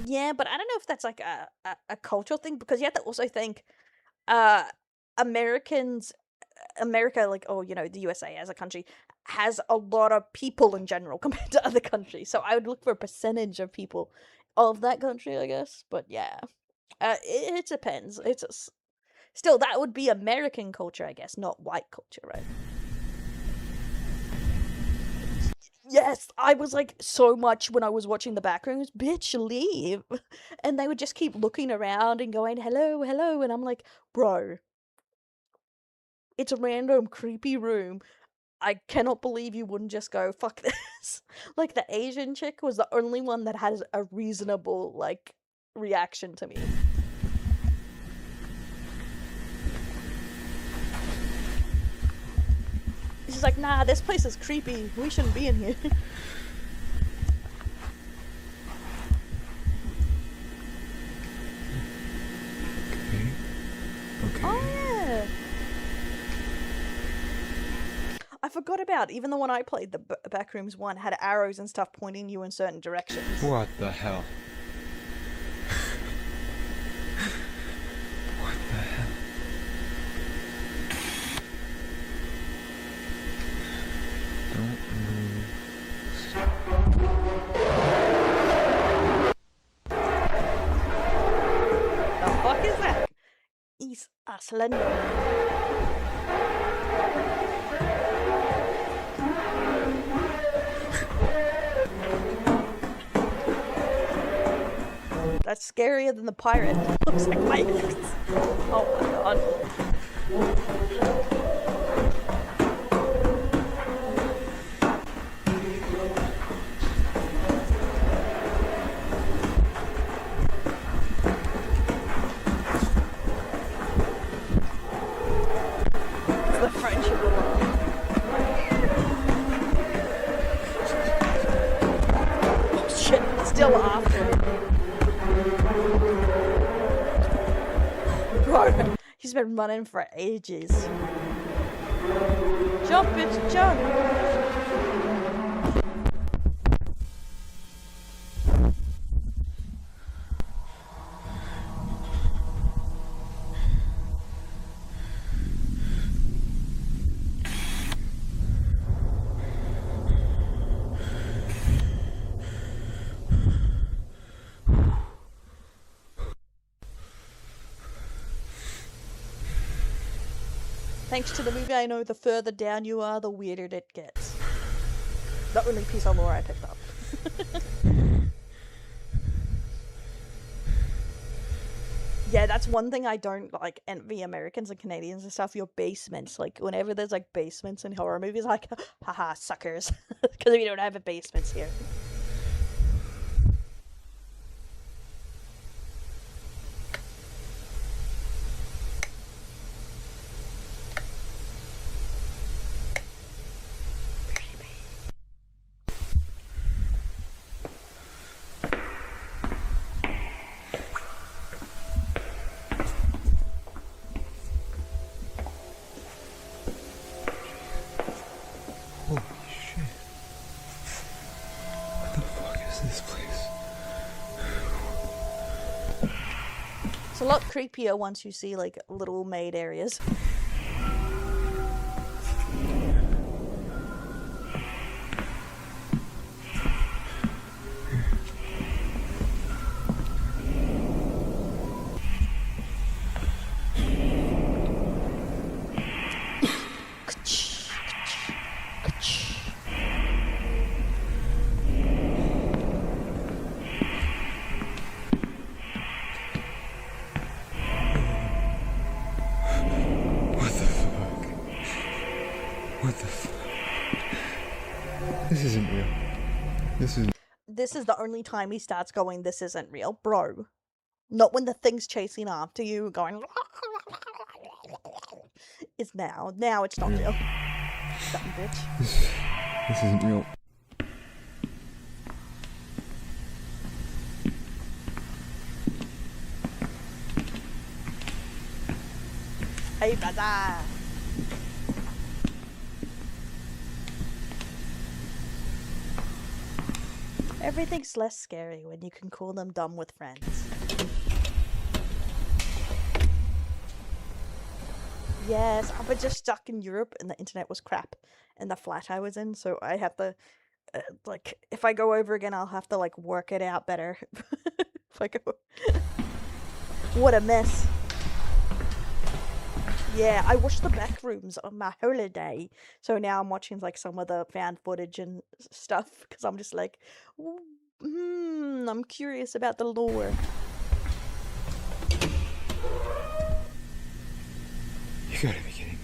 Yeah, but I don't know if that's like a cultural thing, because you have to also think America, like, oh, you know, the USA as a country has a lot of people in general compared to other countries. So I would look for a percentage of people of that country, I guess. But yeah, it depends. Still, that would be American culture, I guess, not white culture, right? Yes, I was like, so much when I was watching The Backrooms, bitch, leave. And they would just keep looking around and going, hello, hello. And I'm like, bro, it's a random creepy room. I cannot believe you wouldn't just go, fuck this. Like, the Asian chick was the only one that has a reasonable, like, reaction to me. She's like, nah, this place is creepy. We shouldn't be in here. Okay. Oh, yeah. forgot about, even the one I played, the Backrooms one, had arrows and stuff pointing you in certain directions. What the hell? What the hell? Don't move. The fuck is that? He's a slender. That's scarier than the pirate. Looks like my ex. Oh my god. It's the friendship alone. Oh shit, still after it. Bro, he's been running for ages. Jump, bitch, jump! Thanks to the movie, I know the further down you are, the weirder it gets. The only piece of lore I picked up. Yeah, that's one thing I don't like envy Americans and Canadians and stuff. Your basements, like whenever there's like basements in horror movies, like haha, suckers, because we don't have a basements here. It's a lot creepier once you see like little maid areas. This isn't real. This is the only time he starts going, this isn't real, bro. Not when the thing's chasing after you, going... It's now. Now it's not real. Dumb bitch. This isn't real. Hey, brother. Everything's less scary when you can call them dumb with friends. Yes, I was just stuck in Europe and the internet was crap in the flat I was in, so I have to, like, if I go over again, I'll have to, like, work it out better. If I go... What a mess. Yeah, I watched the back rooms on my holiday, so now I'm watching like some of the found footage and stuff because I'm just like, I'm curious about the lore. You gotta be kidding me.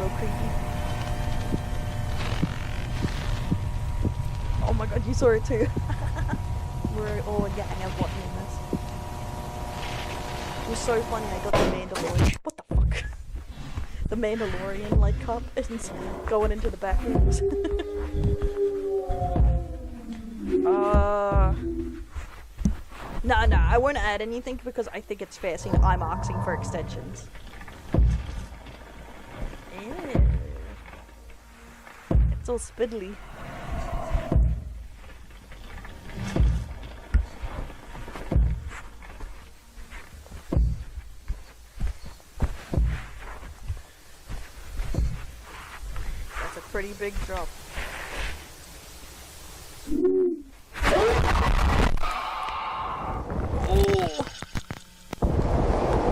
little creepy. Oh my god, you saw it too. We're all getting up watching this. It was so funny. I got the Mandalorian. What the fuck? The Mandalorian like cup and going into the back rooms. No, I won't add anything because I think it's fair seeing I'm asking for extensions. Ew. It's all spiddly. That's a pretty big drop.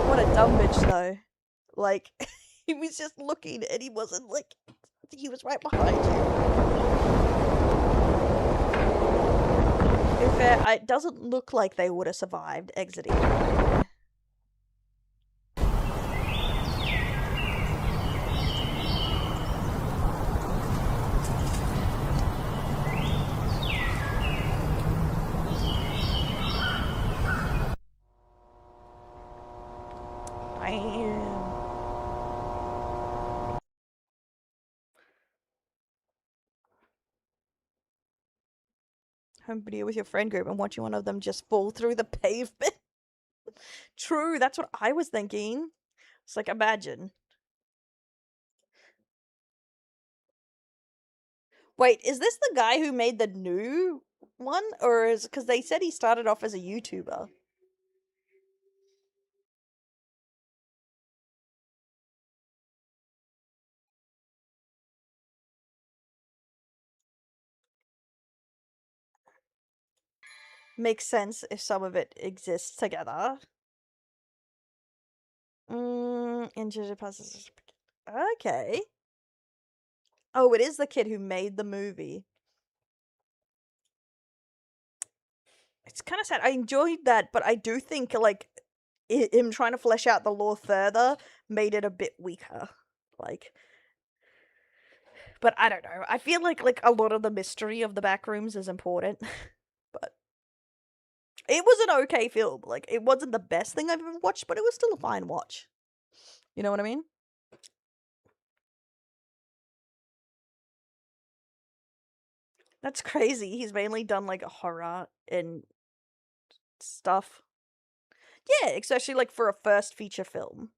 What a dumb bitch though. Like, he was just looking and he wasn't like, he was right behind you. In fair, it doesn't look like they would have survived exiting. Home video with your friend group and watching one of them just fall through the pavement. True, that's what I was thinking. It's like, imagine. Wait, is this the guy who made the new one? Or is, because they said he started off as a YouTuber. Makes sense if some of it exists together. Okay. Oh, it is the kid who made the movie. It's kind of sad. I enjoyed that, but I do think, like, him trying to flesh out the lore further made it a bit weaker. Like, but I don't know. I feel like a lot of the mystery of the backrooms is important. But it was an okay film. Like, it wasn't the best thing I've ever watched, but it was still a fine watch. You know what I mean? That's crazy. He's mainly done, like, horror and stuff. Yeah, especially, like, for a first feature film.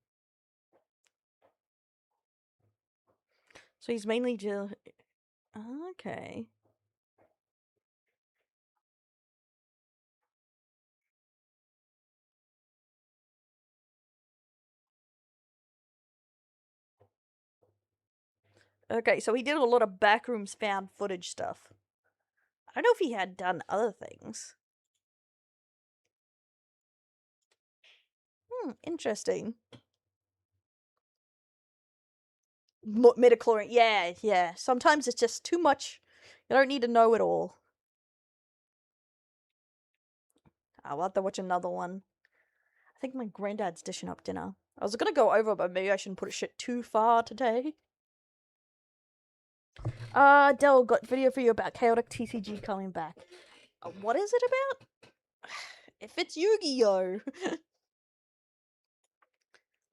So he's mainly just... Okay. Okay, so he did a lot of backrooms found footage stuff. I don't know if he had done other things. Interesting. Midichlorian, yeah. Sometimes it's just too much. You don't need to know it all. I'll have to watch another one. I think my granddad's dishing up dinner. I was gonna go over, but maybe I shouldn't put shit too far today. Del, got video for you about chaotic TCG coming back. What is it about? If it's Yu-Gi-Oh!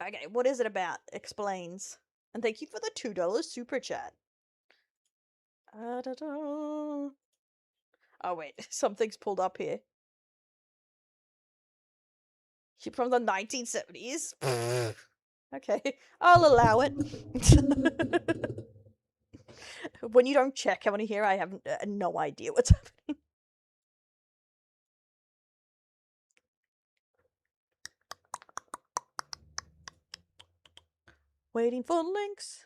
Okay, what is it about? Explains. And thank you for the $2 super chat. Oh wait, something's pulled up here. From the 1970s? Okay, I'll allow it. When you don't check how many here, I have no idea what's happening. Waiting for links.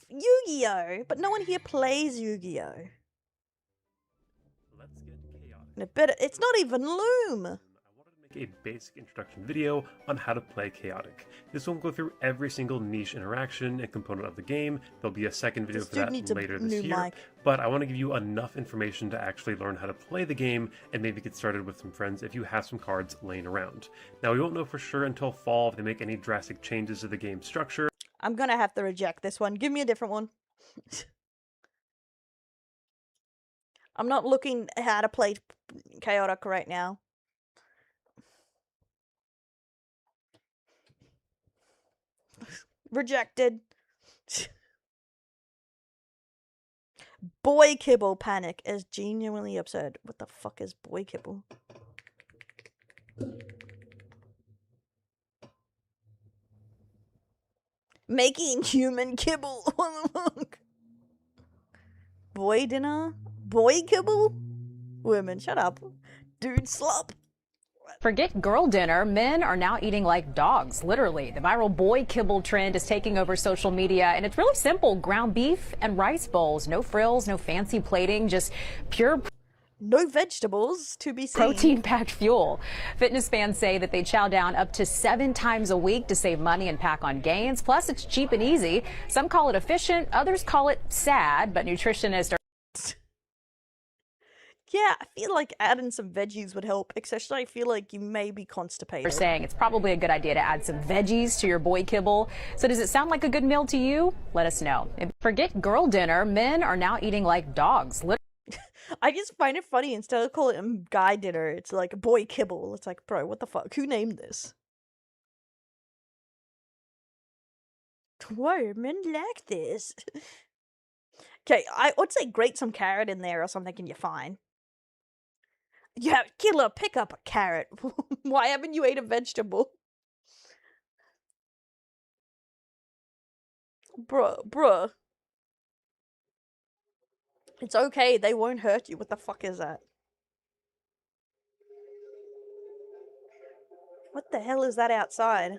Yu-Gi-Oh! But no one here plays Yu-Gi-Oh! Let's get chaotic. It's not even Loom! A basic introduction video on how to play Chaotic. This won't go through every single niche interaction and component of the game. There'll be a second video for that later this year, but I want to give you enough information to actually learn how to play the game and maybe get started with some friends if you have some cards laying around. Now, we won't know for sure until fall if they make any drastic changes to the game structure. I'm gonna have to reject this one. Give me a different one. I'm not looking at how to play chaotic right now. Rejected. Boy kibble panic is genuinely absurd. What the fuck is boy kibble? Making human kibble. What the fuck? Boy dinner? Boy kibble? Women, shut up. Dude slop. Forget girl dinner, men are now eating like dogs, literally. The viral boy kibble trend is taking over social media, and it's really simple. Ground beef and rice bowls. No frills, no fancy plating, just pure... No vegetables to be seen. Protein-packed fuel. Fitness fans say that they chow down up to 7 times a week to save money and pack on gains. Plus, it's cheap and easy. Some call it efficient, others call it sad, but nutritionists are... Yeah, I feel like adding some veggies would help, especially I feel like you may be constipated. They're saying it's probably a good idea to add some veggies to your boy kibble. So does it sound like a good meal to you? Let us know. And forget girl dinner, men are now eating like dogs. I just find it funny, instead of calling it guy dinner, it's like boy kibble. It's like, bro, what the fuck? Who named this? Why men like this? Okay, I would say grate some carrot in there or something and you're fine. Yeah, killer, pick up a carrot. Why haven't you ate a vegetable? Bruh. It's okay, they won't hurt you. What the fuck is that? What the hell is that outside?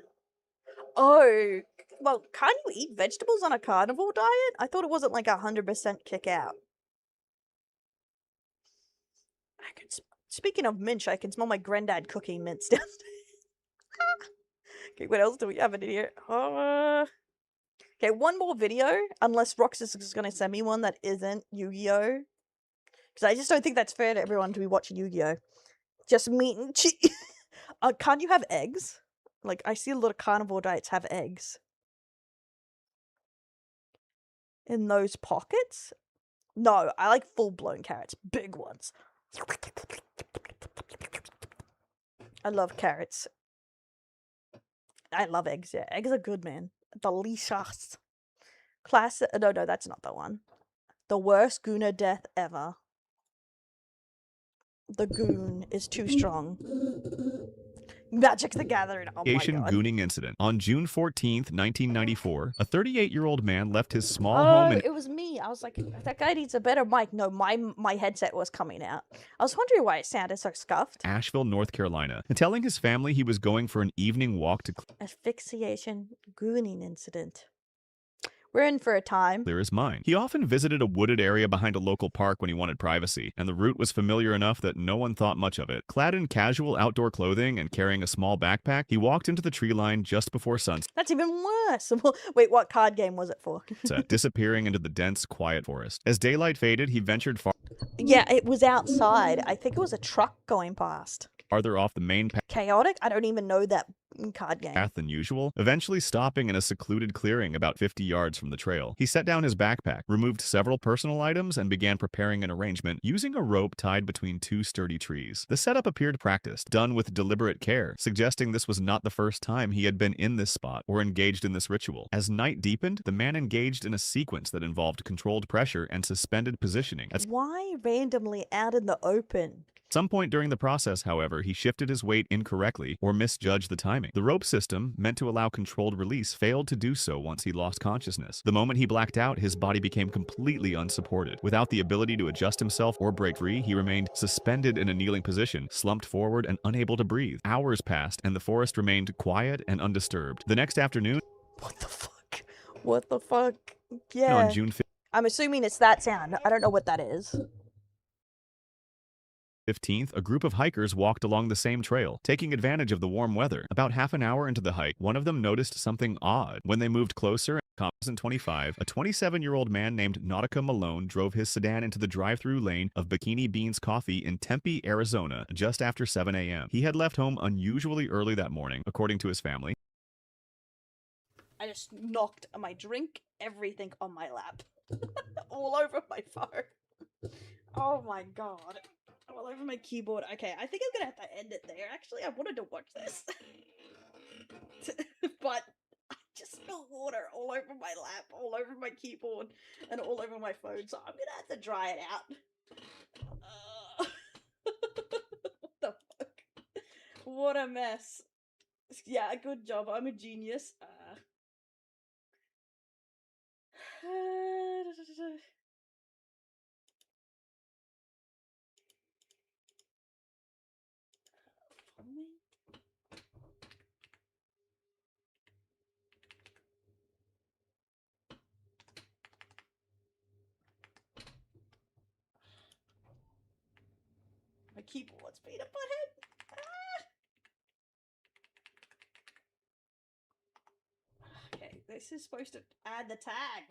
Oh, well, can't you eat vegetables on a carnivore diet? I thought it wasn't like 100% kick out. Speaking of minch, I can smell my granddad cooking mince downstairs. Okay, what else do we have in here? Okay, one more video, unless Roxas is going to send me one that isn't Yu-Gi-Oh! Because I just don't think that's fair to everyone to be watching Yu-Gi-Oh! Just meat and cheese. Can't you have eggs? Like, I see a lot of carnivore diets have eggs. In those pockets? No, I like full-blown carrots. Big ones. I love carrots. I love eggs, yeah. Eggs are good, man. Delicious. Classic. No, that's not the one. The worst Gooner death ever. The goon is too strong. Magic the Gathering. Oh my god. Gooning incident. On June 14th, 1994, a 38-year-old man left his small home in... it was me. I was like, that guy needs a better mic. No, my headset was coming out. I was wondering why it sounded so scuffed. Asheville, North Carolina, and telling his family he was going for an evening walk to asphyxiation gooning incident. We're in for a time. Clear his mind. He often visited a wooded area behind a local park when he wanted privacy, and the route was familiar enough that no one thought much of it. Clad in casual outdoor clothing and carrying a small backpack, he walked into the tree line just before sunset. That's even worse. Wait, what card game was it for? Disappearing into the dense, quiet forest. As daylight faded, he ventured far... Yeah, it was outside. I think it was a truck going past. Farther off the main path. Chaotic? I don't even know that card game. Path than usual, eventually stopping in a secluded clearing about 50 yards from the trail. He set down his backpack, removed several personal items, and began preparing an arrangement using a rope tied between 2 sturdy trees. The setup appeared practiced, done with deliberate care, suggesting this was not the first time he had been in this spot or engaged in this ritual. As night deepened, the man engaged in a sequence that involved controlled pressure and suspended positioning. Why randomly out in the open? At some point during the process, however, he shifted his weight incorrectly or misjudged the timing. The rope system, meant to allow controlled release, failed to do so once he lost consciousness. The moment he blacked out, his body became completely unsupported. Without the ability to adjust himself or break free, he remained suspended in a kneeling position, slumped forward and unable to breathe. Hours passed, and the forest remained quiet and undisturbed. The next afternoon... What the fuck? What the fuck? Yeah. On June 5th... I'm assuming it's that sound. I don't know what that is. 15th, a group of hikers walked along the same trail, taking advantage of the warm weather. About half an hour into the hike, one of them noticed something odd. When they moved closer, in 2025, a 27-year-old man named Nautica Malone drove his sedan into the drive-through lane of Bikini Beans Coffee in Tempe, Arizona, just after 7 a.m. He had left home unusually early that morning, according to his family. I just knocked my drink, everything on my lap. All over my phone. Oh my god. All over my keyboard. Okay, I think I'm gonna have to end it there. Actually, I wanted to watch this. But I just spilled water all over my lap, all over my keyboard, and all over my phone, so I'm gonna have to dry it out. What the fuck? What a mess. Yeah, good job. I'm a genius. My keyboard's peanut butthead. Okay, this is supposed to add the tag.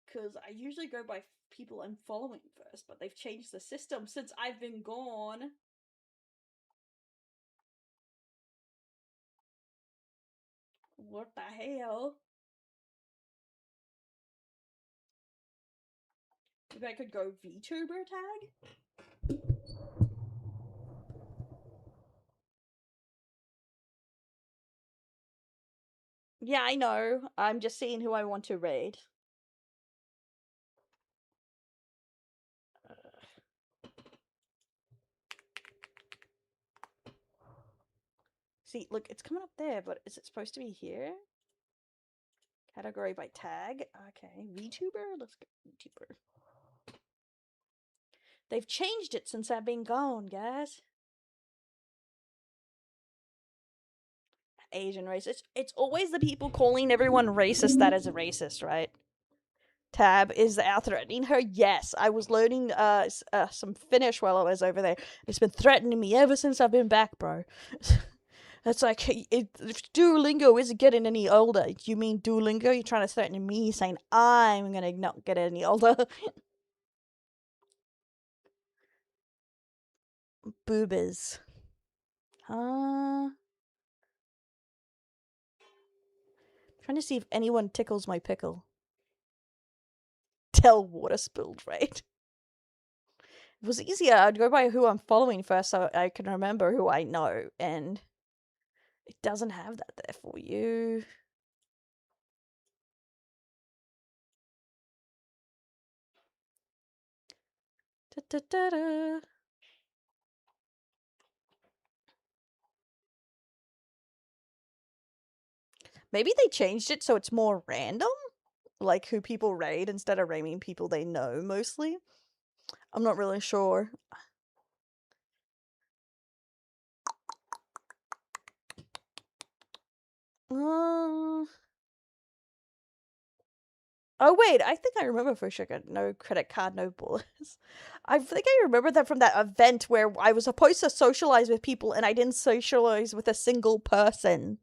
Because I usually go by people I'm following first, but they've changed the system since I've been gone. What the hell? Maybe I could go VTuber tag? Yeah, I know. I'm just seeing who I want to raid. See, look, it's coming up there, but is it supposed to be here? Category by tag. Okay, VTuber? Let's go VTuber. They've changed it since I've been gone, guys. Asian racist. It's always the people calling everyone racist that is a racist, right? Tab, is thou threatening her? Yes, I was learning some Finnish while I was over there. It's been threatening me ever since I've been back, bro. It's like, Duolingo isn't getting any older. You mean Duolingo? You're trying to threaten me, saying I'm gonna not get any older. Boobers. Trying to see if anyone tickles my pickle. Tell water spilled, right? If it was easier, I'd go by who I'm following first so I can remember who I know, and it doesn't have that there for you. Da-da-da-da. Maybe they changed it so it's more random? Like who people raid instead of raiding people they know, mostly? I'm not really sure. Oh wait, I think I remember for sure. No credit card, no bullets. I think I remember that from that event where I was supposed to socialize with people and I didn't socialize with a single person.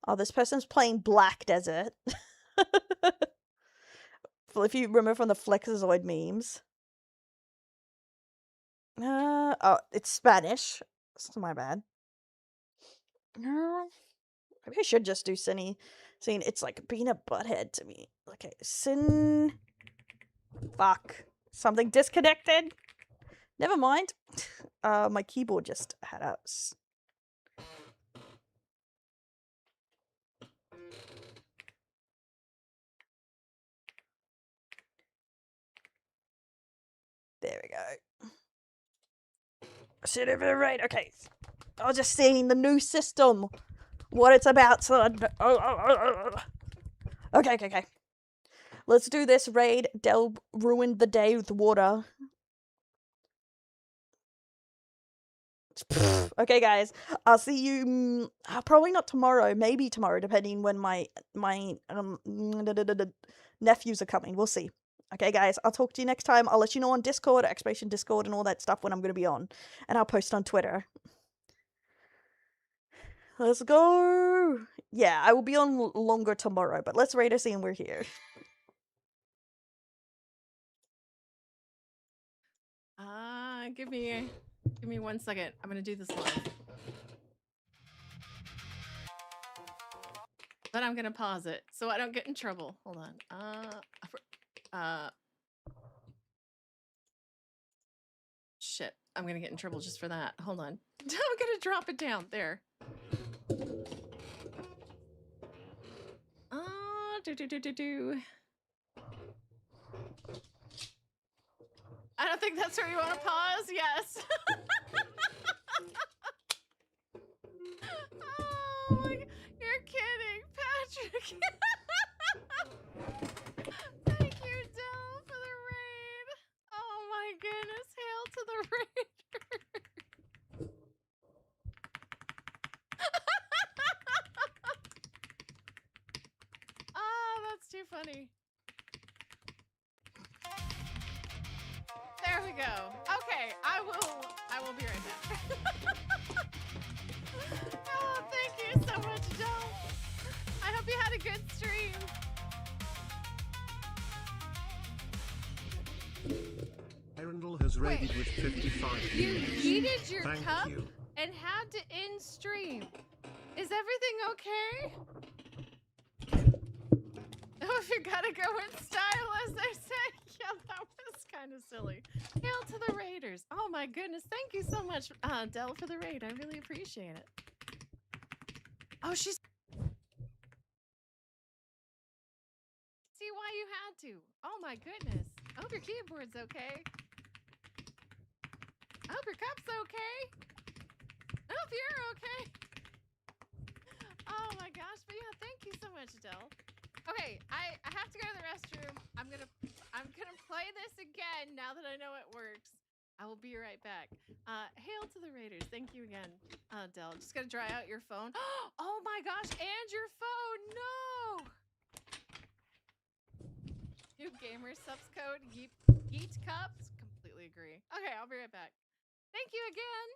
Oh, this person's playing Black Desert. If you remember from the Flexazoid memes. Oh, it's Spanish. It's my bad. No. Maybe I should just do Cinny. Seeing it's like being a butthead to me. Okay, Sin. Fuck. Something disconnected? Never mind. My keyboard just had us. There we go. Should have been right. Okay. I was just seeing the new system. What it's about. So Okay. Let's do this raid. Del ruined the day with water. Okay, guys. I'll see you. Probably not tomorrow. Maybe tomorrow, depending when my nephews are coming. We'll see. Okay, guys. I'll talk to you next time. I'll let you know on Discord, Exploration Discord, and all that stuff when I'm going to be on, and I'll post on Twitter. Let's go. Yeah, I will be on longer tomorrow, but let's raid a scene. We're here. Give me 1 second. I'm gonna do this live. but I'm gonna pause it so I don't get in trouble. Hold on. Shit, I'm gonna get in trouble just for that. Hold on. I'm gonna drop it down there. I don't think that's where you want to pause. Yes. Oh my, you're kidding, Patrick. Thank you, Del, for the raid. Oh my goodness, hail to the raider. Oh, that's too funny. There we go. Okay, I will be right back. Oh, thank you so much, Del. I hope you had a good stream. Erundel has raided with 55 You units. yeeted your Thank cup you. and had to end stream. Is everything okay? Oh, if you gotta go in style, as they say. Yeah, that was kind of silly. Hail to the Raiders. Oh my goodness. Thank you so much, Del, for the raid. I really appreciate it. Oh, she's... See why you had to. Oh my goodness. I hope your keyboard's okay. I hope your cup's okay. I hope you're okay. Oh my gosh, but yeah, thank you so much, Del. Okay, I have to go to the restroom. I'm gonna play this again now that I know it works. I will be right back. Hail to the Raiders. Thank you again, Del. Just gotta dry out your phone. Oh my gosh, and your phone. No. New gamer subs code Yeet Cups. Completely agree. Okay, I'll be right back. Thank you again.